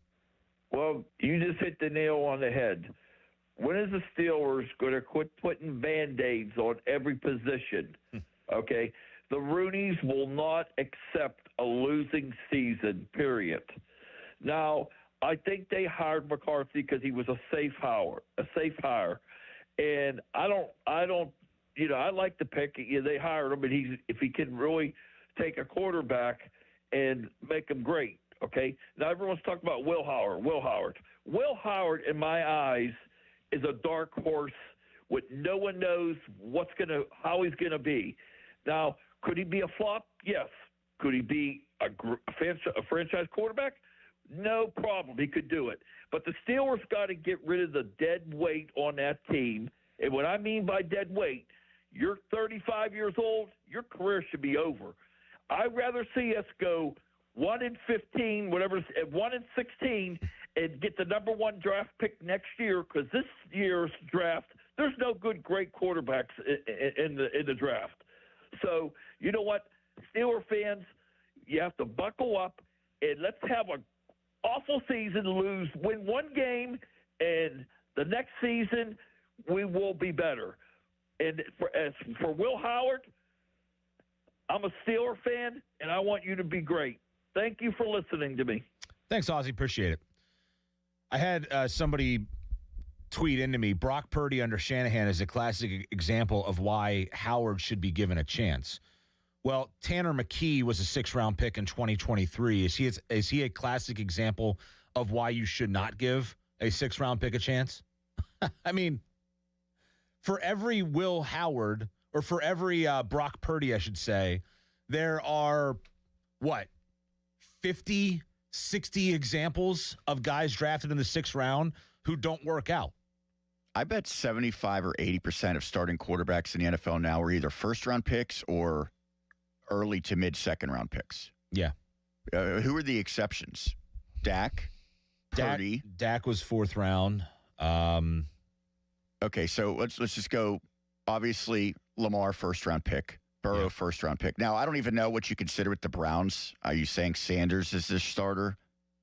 Well, you just hit the nail on the head. When is the Steelers going to quit putting Band-Aids on every position? Okay? The Rooneys will not accept a losing season, period. Now, I think they hired McCarthy because he was a safe hire. And I like the pick. They hired him, and if he can really take a quarterback and make them great. Okay. Now everyone's talking about Will Howard. Will Howard, in my eyes, is a dark horse. With no one knows how he's gonna be. Now, could he be a flop? Yes. Could he be a franchise quarterback? No problem. He could do it. But the Steelers got to get rid of the dead weight on that team. And what I mean by dead weight, you're 35 years old, your career should be over. I'd rather see us go 1-15, 1-16, and get the number one draft pick next year, because this year's draft, there's no good, great quarterbacks in the draft. So, you know what, Steeler fans, you have to buckle up, and let's have an awful season, win one game, and the next season we will be better. And for Will Howard, I'm a Steeler fan, and I want you to be great. Thank you for listening to me. Thanks, Ozzie. Appreciate it. I had somebody tweet into me, Brock Purdy under Shanahan is a classic example of why Howard should be given a chance. Well, Tanner McKee was a 6th-round pick in 2023. Is he a classic example of why you should not give a 6th-round pick a chance? I mean, for every Will Howard, or for every Brock Purdy, I should say, there are, 50, 60 examples of guys drafted in the 6th round who don't work out. I bet 75 or 80% of starting quarterbacks in the NFL now are either first-round picks or early to mid-second-round picks. Yeah. Who are the exceptions? Dak? Purdy? Dak was 4th round. Okay, so let's just go. Obviously, Lamar, first-round pick. Burrow, first-round pick. Now, I don't even know what you consider with the Browns. Are you saying Sanders is this starter?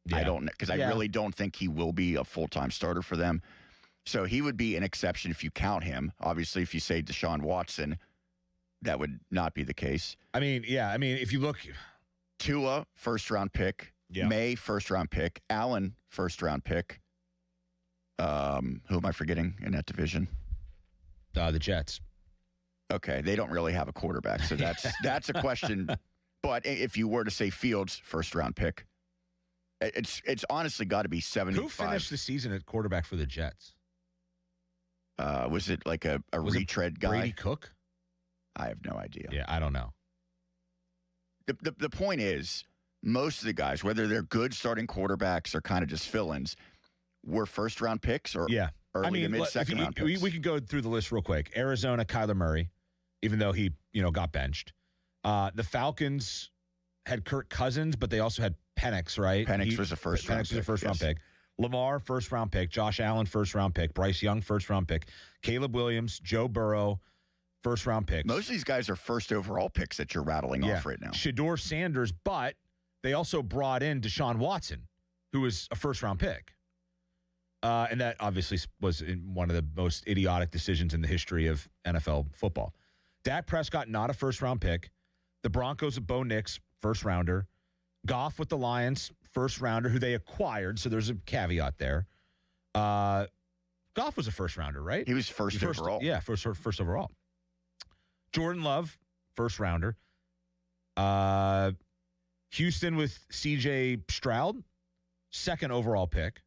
Yeah. I don't know, because I really don't think he will be a full-time starter for them. So he would be an exception if you count him. Obviously, if you say Deshaun Watson, that would not be the case. I mean, if you look. Tua, first-round pick. Yeah. May, first-round pick. Allen, first-round pick. Who am I forgetting in that division? The Jets. Okay, they don't really have a quarterback, so that's a question. But if you were to say Fields, first-round pick, it's honestly got to be 75. Who finished the season at quarterback for the Jets? Was it like a retread guy? Brady Cook? I have no idea. Yeah, I don't know. The point is, most of the guys, whether they're good starting quarterbacks or kind of just fill-ins, were first-round picks or early to mid-second-round picks. We could go through the list real quick. Arizona, Kyler Murray, even though he got benched. The Falcons had Kirk Cousins, but they also had Penix, right? Penix was a first-round pick. Lamar, first-round pick. Josh Allen, first-round pick. Bryce Young, first-round pick. Caleb Williams, Joe Burrow, first-round picks. Most of these guys are first overall picks that you're rattling off right now. Shedeur Sanders, but they also brought in Deshaun Watson, who was a first-round pick. And that obviously was one of the most idiotic decisions in the history of NFL football. Dak Prescott, not a first-round pick. The Broncos of Bo Nix, first-rounder. Goff with the Lions, first-rounder, who they acquired, so there's a caveat there. Goff was a first-rounder, right? He was first overall. Yeah, first overall. Jordan Love, first-rounder. Houston with C.J. Stroud, second overall pick.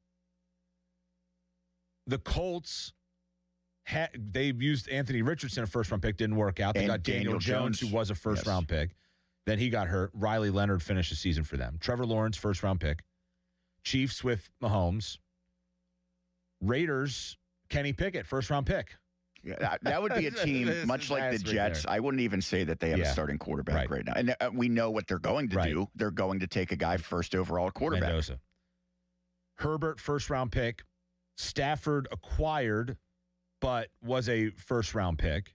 The Colts, they used Anthony Richardson, a first-round pick, didn't work out. They got Daniel Jones, who was a first-round pick. Then he got hurt. Riley Leonard finished the season for them. Trevor Lawrence, first-round pick. Chiefs with Mahomes. Raiders, Kenny Pickett, first-round pick. Yeah, that would be a team much like the Jets. I wouldn't even say that they have a starting quarterback right now. And we know what they're going to do. They're going to take a guy first overall quarterback. Mendoza. Herbert, first-round pick. Stafford acquired, but was a first-round pick.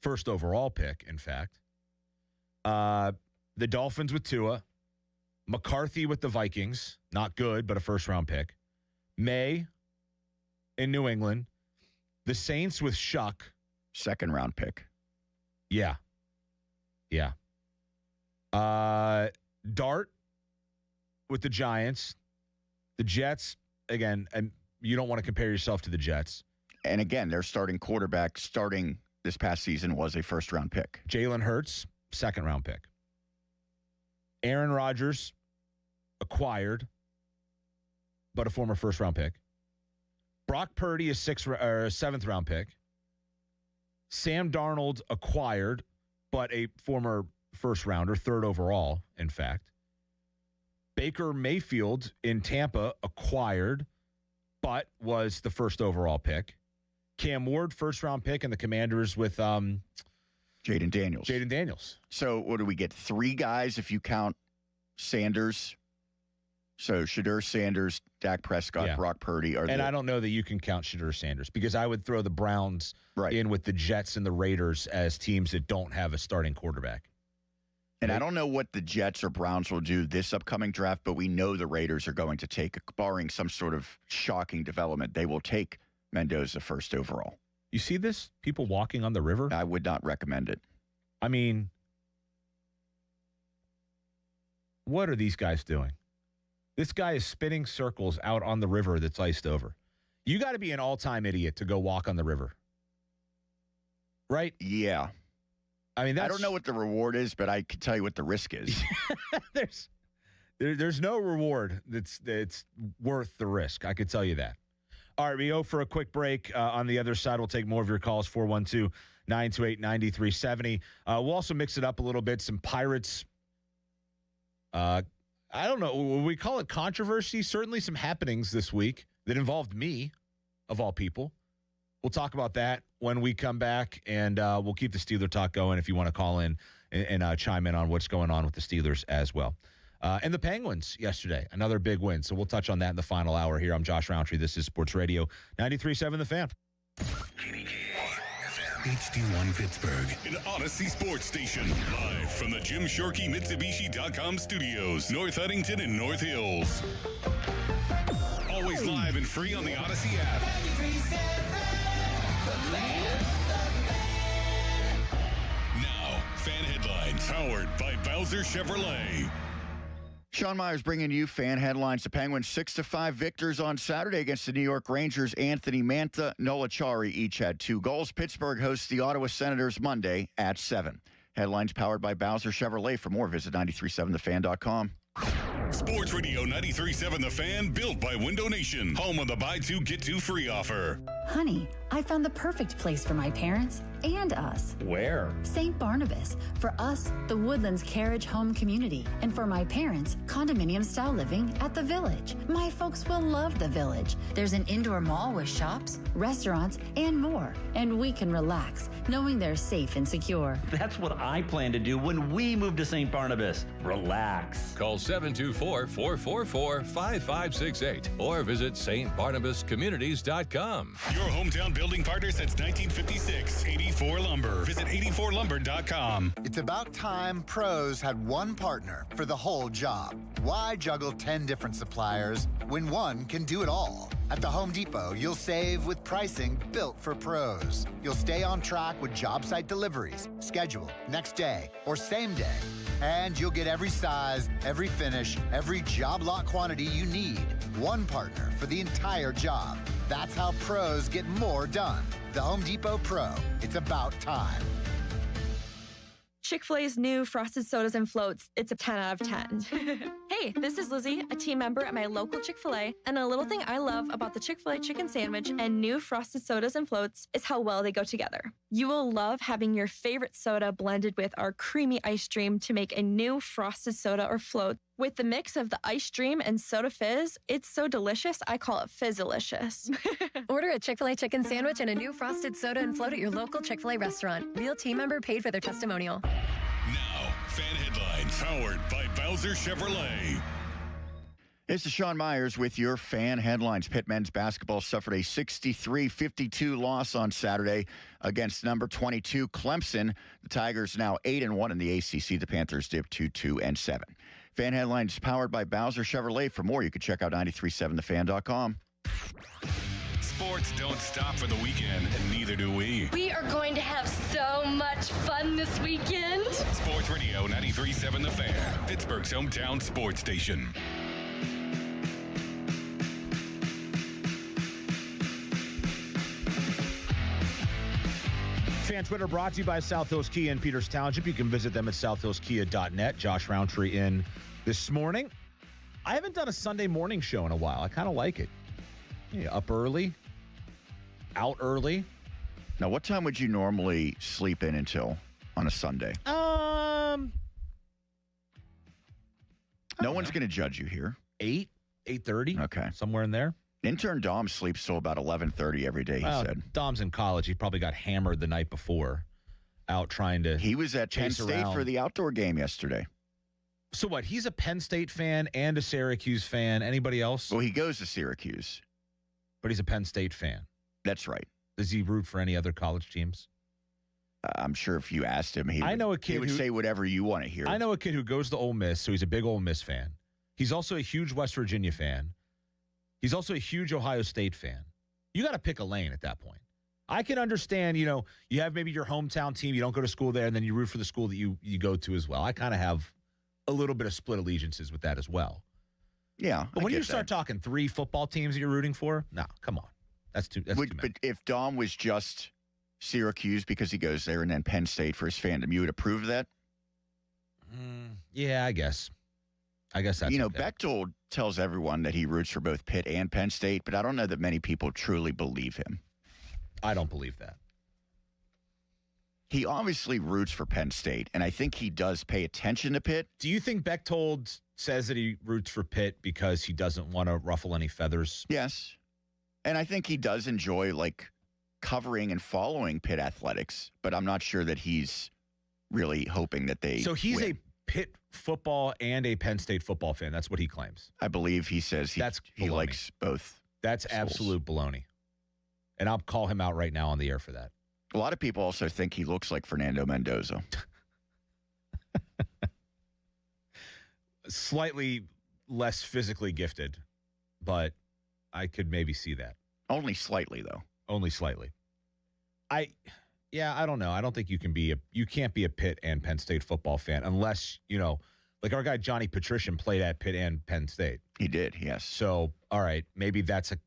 First overall pick, in fact. The Dolphins with Tua. McCarthy with the Vikings. Not good, but a first-round pick. May in New England. The Saints with Shuck. Second-round pick. Yeah. Dart with the Giants. The Jets, again, and you don't want to compare yourself to the Jets. And again, their starting quarterback starting this past season was a first-round pick. Jalen Hurts, second-round pick. Aaron Rodgers, acquired, but a former first-round pick. Brock Purdy, a seventh-round pick. Sam Darnold, acquired, but a former first-rounder, third overall, in fact. Baker Mayfield in Tampa, acquired, but was the first overall pick. Cam Ward, first-round pick, and the Commanders with Jaden Daniels. So what do we get? 3 guys if you count Sanders. So Shadur Sanders, Dak Prescott, Brock Purdy. I don't know that you can count Shadur Sanders because I would throw the Browns in with the Jets and the Raiders as teams that don't have a starting quarterback. And I don't know what the Jets or Browns will do this upcoming draft, but we know the Raiders are going to take, barring some sort of shocking development, they will take Mendoza first overall. You see this? People walking on the river? I would not recommend it. I mean, what are these guys doing? This guy is spinning circles out on the river that's iced over. You got to be an all-time idiot to go walk on the river. Right? Yeah. I mean, I don't know what the reward is, but I can tell you what the risk is. There's no reward that's worth the risk. I could tell you that. All right, we go for a quick break. On the other side, we'll take more of your calls, 412-928-9370. We'll also mix it up a little bit. Some Pirates, I don't know, will we call it controversy? Certainly some happenings this week that involved me, of all people. We'll talk about that when we come back, and we'll keep the Steeler talk going if you want to call in and chime in on what's going on with the Steelers as well. And the Penguins yesterday, another big win. So we'll touch on that in the final hour here. I'm Josh Roundtree. This is Sports Radio 93.7 The Fan. HD1 Pittsburgh, an Odyssey sports station. Live from the Jim Shorkey Mitsubishi.com studios, North Huntington and North Hills. Always live and free on the Odyssey app. Now, fan headlines powered by Bowser Chevrolet. Sean Myers bringing you fan headlines. The Penguins 6-5 victors on Saturday against the New York Rangers. Anthony Mantha, Nola Chari each had 2 goals. Pittsburgh hosts the Ottawa Senators Monday at 7. Headlines powered by Bowser Chevrolet. For more, visit 937thefan.com. Sports Radio 93.7 The Fan, built by Window Nation. Home of the buy 2, get 2 free offer. Honey, I found the perfect place for my parents and us. Where? St. Barnabas. For us, the Woodlands Carriage Home Community. And for my parents, condominium-style living at the Village. My folks will love the Village. There's an indoor mall with shops, restaurants, and more. And we can relax, knowing they're safe and secure. That's what I plan to do when we move to St. Barnabas. Relax. Call 724-444-5568 or visit stbarnabascommunities.com. Your hometown building partner since 1956. 84 Lumber. Visit 84lumber.com. It's about time pros had one partner for the whole job. Why juggle 10 different suppliers when one can do it all? At the Home Depot, you'll save with pricing built for pros. You'll stay on track with job site deliveries, scheduled, next day, or same day. And you'll get every size, every finish, every job lot quantity you need. One partner for the entire job. That's how pros get more done. The Home Depot Pro. It's about time. Chick-fil-A's new frosted sodas and floats, it's a 10 out of 10. Hey, this is Lizzie, a team member at my local Chick-fil-A, and a little thing I love about the Chick-fil-A chicken sandwich and new frosted sodas and floats is how well they go together. You will love having your favorite soda blended with our creamy ice stream to make a new frosted soda or float. With the mix of the ice stream and soda fizz, it's so delicious, I call it Fizzalicious. Order a Chick-fil-A chicken sandwich and a new frosted soda and float at your local Chick-fil-A restaurant. Real team member paid for their testimonial. Now, fan headlines powered by Bowser Chevrolet. This is Sean Myers with your fan headlines. Pitt men's basketball suffered a 63-52 loss on Saturday against number 22 Clemson. The Tigers now 8-1 in the ACC. The Panthers dipped to 2-7. Fan headlines powered by Bowser Chevrolet. For more, you can check out 937thefan.com. Sports don't stop for the weekend, and neither do we. We are going to have so much fun this weekend. Sports Radio 93.7 The Fan, Pittsburgh's hometown sports station. Fan Twitter brought to you by South Hills Kia in Peters Township. You can visit them at southhillskia.net. Josh Roundtree in this morning. I haven't done a Sunday morning show in a while. I kind of like it. Yeah, up early, out early. Now, what time would you normally sleep in until on a Sunday? No one's going to judge you here. 8:30. Okay. Somewhere in there. Intern Dom sleeps till about 11:30 every day, he said. Dom's in college. He probably got hammered the night before out trying to He was at Penn chase State around. for the outdoor game yesterday. So what? He's a Penn State fan and a Syracuse fan. Anybody else? Well, he goes to Syracuse. But he's a Penn State fan. That's right. Does he root for any other college teams? I'm sure if you asked him, he would say whatever you want to hear. I know a kid who goes to Ole Miss, so he's a big Ole Miss fan. He's also a huge West Virginia fan. He's also a huge Ohio State fan. You got to pick a lane at that point. I can understand, you have maybe your hometown team, you don't go to school there, and then you root for the school that you go to as well. I kind of have a little bit of split allegiances with that as well. Yeah. But when you start talking 3 football teams that you're rooting for, no, come on. That's too many. But if Dom was just Syracuse because he goes there and then Penn State for his fandom, you would approve of that? Yeah, I guess. That's okay. Bechtel tells everyone that he roots for both Pitt and Penn State, but I don't know that many people truly believe him. I don't believe that. He obviously roots for Penn State, and I think he does pay attention to Pitt. Do you think Bechtold says that he roots for Pitt because he doesn't want to ruffle any feathers? Yes. And I think he does enjoy, covering and following Pitt athletics, but I'm not sure that he's really hoping that they So he's win. a Pitt football and a Penn State football fan. That's what he claims. I believe he says he baloney. likes both. That's schools. absolute baloney. And I'll call him out right now on the air for that. A lot of people also think he looks like Fernando Mendoza. Slightly less physically gifted, but I could maybe see that. Only slightly, though. Only slightly. I don't know. I don't think you can't be a Pitt and Penn State football fan unless, like our guy Johnny Patrician played at Pitt and Penn State. He did, yes. So, all right, maybe that's a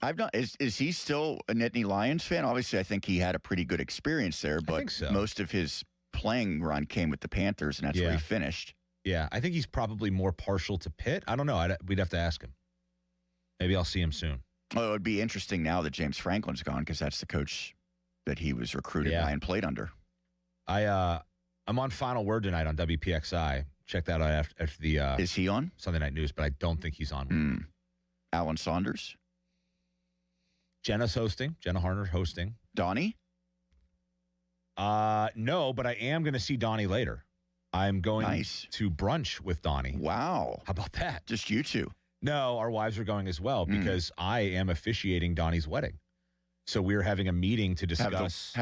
I've not. Is he still a Nittany Lions fan? Obviously, I think he had a pretty good experience there, but I think so. Most of his playing run came with the Panthers, and that's where he finished. Yeah, I think he's probably more partial to Pitt. I don't know. We'd have to ask him. Maybe I'll see him soon. Well, it would be interesting now that James Franklin's gone because that's the coach that he was recruited by and played under. I'm on Final Word tonight on WPXI. Check that out after the Is he on? Sunday Night News, but I don't think he's on. Alan Saunders? Jenna's hosting. Jenna Harner's hosting. Donnie? No, but I am going to see Donnie later. I'm going to brunch with Donnie. Wow. How about that? Just you two? No, our wives are going as well because I am officiating Donnie's wedding. So we're having a meeting to discuss.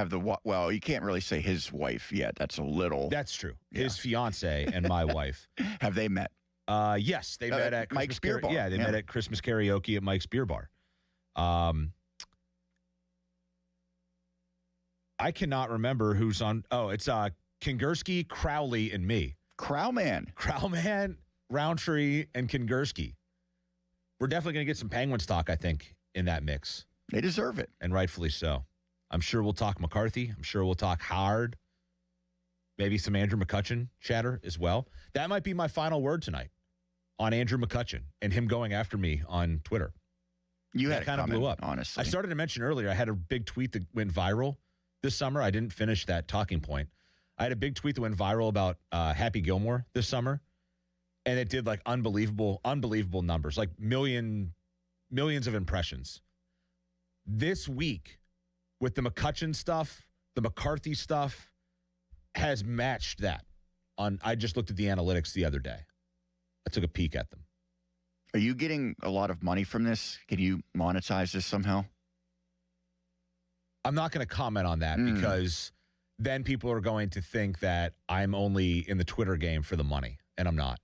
Well, you can't really say his wife yet. That's a little. That's true. His fiance and my wife. Have they met? Yes, they met at Mike's Beer Bar. Yeah, they met at Christmas karaoke at Mike's Beer Bar. I cannot remember who's on. Oh, it's Kingursky, Crowley, and me. Crowman, Roundtree, and Kingursky. We're definitely going to get some Penguins talk, I think, in that mix. They deserve it. And rightfully so. I'm sure we'll talk McCarthy. I'm sure we'll talk Howard. Maybe some Andrew McCutchen chatter as well. That might be my final word tonight on Andrew McCutchen and him going after me on Twitter. You had kind of blew up. Honestly. I started to mention earlier, I had a big tweet that went viral this summer. I didn't finish that talking point. I had a big tweet that went viral about Happy Gilmore this summer. And it did unbelievable numbers, millions of impressions. This week, with the McCutchen stuff, the McCarthy stuff, has matched that. I just looked at the analytics the other day. I took a peek at them. Are you getting a lot of money from this? Can you monetize this somehow? I'm not going to comment on that because then people are going to think that I'm only in the Twitter game for the money, and I'm not.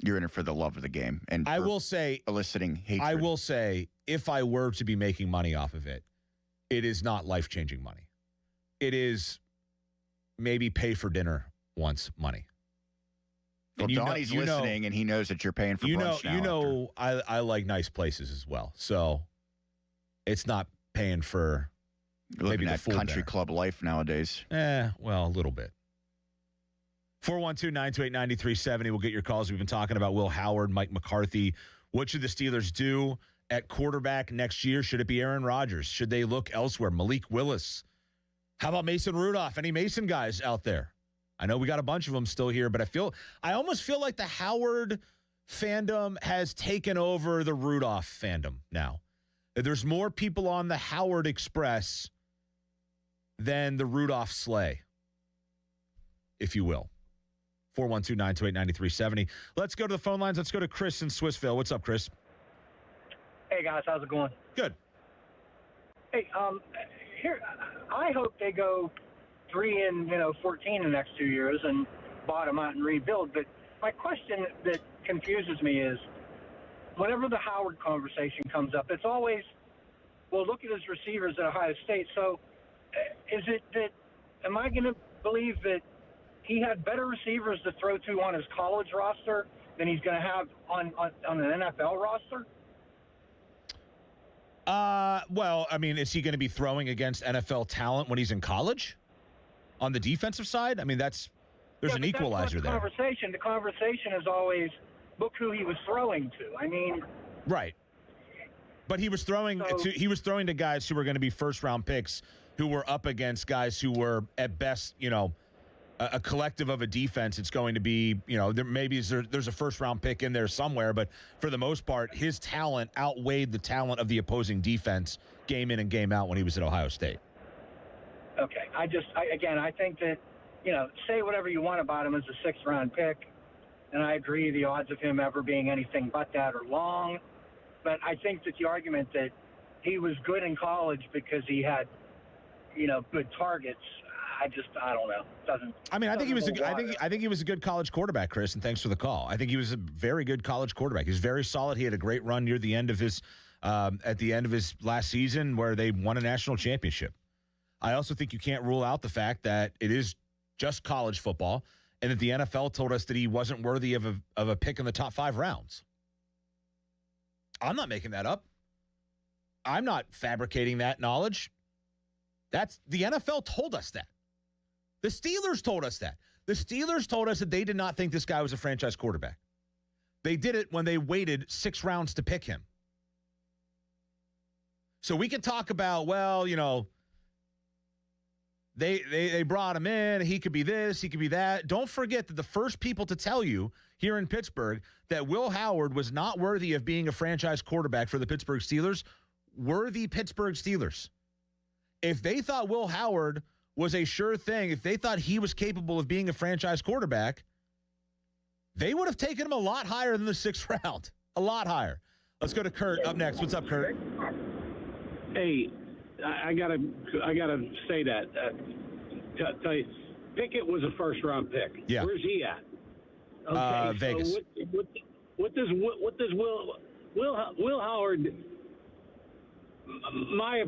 You're in it for the love of the game. And I will say, eliciting hatred. I will say, if I were to be making money off of it, it is not life-changing money. It is maybe pay for dinner once money. Well, Donnie's listening, and he knows that you're paying for brunch now. I like nice places as well. So it's not paying for You're looking at country club life nowadays. Well, a little bit. 412-928-9370. We'll get your calls. We've been talking about Will Howard, Mike McCarthy. What should the Steelers do at quarterback next year? Should it be Aaron Rodgers? Should they look elsewhere? Malik Willis? How about Mason Rudolph? Any Mason guys out there? I know we got a bunch of them still here, but I almost feel like the Howard fandom has taken over the Rudolph fandom now. There's more people on the Howard Express than the Rudolph sleigh, if you will. 412-928-9370. Let's go to the phone lines. Let's go to Chris in Swissville. What's up, Chris? Hey, guys. How's it going? Good. Hey, here, I hope they go 3-14 in the next 2 years and bottom out and rebuild. But my question that confuses me is, whenever the Howard conversation comes up, it's always, well, look at his receivers at Ohio State. So is it that, am I going to believe that he had better receivers to throw to on his college roster than he's going to have on an NFL roster? Well, I mean, is he going to be throwing against NFL talent when he's in college on the defensive side? I mean, there's an equalizer there. The conversation is always, look who he was throwing to. I mean, right. But he was throwing to guys who were going to be first-round picks who were up against guys who were at best, a collective of a defense. It's going to be, there's a first-round pick in there somewhere, but for the most part, his talent outweighed the talent of the opposing defense game in and game out when he was at Ohio State. Okay. I think that, say whatever you want about him as a sixth-round pick, and I agree the odds of him ever being anything but that are long, but I think that the argument that he was good in college because he had, good targets, I don't know. I think he was a good college quarterback, Chris, and thanks for the call. I think he was a very good college quarterback. He was very solid. He had a great run near the end of his at the end of his last season where they won a national championship. I also think you can't rule out the fact that it is just college football and that the NFL told us that he wasn't worthy of a pick in the top 5 rounds. I'm not making that up. I'm not fabricating that knowledge. That's the NFL told us that. The Steelers told us that. The Steelers told us that they did not think this guy was a franchise quarterback. They did it when they waited 6 rounds to pick him. So we can talk about, they brought him in. He could be this. He could be that. Don't forget that the first people to tell you here in Pittsburgh that Will Howard was not worthy of being a franchise quarterback for the Pittsburgh Steelers were the Pittsburgh Steelers. If they thought Will Howard was a sure thing, if they thought he was capable of being a franchise quarterback, they would have taken him a lot higher than the 6th round. A lot higher. Let's go to Kurt up next. What's up, Kurt? Hey, I gotta say that. Tell you, Pickett was a first-round pick. Yeah. Where's he at? Okay, Vegas. So what does Will Howard? My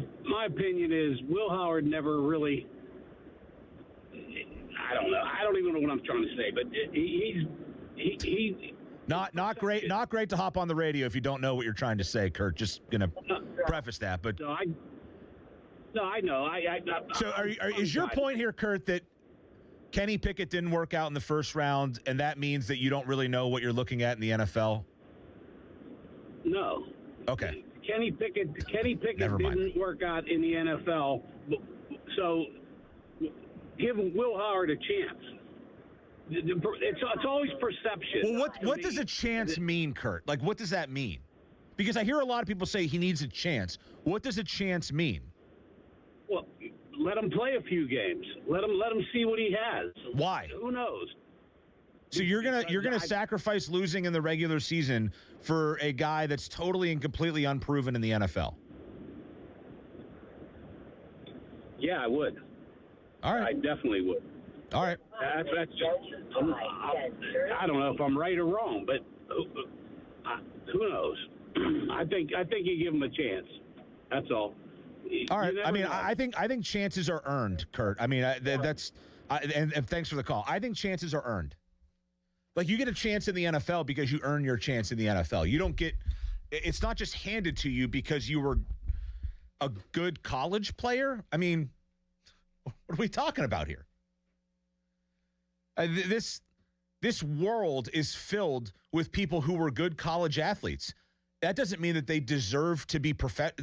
opinion is Will Howard never really. I don't know. I don't even know what I'm trying to say, but he's not great. Not great to hop on the radio if you don't know what you're trying to say, Kurt. Just gonna preface that, but no, I know. So is your point here, Kurt, that Kenny Pickett didn't work out in the first round, and that means that you don't really know what you're looking at in the NFL? No. Okay. Kenny Pickett didn't work out in the NFL, so give Will Howard a chance. It's always perception. Well, what does a chance mean, Kurt? Like, what does that mean? Because I hear a lot of people say he needs a chance. What does a chance mean? Well, let him play a few games. Let him see what he has. Why? Who knows? So you're gonna sacrifice losing in the regular season for a guy that's totally and completely unproven in the NFL? Yeah, I would. All right. I definitely would. All right. That's I don't know if I'm right or wrong, but who knows? I think you give him a chance. That's all. All right. I mean, I think chances are earned, Kurt. I mean, and thanks for the call. I think chances are earned. Like, you get a chance in the NFL because you earn your chance in the NFL. You don't get – it's not just handed to you because you were a good college player? I mean, what are we talking about here? This world is filled with people who were good college athletes. That doesn't mean that they deserve to be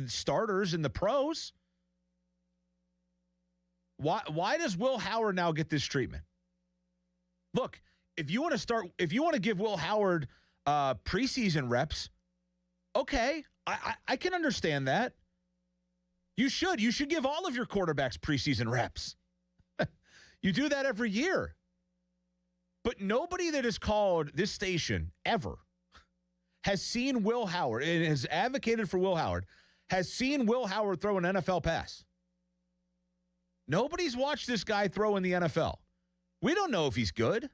starters in the pros. Why does Will Howard now get this treatment? Look, if you want to give Will Howard preseason reps, okay, I can understand that. You should give all of your quarterbacks preseason reps. You do that every year. But nobody that has called this station ever has seen Will Howard and has advocated for Will Howard, has seen Will Howard throw an NFL pass. Nobody's watched this guy throw in the NFL. We don't know if he's good.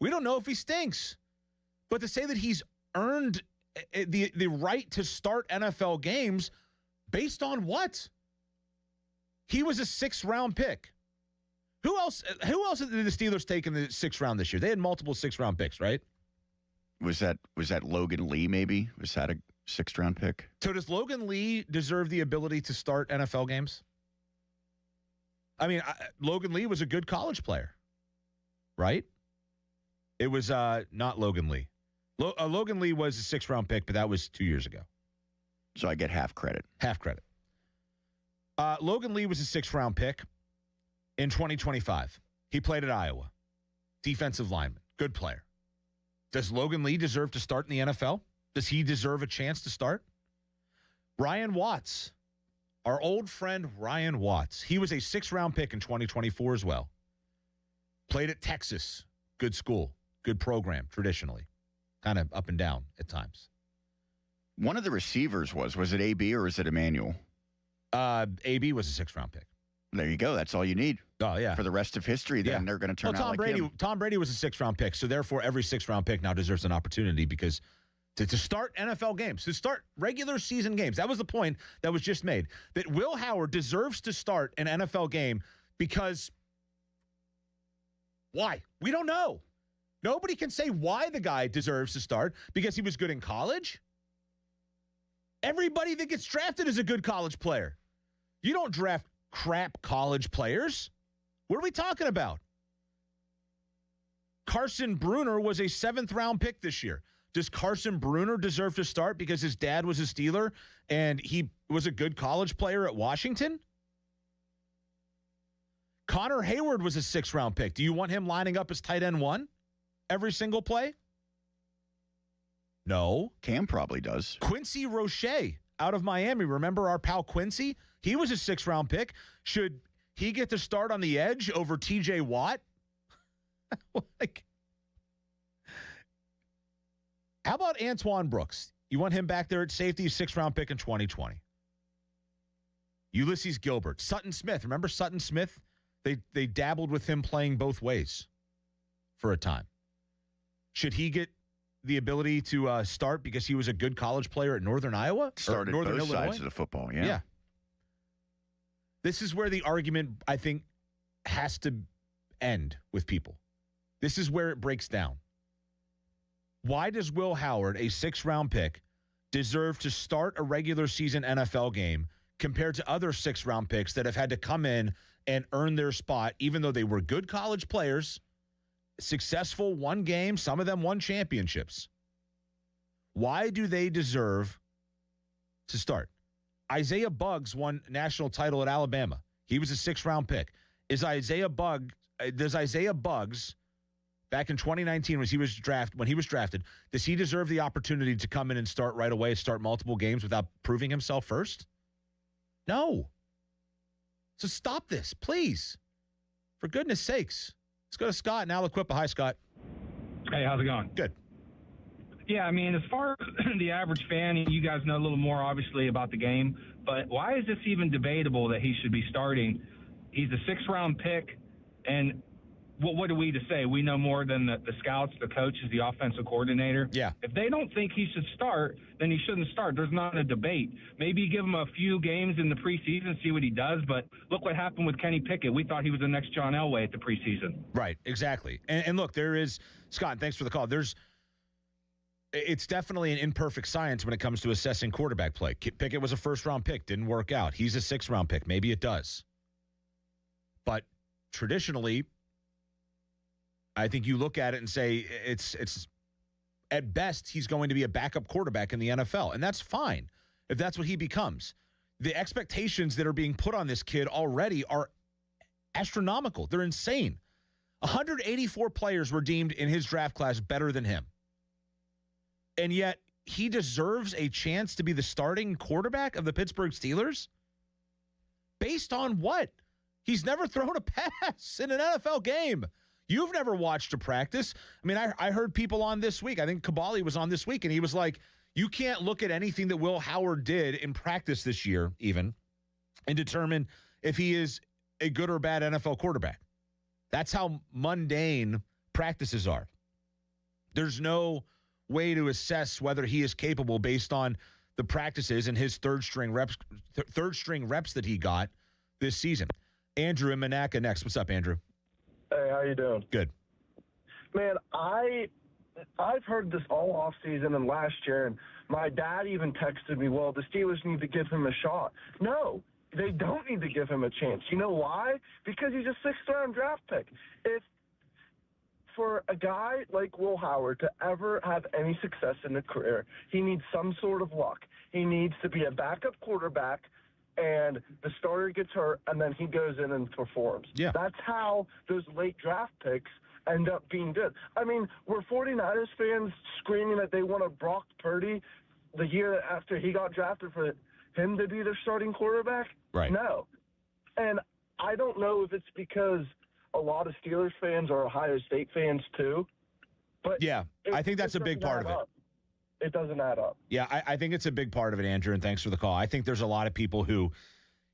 We don't know if he stinks. But to say that he's earned the right to start NFL games based on what? He was a 6th-round pick. Who else did the Steelers take in the 6th round this year? They had multiple 6th-round picks, right? Was that Logan Lee, maybe? Was that a 6th-round pick? So does Logan Lee deserve the ability to start NFL games? I mean, Logan Lee was a good college player, right? It was not Logan Lee. Logan Lee was a 6th-round pick, but that was 2 years ago. So I get half credit. Half credit. Logan Lee was a 6th-round pick in 2025. He played at Iowa. Defensive lineman. Good player. Does Logan Lee deserve to start in the NFL? Does he deserve a chance to start? Ryan Watts. Our old friend Ryan Watts. He was a 6th-round pick in 2024 as well. Played at Texas. Good school. Good program, traditionally. Kind of up and down at times. One of the receivers was it AB or was it Emmanuel? AB was a 6th-round pick. There you go. That's all you need. Oh, yeah. For the rest of history, then they're going to turn out like him. Tom Brady was a 6th-round pick, so therefore every 6th-round pick now deserves an opportunity because to start NFL games, to start regular season games. That was the point that was just made, that Will Howard deserves to start an NFL game because why? We don't know. Nobody can say why the guy deserves to start because he was good in college. Everybody that gets drafted is a good college player. You don't draft crap college players. What are we talking about? Carson Bruner was a 7th-round pick this year. Does Carson Bruner deserve to start because his dad was a Steeler and he was a good college player at Washington? Connor Hayward was a 6th-round pick. Do you want him lining up as tight end 1 every single play? No. Cam probably does. Quincy Roche out of Miami. Remember our pal Quincy? He was a 6th-round pick. Should he get to start on the edge over TJ Watt? How about Antoine Brooks? You want him back there at safety, 6th-round pick in 2020. Ulysses Gilbert. Sutton Smith. Remember Sutton Smith? They dabbled with him playing both ways for a time. Should he get the ability to start because he was a good college player at Northern Iowa? Started Northern both Illinois? sides of the football, yeah. This is where the argument, I think, has to end with people. This is where it breaks down. Why does Will Howard, a 6th-round pick, deserve to start a regular season NFL game compared to other 6th-round picks that have had to come in and earn their spot, even though they were good college players, successful, won games, some of them won championships? Why do they deserve to start? Isaiah Buggs won national title at Alabama. He was a 6th-round pick. Does Isaiah Buggs back in 2019 when he was drafted, does he deserve the opportunity to come in and start right away, start multiple games without proving himself first? No. So stop this, please. For goodness sakes. Let's go to Scott in Aliquippa. Hi, Scott. Hey, how's it going? Good. Yeah, I mean, as far as the average fan, you guys know a little more, obviously, about the game, but why is this even debatable that he should be starting? He's a 6th-round pick, and what are we to say? We know more than the scouts, the coaches, the offensive coordinator. Yeah. If they don't think he should start, then he shouldn't start. There's not a debate. Maybe you give him a few games in the preseason, see what he does, but look what happened with Kenny Pickett. We thought he was the next John Elway at the preseason. Right, exactly. And look, there is, Scott, thanks for the call. it's definitely an imperfect science when it comes to assessing quarterback play. Pickett was a first-round pick, didn't work out. He's a sixth-round pick. Maybe it does. But traditionally, I think you look at it and say it's at best, he's going to be a backup quarterback in the NFL, and that's fine if that's what he becomes. The expectations that are being put on this kid already are astronomical. They're insane. 184 players were deemed in his draft class better than him. And yet, he deserves a chance to be the starting quarterback of the Pittsburgh Steelers? Based on what? He's never thrown a pass in an NFL game. You've never watched a practice. I mean, I heard people on this week. I think Kabali was on this week, and he was like, you can't look at anything that Will Howard did in practice this year, even, and determine if he is a good or bad NFL quarterback. That's how mundane practices are. There's no way to assess whether he is capable based on the practices and his third string reps that he got this season. Andrew in Monaca next. What's up, Andrew? Hey, how you doing? Good. Man, I've heard this all off season and last year, and my dad even texted me, well, the Steelers need to give him a shot. No, they don't need to give him a chance. You know why? Because he's a sixth-round draft pick. If for a guy like Will Howard to ever have any success in a career, he needs some sort of luck. He needs to be a backup quarterback, and the starter gets hurt, and then he goes in and performs. Yeah. That's how those late draft picks end up being good. I mean, were 49ers fans screaming that they wanted Brock Purdy the year after he got drafted for him to be their starting quarterback? Right. No. And I don't know if it's because a lot of Steelers fans are Ohio State fans too. But yeah, I think that's a big part of it. It doesn't add up. Yeah, I think it's a big part of it, Andrew, and thanks for the call. I think there's a lot of people who,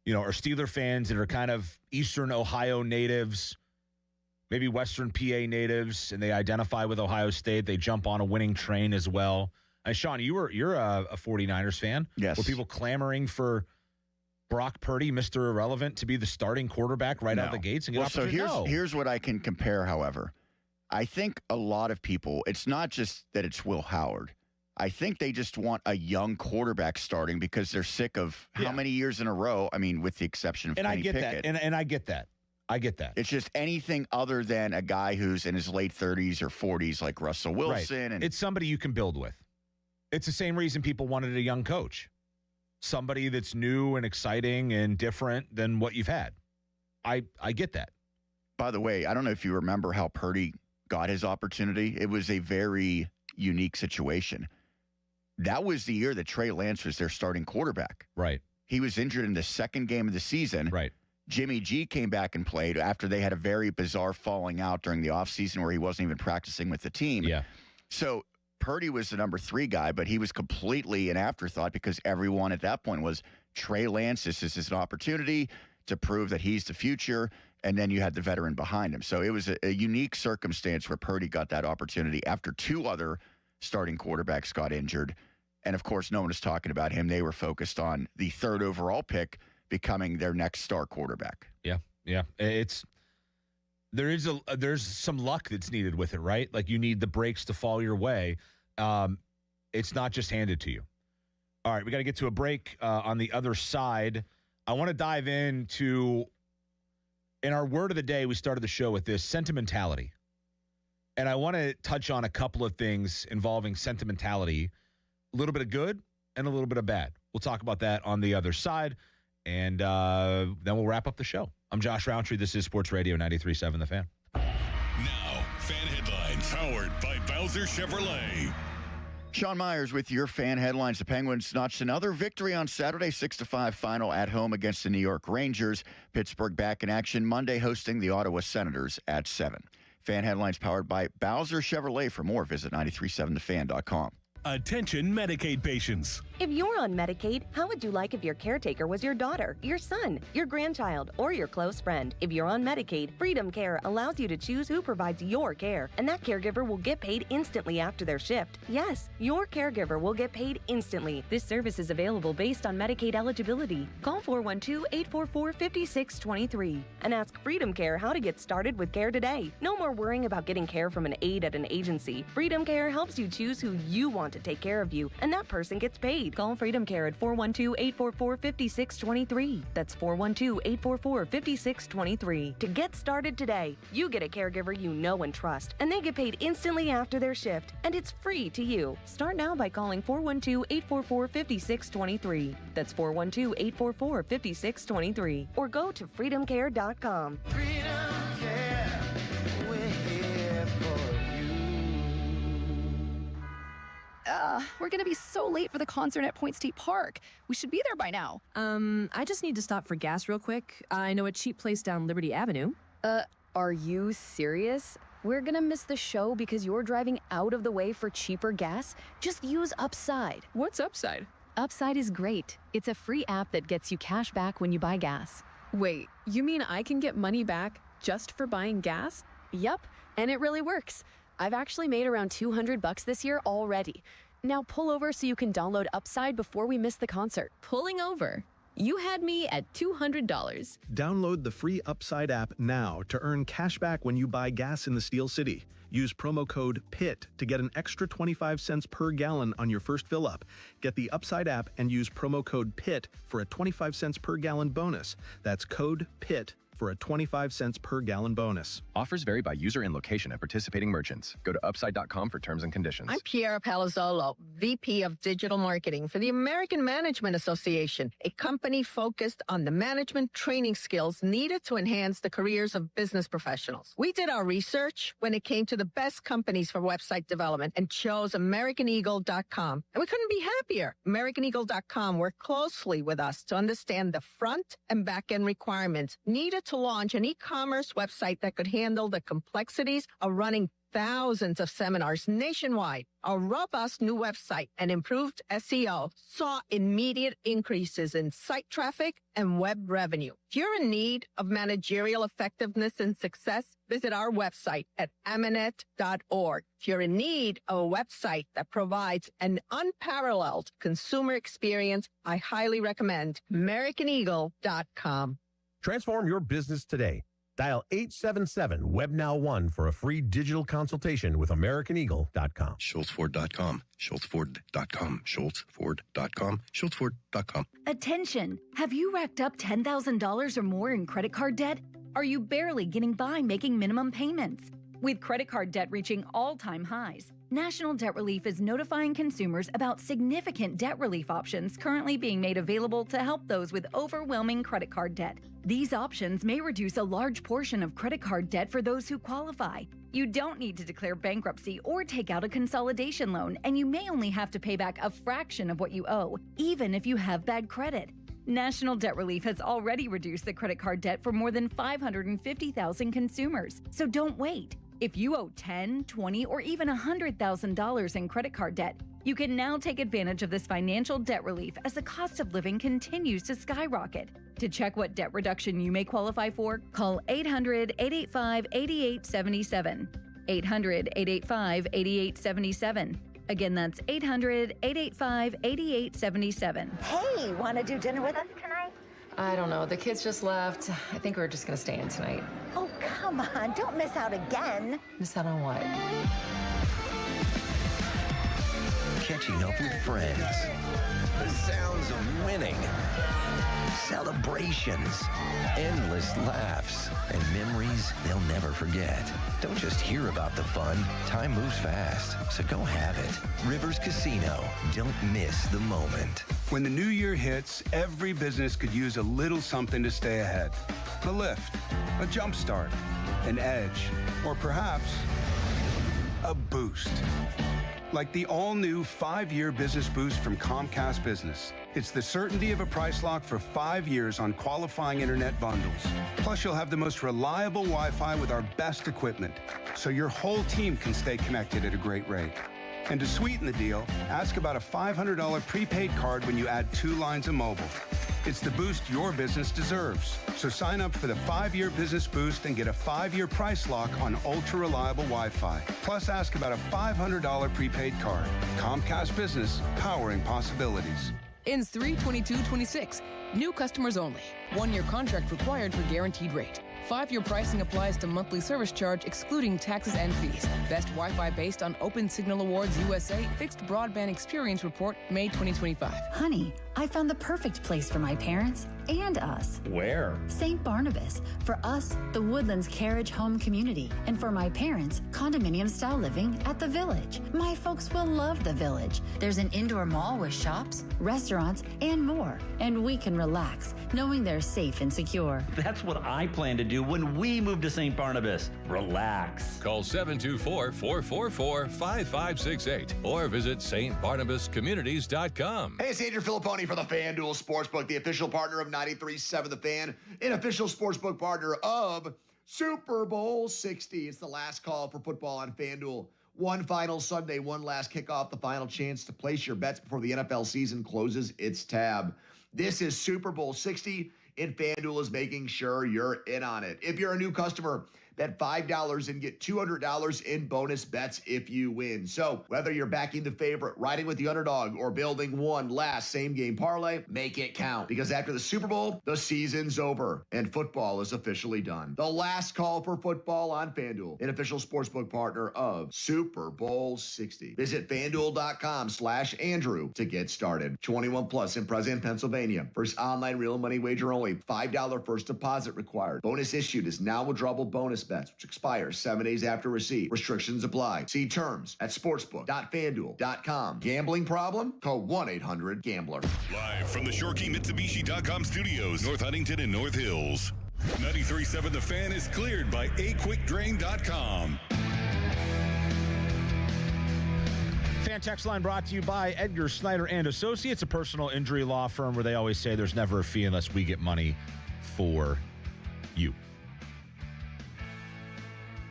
are Steeler fans that are kind of Eastern Ohio natives, maybe Western PA natives, and they identify with Ohio State. They jump on a winning train as well. And Sean, you're a 49ers fan. Yes. Were people clamoring for Brock Purdy, Mr. Irrelevant, to be the starting quarterback right out of the gates and get here's what I can compare, however. I think a lot of people, it's not just that it's Will Howard. I think they just want a young quarterback starting because they're sick of how many years in a row, I mean, with the exception of Kenny Pickett. And I get that. I get that. It's just anything other than a guy who's in his late 30s or 40s like Russell Wilson. Right. And it's somebody you can build with. It's the same reason people wanted a young coach. Somebody that's new and exciting and different than what you've had. I get that. By the way, I don't know if you remember how Purdy got his opportunity. It was a very unique situation. That was the year that Trey Lance was their starting quarterback. Right. He was injured in the second game of the season. Right. Jimmy G came back and played after they had a very bizarre falling out during the offseason where he wasn't even practicing with the team. Yeah. So Purdy was the number 3 guy, but he was completely an afterthought because everyone at that point was Trey Lance. This is an opportunity to prove that he's the future. And then you had the veteran behind him. So it was a unique circumstance where Purdy got that opportunity after 2 other starting quarterbacks got injured. And, of course, no one was talking about him. They were focused on the 3rd overall pick becoming their next star quarterback. Yeah, yeah. There's some luck that's needed with it, right? Like you need the breaks to fall your way. It's not just handed to you. All right, we got to get to a break on the other side. I want to dive into, in our word of the day, we started the show with this, sentimentality. And I want to touch on a couple of things involving sentimentality. A little bit of good and a little bit of bad. We'll talk about that on the other side, and then we'll wrap up the show. I'm Josh Roundtree. This is Sports Radio 93.7 The Fan. Now, fan headlines powered by Bowser Chevrolet. Sean Myers with your fan headlines. The Penguins notched another victory on Saturday, 6-5 final at home against the New York Rangers. Pittsburgh back in action Monday, hosting the Ottawa Senators at 7. Fan headlines powered by Bowser Chevrolet. For more, visit 937thefan.com. Attention Medicaid patients. If you're on Medicaid, how would you like if your caretaker was your daughter, your son, your grandchild, or your close friend? If you're on Medicaid, Freedom Care allows you to choose who provides your care, and that caregiver will get paid instantly after their shift. Yes, your caregiver will get paid instantly. This service is available based on Medicaid eligibility. Call 412-844-5623 and ask Freedom Care how to get started with care today. No more worrying about getting care from an aide at an agency. Freedom Care helps you choose who you want want to take care of you, and that person gets paid. Call Freedom Care at 412-844-5623. That's 412-844-5623. To get started today, you get a caregiver you know and trust, and they get paid instantly after their shift, and it's free to you. Start now by calling 412-844-5623. That's 412-844-5623. Or go to freedomcare.com. Freedom Care, we're here for you. We're gonna be so late for the concert at Point State Park. We should be there by now. I just need to stop for gas real quick. I know a cheap place down Liberty Avenue. Are you serious? We're gonna miss the show because you're driving out of the way for cheaper gas? Just use Upside. What's Upside? Upside is great. It's a free app that gets you cash back when you buy gas. Wait, you mean I can get money back just for buying gas? Yup, and it really works. I've actually made around $200 this year already. Now pull over so you can download Upside before we miss the concert. Pulling over. You had me at $200. Download the free Upside app now to earn cash back when you buy gas in the Steel City. Use promo code PIT to get an extra 25 cents per gallon on your first fill up. Get the Upside app and use promo code PIT for a 25 cents per gallon bonus. That's code PIT for a 25 cents per gallon bonus. Offers vary by user and location at participating merchants. Go to upside.com for terms and conditions. I'm Piera Palazzolo, VP of Digital Marketing for the American Management Association, a company focused on the management training skills needed to enhance the careers of business professionals. We did our research when it came to the best companies for website development and chose AmericanEagle.com. And we couldn't be happier. AmericanEagle.com worked closely with us to understand the front and back end requirements needed to launch an e-commerce website that could handle the complexities of running thousands of seminars nationwide. A robust new website and improved SEO saw immediate increases in site traffic and web revenue. If you're in need of managerial effectiveness and success, visit our website at amanet.org. If you're in need of a website that provides an unparalleled consumer experience, I highly recommend AmericanEagle.com. Transform your business today. Dial 877-WebNow1 for a free digital consultation with AmericanEagle.com. SchultzFord.com. SchultzFord.com. SchultzFord.com. SchultzFord.com. Attention! Have you racked up $10,000 or more in credit card debt? Are you barely getting by making minimum payments? With credit card debt reaching all-time highs, National Debt Relief is notifying consumers about significant debt relief options currently being made available to help those with overwhelming credit card debt. These options may reduce a large portion of credit card debt for those who qualify. You don't need to declare bankruptcy or take out a consolidation loan, and you may only have to pay back a fraction of what you owe, even if you have bad credit. National Debt Relief has already reduced the credit card debt for more than 550,000 consumers, so don't wait. If you owe $10,000, $20,000, or even $100,000 in credit card debt, you can now take advantage of this financial debt relief as the cost of living continues to skyrocket. To check what debt reduction you may qualify for, call 800-885-8877. 800-885-8877. Again, that's 800-885-8877. Hey, want to do dinner with us tonight? I don't know. The kids just left. I think we're just going to stay in tonight. Oh, come on. Don't miss out again. Miss out on what? Catching up with friends. The sounds of winning. Celebrations. Endless laughs. And memories they'll never forget. Don't just hear about the fun. Time moves fast, so go have it. Rivers Casino. Don't miss the moment. When the new year hits, every business could use a little something to stay ahead. A lift, a jump start, an edge, or perhaps a boost. Like the all-new 5-year business boost from Comcast Business. It's the certainty of a price lock for 5 years on qualifying internet bundles. Plus, you'll have the most reliable Wi-Fi with our best equipment, so your whole team can stay connected at a great rate. And to sweeten the deal, ask about a $500 prepaid card when you add 2 lines of mobile. It's the boost your business deserves. So sign up for the 5-year business boost and get a 5-year price lock on ultra-reliable Wi-Fi. Plus, ask about a $500 prepaid card. Comcast Business, powering possibilities. Ends 3/22/26. New customers only. 1-year contract required for guaranteed rate. 5-year pricing applies to monthly service charge excluding taxes and fees. Best Wi-Fi based on Open Signal Awards USA Fixed Broadband Experience Report, May 2025. Honey, I found the perfect place for my parents and us. Where? St. Barnabas. For us, the Woodlands Carriage Home Community. And for my parents, condominium-style living at the Village. My folks will love the Village. There's an indoor mall with shops, restaurants, and more. And we can relax, knowing they're safe and secure. That's what I plan to do when we move to St. Barnabas. Relax. Call 724-444-5568 or visit stbarnabascommunities.com. Hey, it's Andrew Filipponi for the FanDuel Sportsbook, the official partner of 93.7 The Fan, an official sportsbook partner of Super Bowl 60. It's the last call for football on FanDuel. One final Sunday, one last kickoff, the final chance to place your bets before the NFL season closes its tab. This is Super Bowl 60, and FanDuel is making sure you're in on it. If you're a new customer, bet $5 and get $200 in bonus bets if you win. So whether you're backing the favorite, riding with the underdog, or building one last same-game parlay, make it count. Because after the Super Bowl, the season's over, and football is officially done. The last call for football on FanDuel, an official sportsbook partner of Super Bowl 60. Visit FanDuel.com/Andrew to get started. 21 plus in President, Pennsylvania. First online real money wager only. $5 first deposit required. Bonus issued is now withdrawable bonus bets, which expires 7 days after receipt. Restrictions apply. See terms at sportsbook.fanduel.com. Gambling problem? Call 1-800-GAMBLER. Live from the ShoreKeyMitsubishy.com studios, North Huntington and North Hills. 93.7 The Fan is cleared by aquickdrain.com. Fan text line brought to you by Edgar Snyder and Associates, a personal injury law firm where they always say there's never a fee unless we get money for you.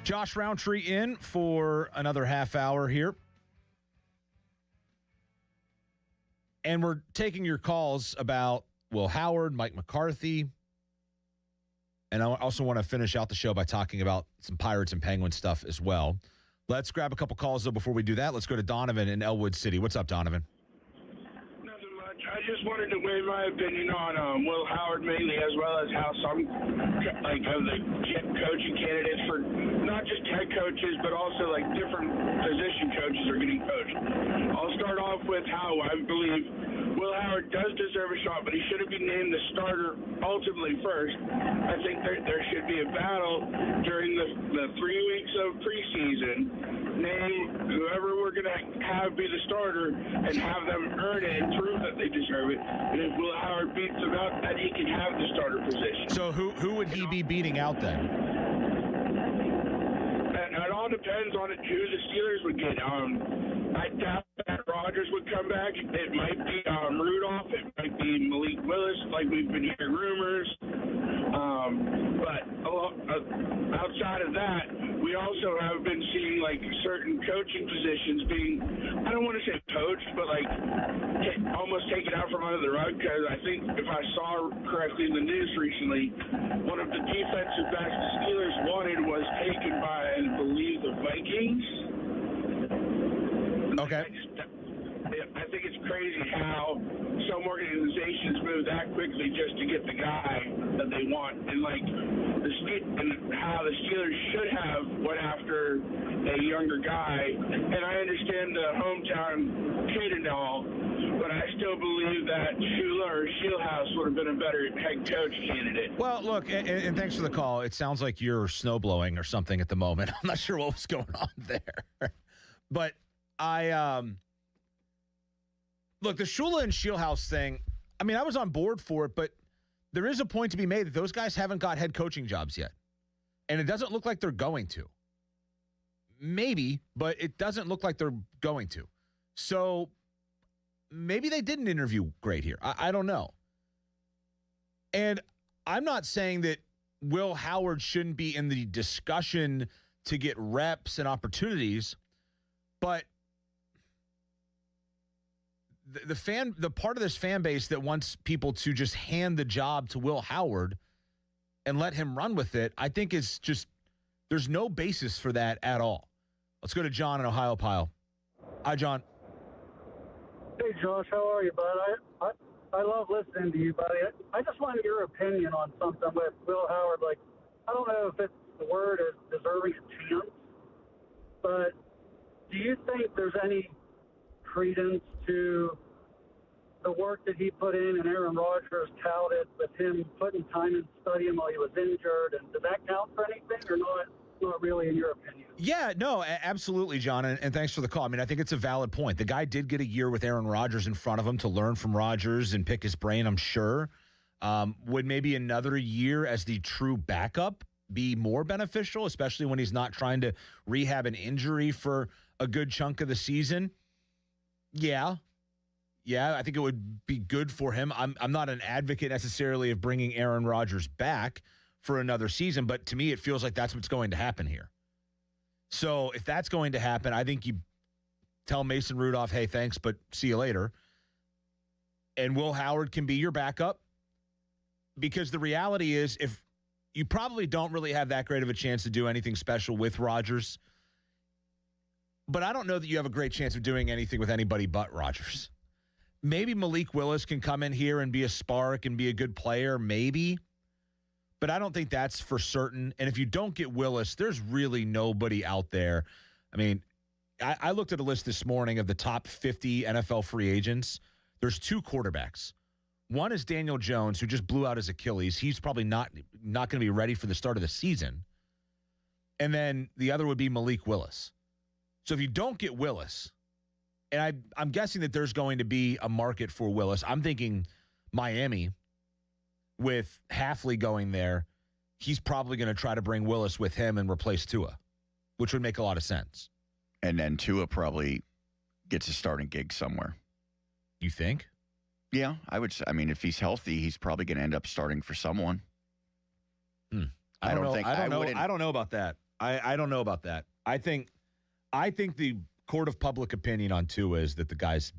Josh Roundtree in for another half hour here. And we're taking your calls about Will Howard, Mike McCarthy. And I also want to finish out the show by talking about some Pirates and Penguins stuff as well. Let's grab a couple calls, though, before we do that. Let's go to Donovan in Elwood City. What's up, Donovan? Nothing much. I just wanted to weigh my opinion on Will Howard mainly, as well as how some of the coaching candidates for not just head coaches, but also different position coaches are getting coached. I'll start off with how I believe Will Howard does deserve a shot, but he should have been named the starter ultimately first. I think there should be a battle during the 3 weeks of preseason. Name whoever we're going to have be the starter and have them earn it and prove that they deserve it. And if Will Howard beats them out, then he can have the starter position. So who would he be beating out then? It all depends on who the Steelers would get. I doubt that Rodgers would come back. It might be Rudolph. It might be Malik Willis, like we've been hearing rumors. But outside of that, we also have been seeing certain coaching positions being, I don't want to say poached, but almost taken out from under the rug. Because I think if I saw correctly in the news recently, one of the defensive backs the Steelers wanted was taken by, I believe, the Vikings. Okay. I think it's crazy how some organizations move that quickly just to get the guy that they want, and how the Steelers should have went after a younger guy. And I understand the hometown kid and all, but I still believe that Shula or Shieldhouse would have been a better head coach candidate. Well, look, and thanks for the call. It sounds like you're snowblowing or something at the moment. I'm not sure what was going on there, but look, the Shula and Shieldhouse thing, I mean, I was on board for it, but there is a point to be made that those guys haven't got head coaching jobs yet. And it doesn't look like they're going to. Maybe, but it doesn't look like they're going to. So maybe they didn't interview great here. I don't know. And I'm not saying that Will Howard shouldn't be in the discussion to get reps and opportunities, but the part of this fan base that wants people to just hand the job to Will Howard and let him run with it, I think is just, there's no basis for that at all. Let's go to John in Ohio Pile. Hi, John. Hey, Josh, how are you, bud? I love listening to you, buddy. I just wanted your opinion on something with Will Howard. I don't know if it's the word is deserving a chance, but do you think there's any credence to the work that he put in and Aaron Rodgers touted with him putting time in studying while he was injured? And does that count for anything or not? Not really, in your opinion? Yeah, no, absolutely, John, and thanks for the call. I mean, I think it's a valid point. The guy did get a year with Aaron Rodgers in front of him to learn from Rodgers and pick his brain, I'm sure. Would maybe another year as the true backup be more beneficial, especially when he's not trying to rehab an injury for a good chunk of the season? Yeah, I think it would be good for him. I'm not an advocate necessarily of bringing Aaron Rodgers back for another season, but to me, it feels like that's what's going to happen here. So if that's going to happen, I think you tell Mason Rudolph, hey, thanks, but see you later. And Will Howard can be your backup, because the reality is, if you probably don't really have that great of a chance to do anything special with Rodgers, but I don't know that you have a great chance of doing anything with anybody but Rodgers. Maybe Malik Willis can come in here and be a spark and be a good player, maybe. But I don't think that's for certain. And if you don't get Willis, there's really nobody out there. I mean, I looked at a list this morning of the top 50 NFL free agents. There's 2 quarterbacks. One is Daniel Jones, who just blew out his Achilles. He's probably not going to be ready for the start of the season. And then the other would be Malik Willis. So if you don't get Willis, and I'm guessing that there's going to be a market for Willis. I'm thinking Miami, with Halfley going there, he's probably going to try to bring Willis with him and replace Tua, which would make a lot of sense. And then Tua probably gets a starting gig somewhere. You think? Yeah, I would say. I mean, if he's healthy, he's probably going to end up starting for someone. I don't know about that. I don't know about that. I think the court of public opinion on Tua is that the guy's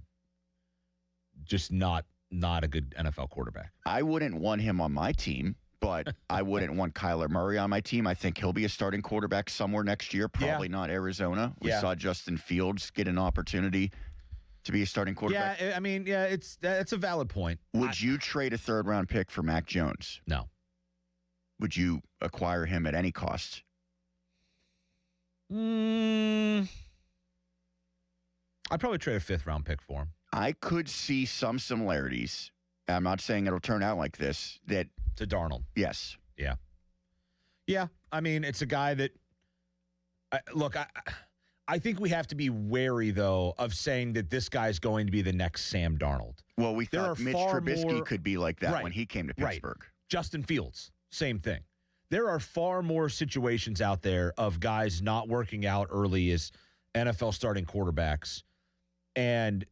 just not a good NFL quarterback. I wouldn't want him on my team, but I wouldn't want Kyler Murray on my team. I think he'll be a starting quarterback somewhere next year, probably not Arizona. We saw Justin Fields get an opportunity to be a starting quarterback. Yeah, I mean, that's a valid point. Would you trade a third-round pick for Mac Jones? No. Would you acquire him at any cost? I'd probably trade a 5th-round pick for him. I could see some similarities. I'm not saying it'll turn out like this. To Darnold. Yes. Yeah. Yeah. I mean, it's a guy that, I think we have to be wary, though, of saying that this guy's going to be the next Sam Darnold. Well, we thought Mitch Trubisky could be like that when he came to Pittsburgh. Right. Justin Fields, same thing. There are far more situations out there of guys not working out early as NFL starting quarterbacks, and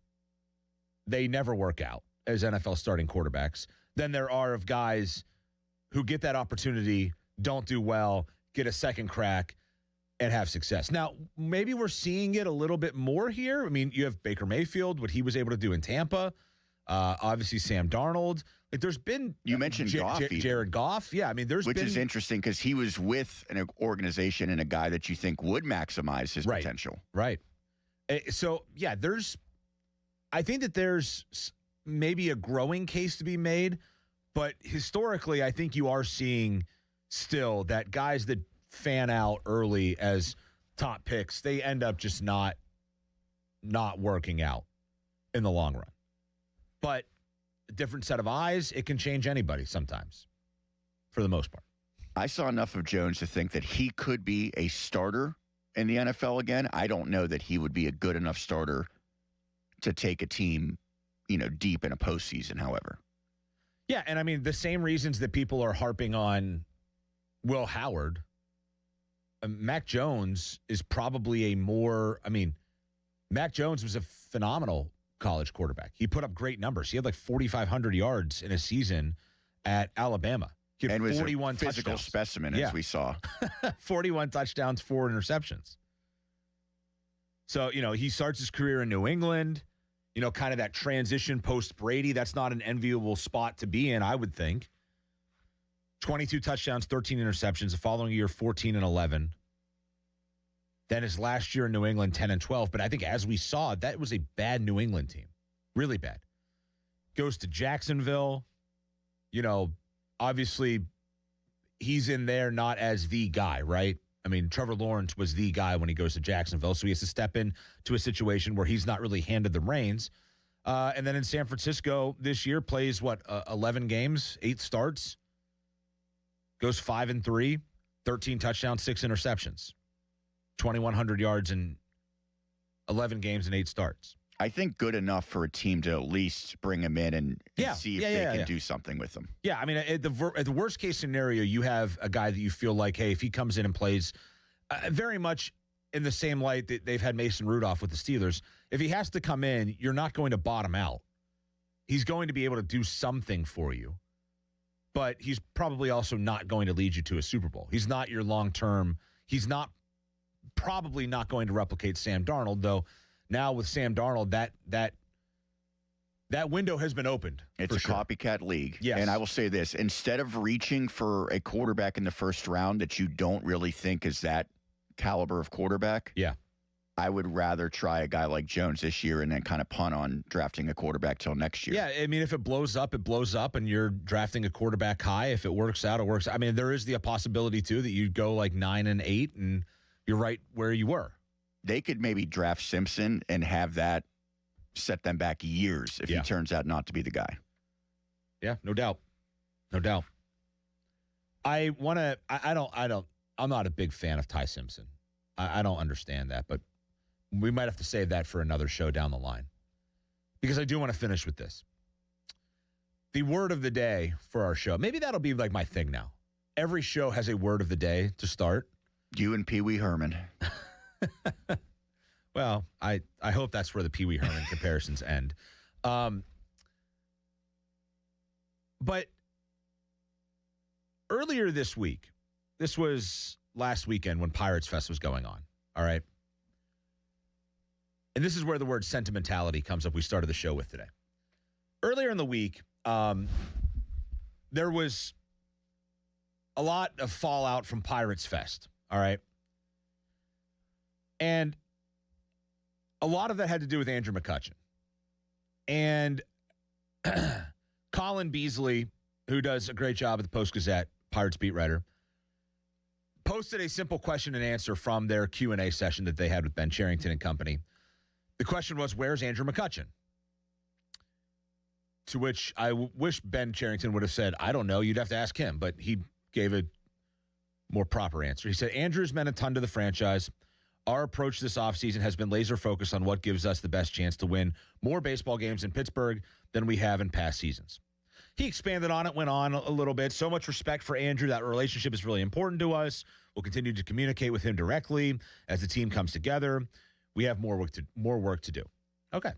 they never work out as NFL starting quarterbacks, than there are of guys who get that opportunity, don't do well, get a second crack, and have success. Now, maybe we're seeing it a little bit more here. I mean, you have Baker Mayfield, what he was able to do in Tampa. Obviously, Sam Darnold. Like, there's been... You mentioned Goff. Jared Goff. Yeah, I mean, Which is interesting because he was with an organization and a guy that you think would maximize his potential. Right. So, yeah, I think that there's maybe a growing case to be made, but historically, I think you are seeing still that guys that fan out early as top picks, they end up just not working out in the long run. But a different set of eyes, it can change anybody sometimes, for the most part. I saw enough of Jones to think that he could be a starter in the NFL again. I don't know that he would be a good enough starter to take a team, deep in a postseason, however. Yeah, and I mean, the same reasons that people are harping on Will Howard, Mac Jones is probably Mac Jones was a phenomenal college quarterback. He put up great numbers. He had like 4,500 yards in a season at Alabama. He had 41 was a physical touchdowns. Specimen, as we saw. 41 touchdowns, 4 interceptions. So, he starts his career in New England, kind of that transition post-Brady. That's not an enviable spot to be in, I would think. 22 touchdowns, 13 interceptions. The following year, 14 and 11. Then his last year in New England, 10 and 12. But I think as we saw, that was a bad New England team. Really bad. Goes to Jacksonville. Obviously, he's in there not as the guy, right? I mean, Trevor Lawrence was the guy when he goes to Jacksonville, so he has to step into a situation where he's not really handed the reins. And then in San Francisco this year, plays, 11 games, 8 starts, goes 5-3, 13 touchdowns, 6 interceptions, 2,100 yards in 11 games and 8 starts. I think good enough for a team to at least bring him in and see if they can do something with him. Yeah, I mean, at the worst case scenario, you have a guy that you feel like, hey, if he comes in and plays very much in the same light that they've had Mason Rudolph with the Steelers, if he has to come in, you're not going to bottom out. He's going to be able to do something for you, but he's probably also not going to lead you to a Super Bowl. He's not your long-term. He's probably not going to replicate Sam Darnold, though. Now with Sam Darnold, that window has been opened. It's a copycat league. Yes. And I will say this, instead of reaching for a quarterback in the first round that you don't really think is that caliber of quarterback, I would rather try a guy like Jones this year and then kind of punt on drafting a quarterback till next year. Yeah, I mean, if it blows up, it blows up, and you're drafting a quarterback high. If it works out, it works. I mean, there is the possibility, too, that you go like 9-8, and you're right where you were. They could maybe draft Simpson and have that set them back years if he turns out not to be the guy. Yeah, no doubt. No doubt. I'm not a big fan of Ty Simpson. I don't understand that, but we might have to save that for another show down the line, because I do want to finish with this. The word of the day for our show. Maybe that'll be like my thing now. Every show has a word of the day to start. You and Pee Wee Herman. Well, I hope that's where the Pee Wee Herman comparisons end. But earlier this week, this was last weekend when Pirates Fest was going on, all right? And this is where the word sentimentality comes up. We started the show with today. Earlier in the week, there was a lot of fallout from Pirates Fest, all right? And a lot of that had to do with Andrew McCutchen. And Colin Beasley, who does a great job at the Post-Gazette, Pirates beat writer, posted a simple question and answer from their Q&A session that they had with Ben Cherington and company. The question was, where's Andrew McCutchen? To which I wish Ben Cherington would have said, I don't know, you'd have to ask him. But he gave a more proper answer. He said, Andrew's meant a ton to the franchise. Our approach this offseason has been laser focused on what gives us the best chance to win more baseball games in Pittsburgh than we have in past seasons. He expanded on it, went on a little bit. So much respect for Andrew. That relationship is really important to us. We'll continue to communicate with him directly as the team comes together. We have more work to do. Okay.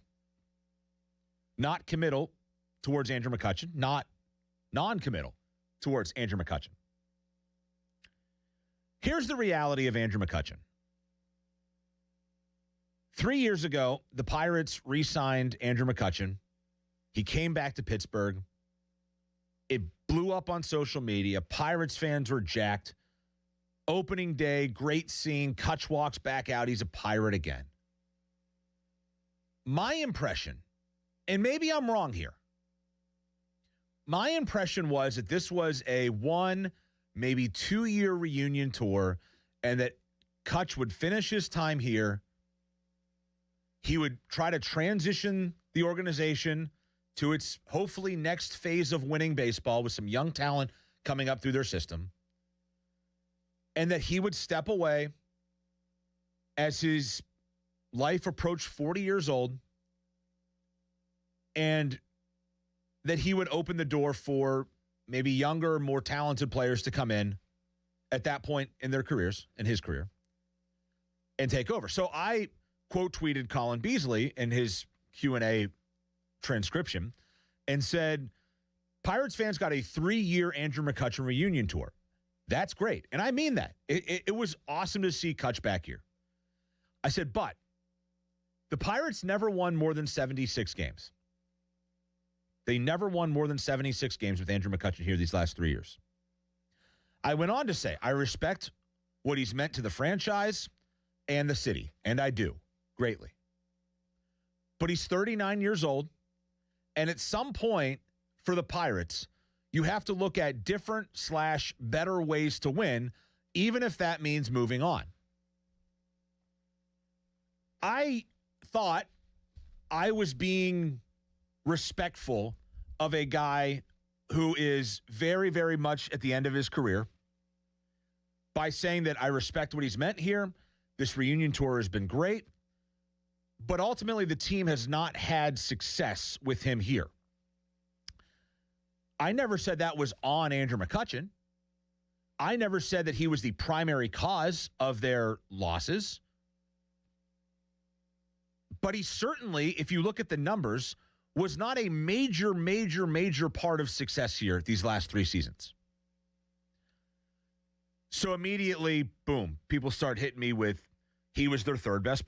Not committal towards Andrew McCutchen. Not non-committal towards Andrew McCutchen. Here's the reality of Andrew McCutchen. 3 years ago, the Pirates re-signed Andrew McCutchen. He came back to Pittsburgh. It blew up on social media. Pirates fans were jacked. Opening day, great scene. Kutch walks back out. He's a Pirate again. My impression, and maybe I'm wrong here, my impression was that this was a 1, maybe 2-year reunion tour, and that Kutch would finish his time here. He would try to transition the organization to its hopefully next phase of winning baseball with some young talent coming up through their system. And that he would step away as his life approached 40 years old, and that he would open the door for maybe younger, more talented players to come in at that point in their careers, in his career, and take over. So I quote tweeted Colin Beasley in his Q&A transcription and said, Pirates fans got a 3-year Andrew McCutchen reunion tour. That's great. And I mean that. It was awesome to see Kutch back here. I said, but the Pirates never won more than 76 games. They never won more than 76 games with Andrew McCutchen here these last 3 years. I went on to say, I respect what he's meant to the franchise and the city, and I do greatly. But he's 39 years old, and at some point for the Pirates, You have to look at different / better ways to win, even if that means moving on. I thought I was being respectful of a guy who is very, very much at the end of his career by saying that I respect what he's meant here. This reunion tour has been great, but ultimately the team has not had success with him here. I never said that was on Andrew McCutchen. I never said that he was the primary cause of their losses. But he certainly, if you look at the numbers, was not a major, major, major part of success here these last 3 seasons. So immediately, boom, people start hitting me with, he was their third best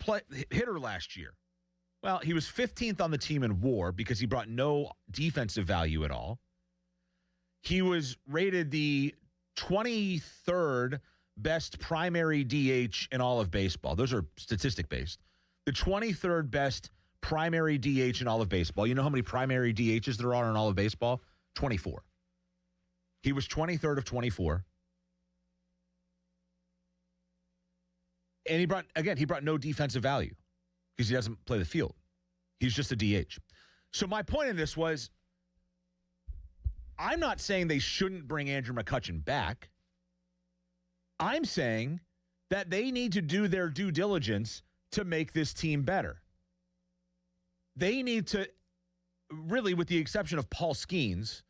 hitter last year. Well, he was 15th on the team in WAR because he brought no defensive value at all. He was rated the 23rd best primary DH in all of baseball. Those are statistic-based. The 23rd best primary DH in all of baseball. You know how many primary DHs there are in all of baseball? 24. He was 23rd of 24. And he brought no defensive value because he doesn't play the field. He's just a DH. So my point in this was, I'm not saying they shouldn't bring Andrew McCutchen back. I'm saying that they need to do their due diligence to make this team better. They need to, really, with the exception of Paul Skeens,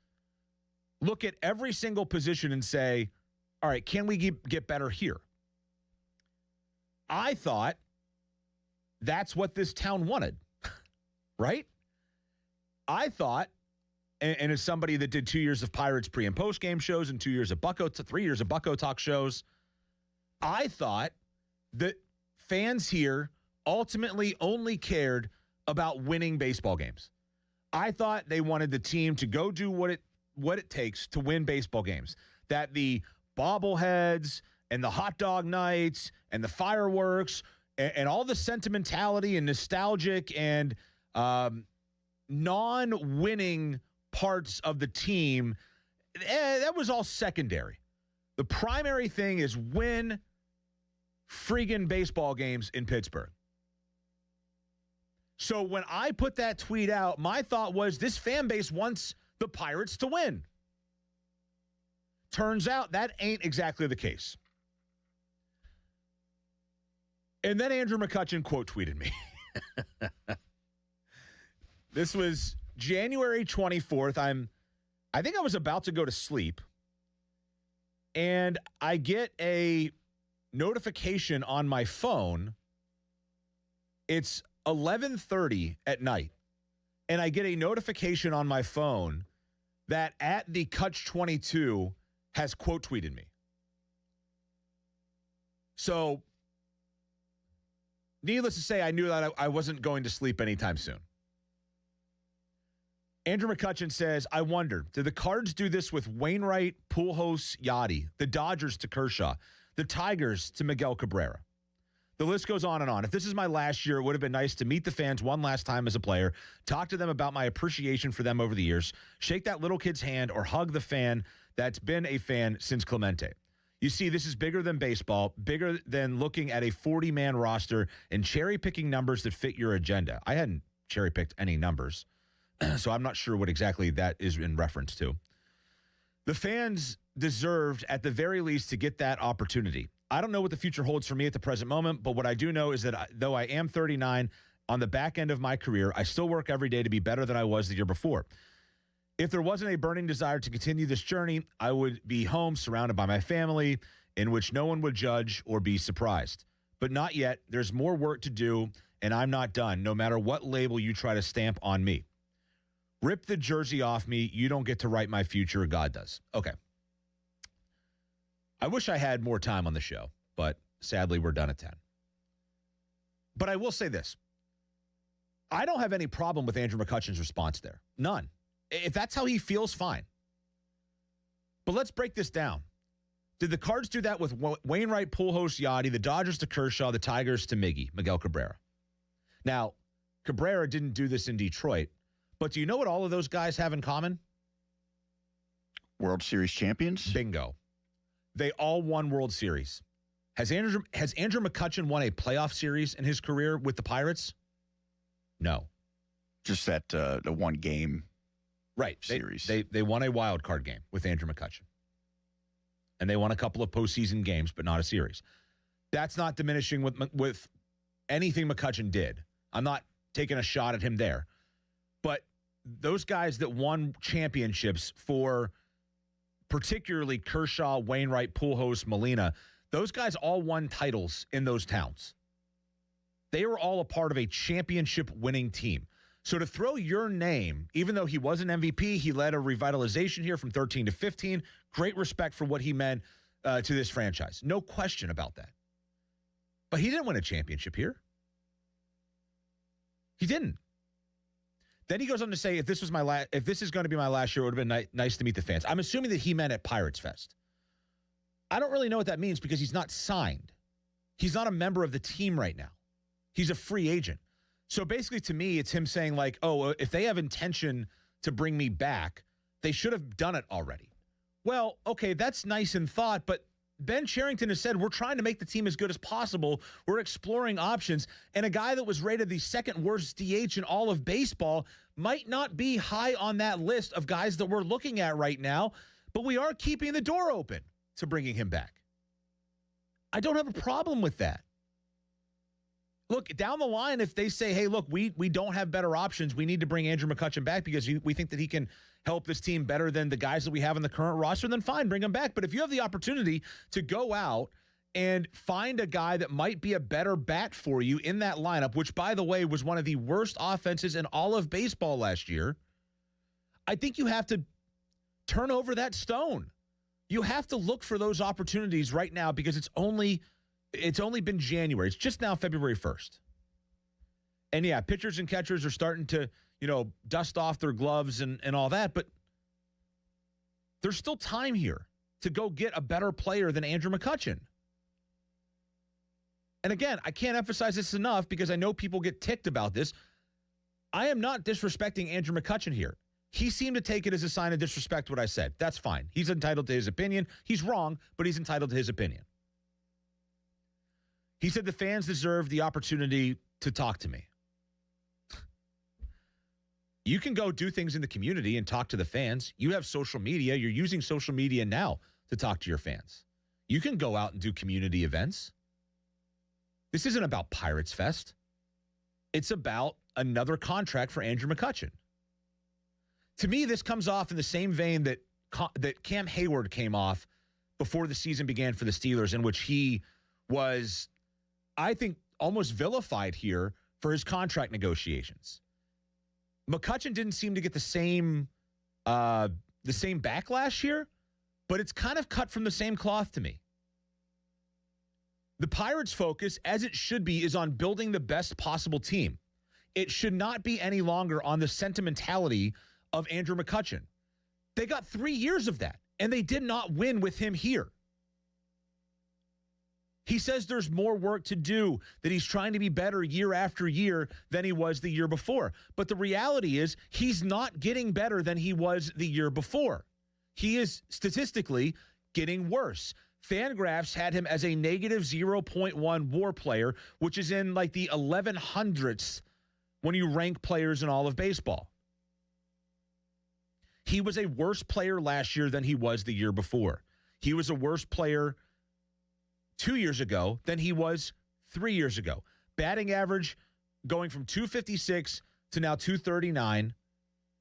look at every single position and say, all right, can we get better here? I thought that's what this town wanted, right? I thought, and as somebody that did 2 years of Pirates pre- and post-game shows and 3 years of Bucko Talk shows, I thought that fans here ultimately only cared about winning baseball games. I thought they wanted the team to go do what it takes to win baseball games. That the bobbleheads and the hot dog nights and the fireworks and all the sentimentality and nostalgic and non-winning parts of the team, that was all secondary. The primary thing is win friggin' baseball games in Pittsburgh. So when I put that tweet out, my thought was this fan base wants the Pirates to win. Turns out that ain't exactly the case. And then Andrew McCutchen quote tweeted me. This was January 24th. I think I was about to go to sleep. And I get a notification on my phone. It's 11:30 at night. And I get a notification on my phone that at the Cutch 22 has quote tweeted me. So, needless to say, I knew that I wasn't going to sleep anytime soon. Andrew McCutchen says, I wonder, did the Cards do this with Wainwright, Pujols, Yachty, the Dodgers to Kershaw, the Tigers to Miguel Cabrera? The list goes on and on. If this is my last year, it would have been nice to meet the fans one last time as a player, talk to them about my appreciation for them over the years, shake that little kid's hand, or hug the fan that's been a fan since Clemente. You see, this is bigger than baseball, bigger than looking at a 40-man roster and cherry-picking numbers that fit your agenda. I hadn't cherry-picked any numbers, so I'm not sure what exactly that is in reference to. The fans deserved, at the very least, to get that opportunity. I don't know what the future holds for me at the present moment, but what I do know is that though I am 39, on the back end of my career, I still work every day to be better than I was the year before. If there wasn't a burning desire to continue this journey, I would be home surrounded by my family in which no one would judge or be surprised. But not yet. There's more work to do, and I'm not done, no matter what label you try to stamp on me. Rip the jersey off me. You don't get to write my future. God does. Okay. I wish I had more time on the show, but sadly we're done at 10. But I will say this. I don't have any problem with Andrew McCutchen's response there. None. If that's how he feels, fine. But let's break this down. Did the Cards do that with Wainwright, Pujols, Yachty, the Dodgers to Kershaw, the Tigers to Miguel Cabrera? Now, Cabrera didn't do this in Detroit, but do you know what all of those guys have in common? World Series champions? Bingo. They all won World Series. Has Andrew McCutchen won a playoff series in his career with the Pirates? No. Just that the one game series. They won a wild card game with Andrew McCutchen. And they won a couple of postseason games, but not a series. That's not diminishing with anything McCutchen did. I'm not taking a shot at him there. But those guys that won championships for particularly Kershaw, Wainwright, Pujols, Molina, those guys all won titles in those towns. They were all a part of a championship-winning team. So to throw your name, even though he was an MVP, he led a revitalization here from 13 to 15. Great respect for what he meant to this franchise. No question about that. But he didn't win a championship here. He didn't. Then he goes on to say, if this is going to be my last year, it would have been nice to meet the fans. I'm assuming that he meant at Pirates Fest. I don't really know what that means because he's not signed. He's not a member of the team right now. He's a free agent. So basically, to me, it's him saying like, oh, if they have intention to bring me back, they should have done it already. Well, okay, that's nice in thought, but Ben Cherington has said, we're trying to make the team as good as possible. We're exploring options. And a guy that was rated the second worst DH in all of baseball might not be high on that list of guys that we're looking at right now, but we are keeping the door open to bringing him back. I don't have a problem with that. Look, down the line, if they say, hey, look, we don't have better options, we need to bring Andrew McCutchen back because we think that he can help this team better than the guys that we have in the current roster, then fine, bring him back. But if you have the opportunity to go out and find a guy that might be a better bat for you in that lineup, which, by the way, was one of the worst offenses in all of baseball last year, I think you have to turn over that stone. You have to look for those opportunities right now because it's only been January. It's just now February 1st. And yeah, pitchers and catchers are starting to, dust off their gloves and all that, but there's still time here to go get a better player than Andrew McCutchen. And again, I can't emphasize this enough because I know people get ticked about this. I am not disrespecting Andrew McCutchen here. He seemed to take it as a sign of disrespect what I said. That's fine. He's entitled to his opinion. He's wrong, but he's entitled to his opinion. He said the fans deserve the opportunity to talk to me. You can go do things in the community and talk to the fans. You have social media. You're using social media now to talk to your fans. You can go out and do community events. This isn't about Pirates Fest. It's about another contract for Andrew McCutchen. To me, this comes off in the same vein that Cam Hayward came off before the season began for the Steelers, in which he was, I think, almost vilified here for his contract negotiations. McCutchen didn't seem to get the same backlash here, but it's kind of cut from the same cloth to me. The Pirates' focus, as it should be, is on building the best possible team. It should not be any longer on the sentimentality of Andrew McCutchen. They got 3 years of that, and they did not win with him here. He says there's more work to do, that he's trying to be better year after year than he was the year before. But the reality is he's not getting better than he was the year before. He is statistically getting worse. Fangraphs had him as a negative 0.1 WAR player, which is in like the 1100s when you rank players in all of baseball. He was a worse player last year than he was the year before. He was a worse player 2 years ago than he was 3 years ago. Batting average going from 256 to now 239.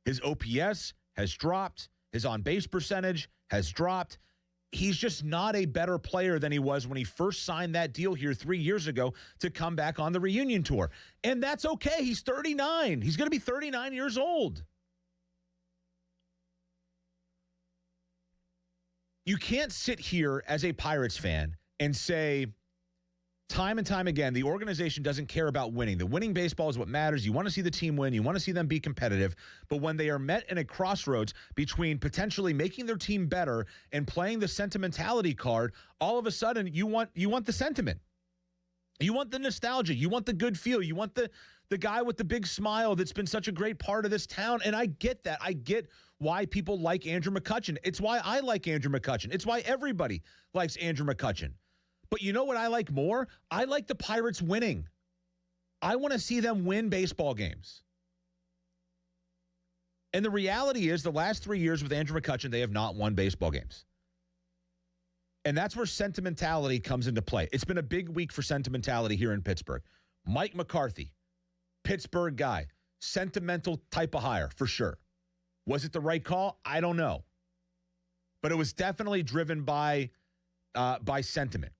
His OPS has dropped. His on-base percentage has dropped. He's just not a better player than he was when he first signed that deal here 3 years ago to come back on the reunion tour. And that's okay. He's 39. He's going to be 39 years old. You can't sit here as a Pirates fan and say time and time again, the organization doesn't care about winning. The winning baseball is what matters. You want to see the team win. You want to see them be competitive. But when they are met in a crossroads between potentially making their team better and playing the sentimentality card, all of a sudden you want the sentiment. You want the nostalgia. You want the good feel. You want the guy with the big smile that's been such a great part of this town. And I get that. I get why people like Andrew McCutchen. It's why I like Andrew McCutchen. It's why everybody likes Andrew McCutchen. But you know what I like more? I like the Pirates winning. I want to see them win baseball games. And the reality is the last 3 years with Andrew McCutchen, they have not won baseball games. And that's where sentimentality comes into play. It's been a big week for sentimentality here in Pittsburgh. Mike McCarthy, Pittsburgh guy, sentimental type of hire for sure. Was it the right call? I don't know. But it was definitely driven by sentiment.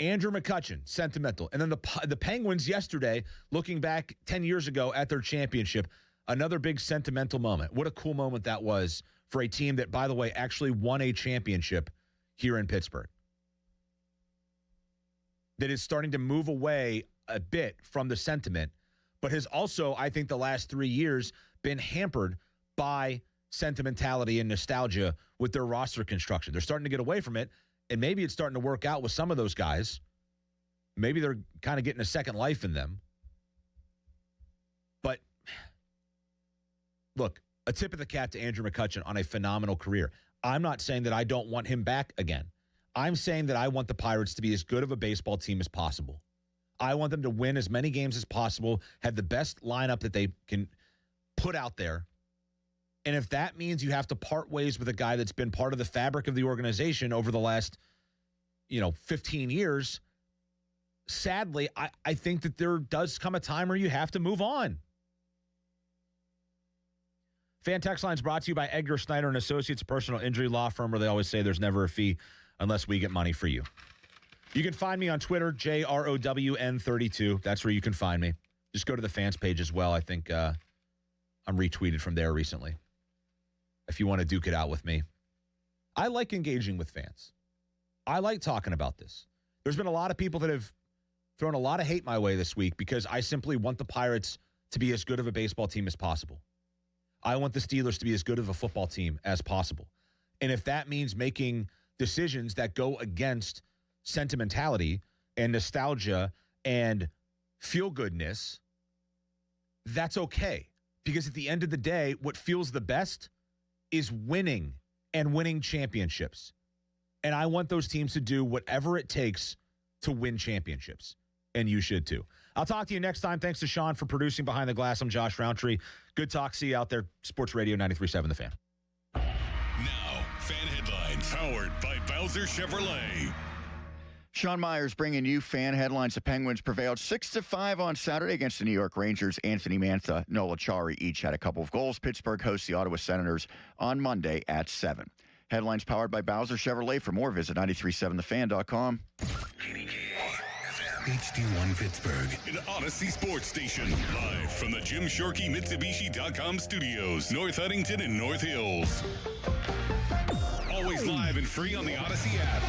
Andrew McCutchen, sentimental. And then the Penguins yesterday, looking back 10 years ago at their championship, another big sentimental moment. What a cool moment that was for a team that, by the way, actually won a championship here in Pittsburgh. That is starting to move away a bit from the sentiment, but has also, I think, the last 3 years been hampered by sentimentality and nostalgia with their roster construction. They're starting to get away from it, and maybe it's starting to work out with some of those guys. Maybe they're kind of getting a second life in them. But, look, a tip of the cap to Andrew McCutchen on a phenomenal career. I'm not saying that I don't want him back again. I'm saying that I want the Pirates to be as good of a baseball team as possible. I want them to win as many games as possible, have the best lineup that they can put out there. And if that means you have to part ways with a guy that's been part of the fabric of the organization over the last, 15 years, sadly, I think that there does come a time where you have to move on. Fan Text Line is brought to you by Edgar Snyder and Associates, a personal injury law firm where they always say there's never a fee unless we get money for you. You can find me on Twitter, JROWN32. That's where you can find me. Just go to the fans page as well. I think I'm retweeted from there recently. If you want to duke it out with me. I like engaging with fans. I like talking about this. There's been a lot of people that have thrown a lot of hate my way this week because I simply want the Pirates to be as good of a baseball team as possible. I want the Steelers to be as good of a football team as possible. And if that means making decisions that go against sentimentality and nostalgia and feel-goodness, that's okay. Because at the end of the day, what feels the best is winning and winning championships. And I want those teams to do whatever it takes to win championships. And you should too. I'll talk to you next time. Thanks to Sean for producing Behind the Glass. I'm Josh Roundtree. Good talk. See you out there. Sports Radio 93.7 The Fan. Now, fan headlines powered by Bowser Chevrolet. Sean Myers bringing you fan headlines. The Penguins prevailed 6-5 on Saturday against the New York Rangers. Anthony Mantha, Nola Chari each had a couple of goals. Pittsburgh hosts the Ottawa Senators on Monday at 7. Headlines powered by Bowser Chevrolet. For more, visit 937thefan.com. HD1 Pittsburgh, an Odyssey sports station. Live from the Jim Shorkey Mitsubishi.com studios, North Huntington and North Hills. Always live and free on the Odyssey app.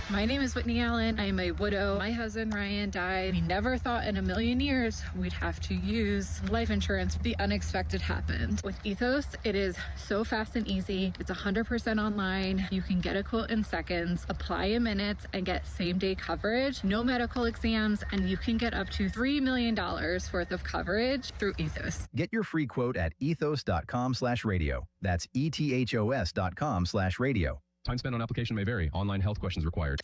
My name is Whitney Allen. I'm a widow. My husband, Ryan, died. We never thought in a million years we'd have to use life insurance. The unexpected happened. With Ethos, it is so fast and easy. It's 100% online. You can get a quote in seconds, apply in minutes, and get same-day coverage. No medical exams, and you can get up to $3 million worth of coverage through Ethos. Get your free quote at ethos.com/radio. That's ethos.com/radio. Time spent on application may vary. Online health questions required.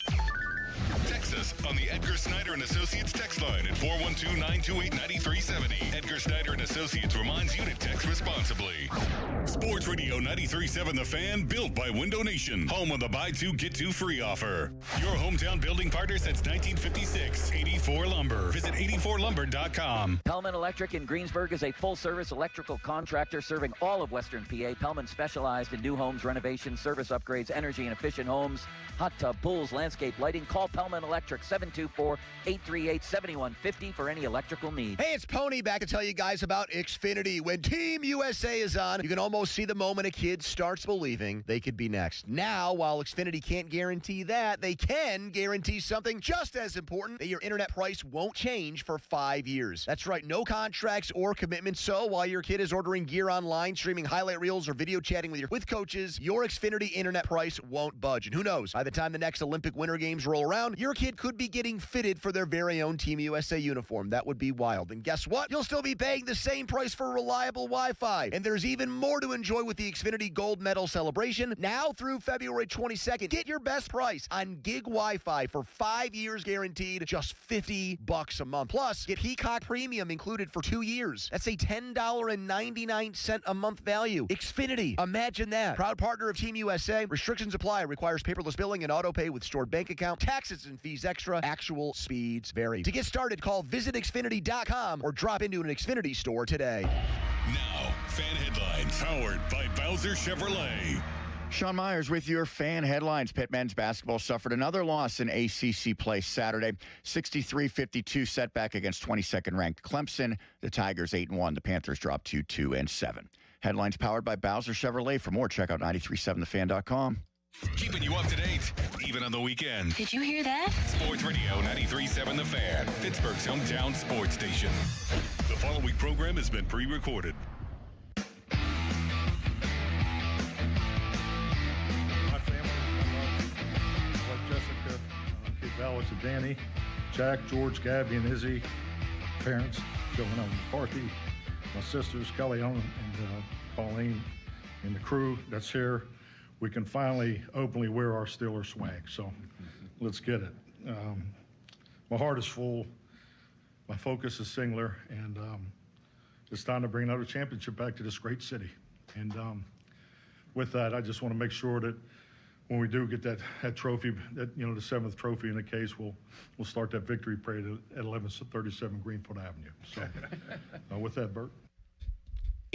Text us on the Edgar Snyder and Associates text line at 412-928-9370. Edgar Snyder and Associates reminds you to text responsibly. Sports Radio 93.7 The Fan, built by Window Nation, home of the buy two, get two free offer. Your hometown building partner since 1956. 84 Lumber. Visit 84lumber.com. Pellman Electric in Greensburg is a full-service electrical contractor serving all of Western PA. Pellman specialized in new homes, renovations, service upgrades, energy and efficient homes, hot tub, pools, landscape lighting. Call Pellman Electric Electric, 724-838-7150 for any electrical needs. Hey, it's Pony back to tell you guys about Xfinity. When Team USA is on, you can almost see the moment a kid starts believing they could be next. Now, while Xfinity can't guarantee that, they can guarantee something just as important, that your internet price won't change for 5 years. That's right, no contracts or commitments. So while your kid is ordering gear online, streaming highlight reels, or video chatting with coaches, your Xfinity internet price won't budge. And who knows, by the time the next Olympic Winter Games roll around, your kid could be getting fitted for their very own Team USA uniform. That would be wild. And guess what? You'll still be paying the same price for reliable Wi-Fi. And there's even more to enjoy with the Xfinity Gold Medal celebration. Now through February 22nd, get your best price on gig Wi-Fi for 5 years guaranteed, just $50 a month. Plus, get Peacock Premium included for 2 years. That's a $10.99 a month value. Xfinity, imagine that. Proud partner of Team USA. Restrictions apply. Requires paperless billing and auto pay with stored bank account. Taxes and fees extra. Actual speeds vary. To get started, call visitxfinity.com or drop into an Xfinity store today. Now, fan headlines powered by Bowser Chevrolet. Sean Myers with your fan headlines. Pitt men's basketball suffered another loss in ACC play Saturday. 63-52 setback against 22nd-ranked Clemson. The Tigers 8-1. The Panthers dropped to 2-7. Headlines powered by Bowser Chevrolet. For more, check out 937thefan.com. Keeping you up to date, even on the weekend. Did you hear that? Sports Radio 93.7 The Fan, Pittsburgh's hometown sports station. The following program has been pre-recorded. Alex and Danny, Jack, George, Gabby, and Izzy, parents, Joe and McCarthy, my sisters, Kelly and Colleen, and the crew that's here. We can finally openly wear our Steelers swag, so let's get it. My heart is full. My focus is singular, and it's time to bring another championship back to this great city. And with that, I just want to make sure that when we do get that trophy, that the seventh trophy in the case, we'll start that victory parade at 1137 Greenfield Avenue. So, with that, Bert.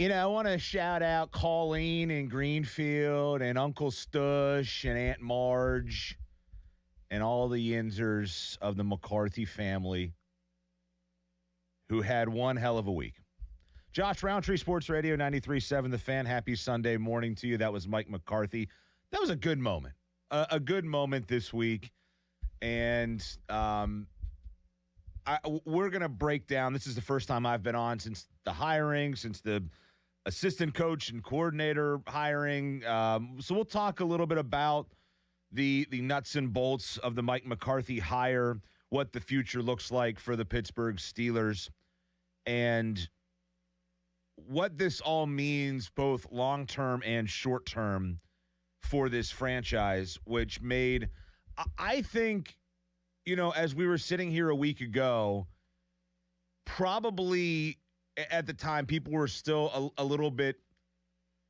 I want to shout out Colleen in Greenfield and Uncle Stush and Aunt Marge and all the Yinzers of the McCarthy family who had one hell of a week. Josh Roundtree, Sports Radio 93.7 The Fan. Happy Sunday morning to you. That was Mike McCarthy. That was a good moment, a good moment this week. And we're going to break down. This is the first time I've been on since the hiring, since the assistant coach and coordinator hiring. So we'll talk a little bit about the nuts and bolts of the Mike McCarthy hire, what the future looks like for the Pittsburgh Steelers, and what this all means both long-term and short-term for this franchise, which made, I think, as we were sitting here a week ago, probably at the time people were still a little bit,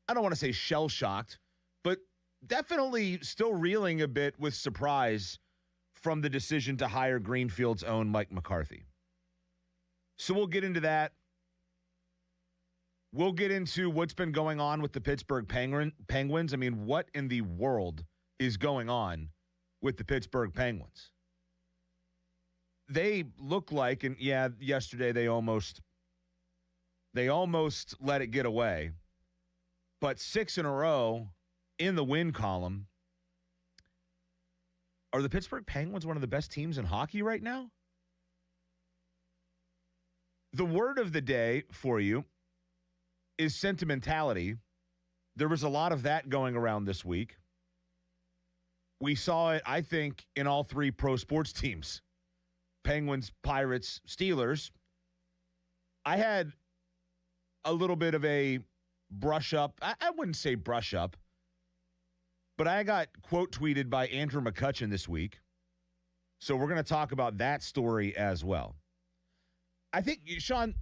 I don't want to say shell-shocked, but definitely still reeling a bit with surprise from the decision to hire Greenfield's own Mike McCarthy. So we'll get into that. We'll get into what's been going on with the Pittsburgh Penguins. I mean, what in the world is going on with the Pittsburgh Penguins? They look like, and yeah, yesterday they almost let it get away, but 6 in a row in the win column. Are the Pittsburgh Penguins one of the best teams in hockey right now? The word of the day for you is sentimentality. There was a lot of that going around this week. We saw it, I think, in all three pro sports teams. Penguins, Pirates, Steelers. I had a little bit of a brush up. I wouldn't say brush up, but I got quote tweeted by Andrew McCutchen this week. So we're going to talk about that story as well. I think Sean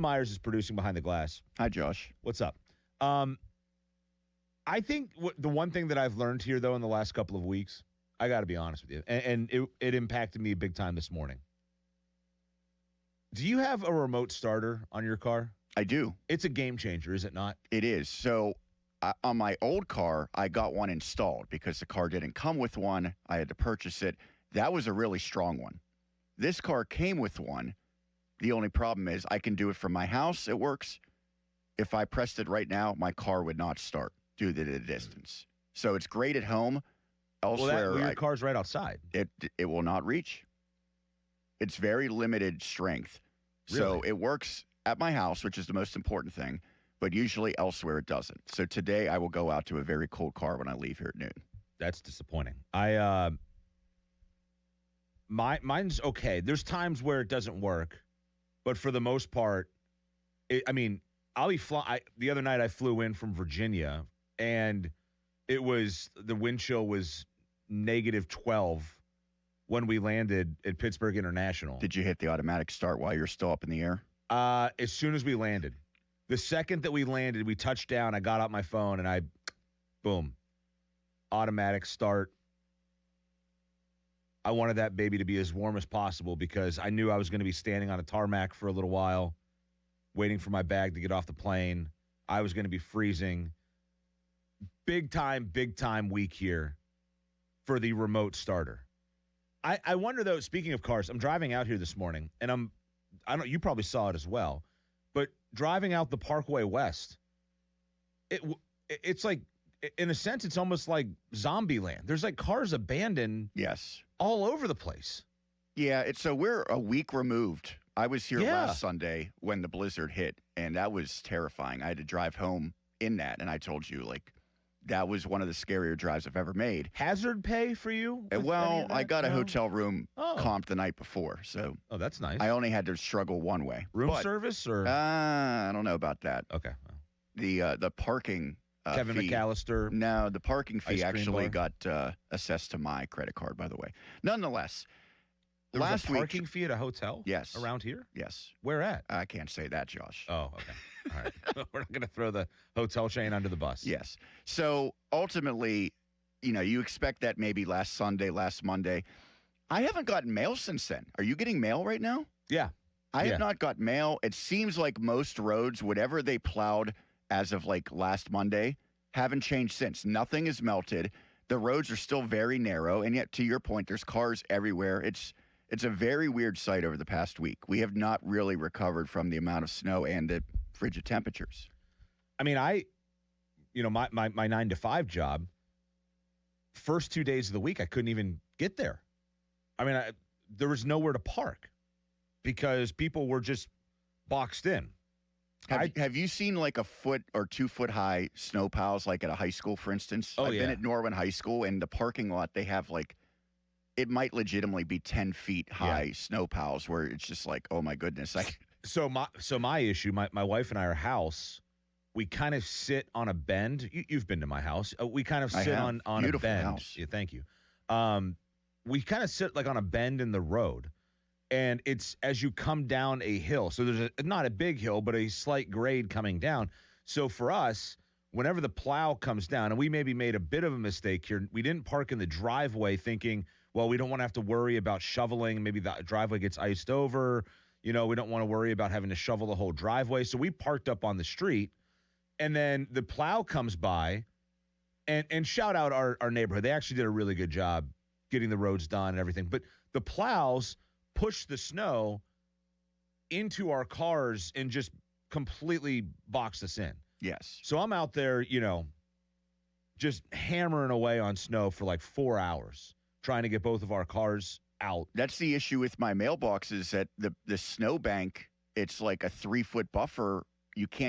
Myers is producing Behind the Glass. Hi, Josh. What's up? I think the one thing that I've learned here, though, in the last couple of weeks, I got to be honest with you, and it impacted me big time this morning. Do you have a remote starter on your car? I do. It's a game changer, is it not? It is. So on my old car, I got one installed because the car didn't come with one. I had to purchase it. That was a really strong one. This car came with one. The only problem is I can do it from my house. It works. If I pressed it right now, my car would not start due to the distance. So it's great at home. Elsewhere, your car's right outside. It will not reach. It's very limited strength. Really? So it works at my house, which is the most important thing, but usually elsewhere it doesn't. So today I will go out to a very cold car when I leave here at noon. That's disappointing. Mine's okay. There's times where it doesn't work, but for the most part, I'll be the other night I flew in from Virginia, and the wind chill was -12 when we landed at Pittsburgh International. Did you hit the automatic start while you're still up in the air? As soon as we landed. The second that we landed, we touched down, I got out my phone, and boom, automatic start. I wanted that baby to be as warm as possible because I knew I was going to be standing on a tarmac for a little while, waiting for my bag to get off the plane. I was going to be freezing. Big time week here for the remote starter. I wonder, though, speaking of cars, I'm driving out here this morning, and you probably saw it as well, but driving out the Parkway West, it's like, in a sense, it's almost like zombie land. There's like cars abandoned all over the place. Yeah, so we're a week removed. I was here last Sunday when the blizzard hit, and that was terrifying. I had to drive home in that, and I told you, that was one of the scarier drives I've ever made. Hazard pay for you? Well, I got a hotel room comped the night before, so. Oh, that's nice. I only had to struggle one way. Room service or? I don't know about that. Okay. The parking Kevin fee. McAllister. No, the parking fee actually got assessed to my credit card, by the way. Nonetheless, there was last a parking fee at a hotel? Yes. Around here? Yes. Where at? I can't say that, Josh. Oh, okay. All right. We're not going to throw the hotel chain under the bus. Yes. So ultimately, you expect that maybe last Sunday, last Monday. I haven't gotten mail since then. Are you getting mail right now? Yeah. I have not got mail. It seems like most roads, whatever they plowed as of last Monday, haven't changed since. Nothing is melted. The roads are still very narrow. And yet, to your point, there's cars everywhere. It's a very weird sight over the past week. We have not really recovered from the amount of snow and the frigid temperatures. I mean, my 9 to 5 job, first 2 days of the week, I couldn't even get there. I mean, there was nowhere to park because people were just boxed in. Have you seen a 1 or 2 foot high snow piles at a high school, for instance? I've been at Norwin High School, and the parking lot, they have it might legitimately be 10 feet high snow piles where it's just oh my goodness. So my issue, my wife and I, our house, we kind of sit on a bend. You've been to my house. We kind of sit on Beautiful a bend. House. Yeah, thank you. We kind of sit on a bend in the road, and it's as you come down a hill. So there's not a big hill, but a slight grade coming down. So for us, whenever the plow comes down, and we maybe made a bit of a mistake here, we didn't park in the driveway thinking, well, we don't want to have to worry about shoveling. Maybe the driveway gets iced over. We don't want to worry about having to shovel the whole driveway. So we parked up on the street, and then the plow comes by, and shout out our neighborhood. They actually did a really good job getting the roads done and everything. But the plows push the snow into our cars and just completely box us in. Yes. So I'm out there, just hammering away on snow for 4 hours, trying to get both of our cars out. That's the issue with my mailbox is that the snowbank, it's like a 3-foot buffer. You can't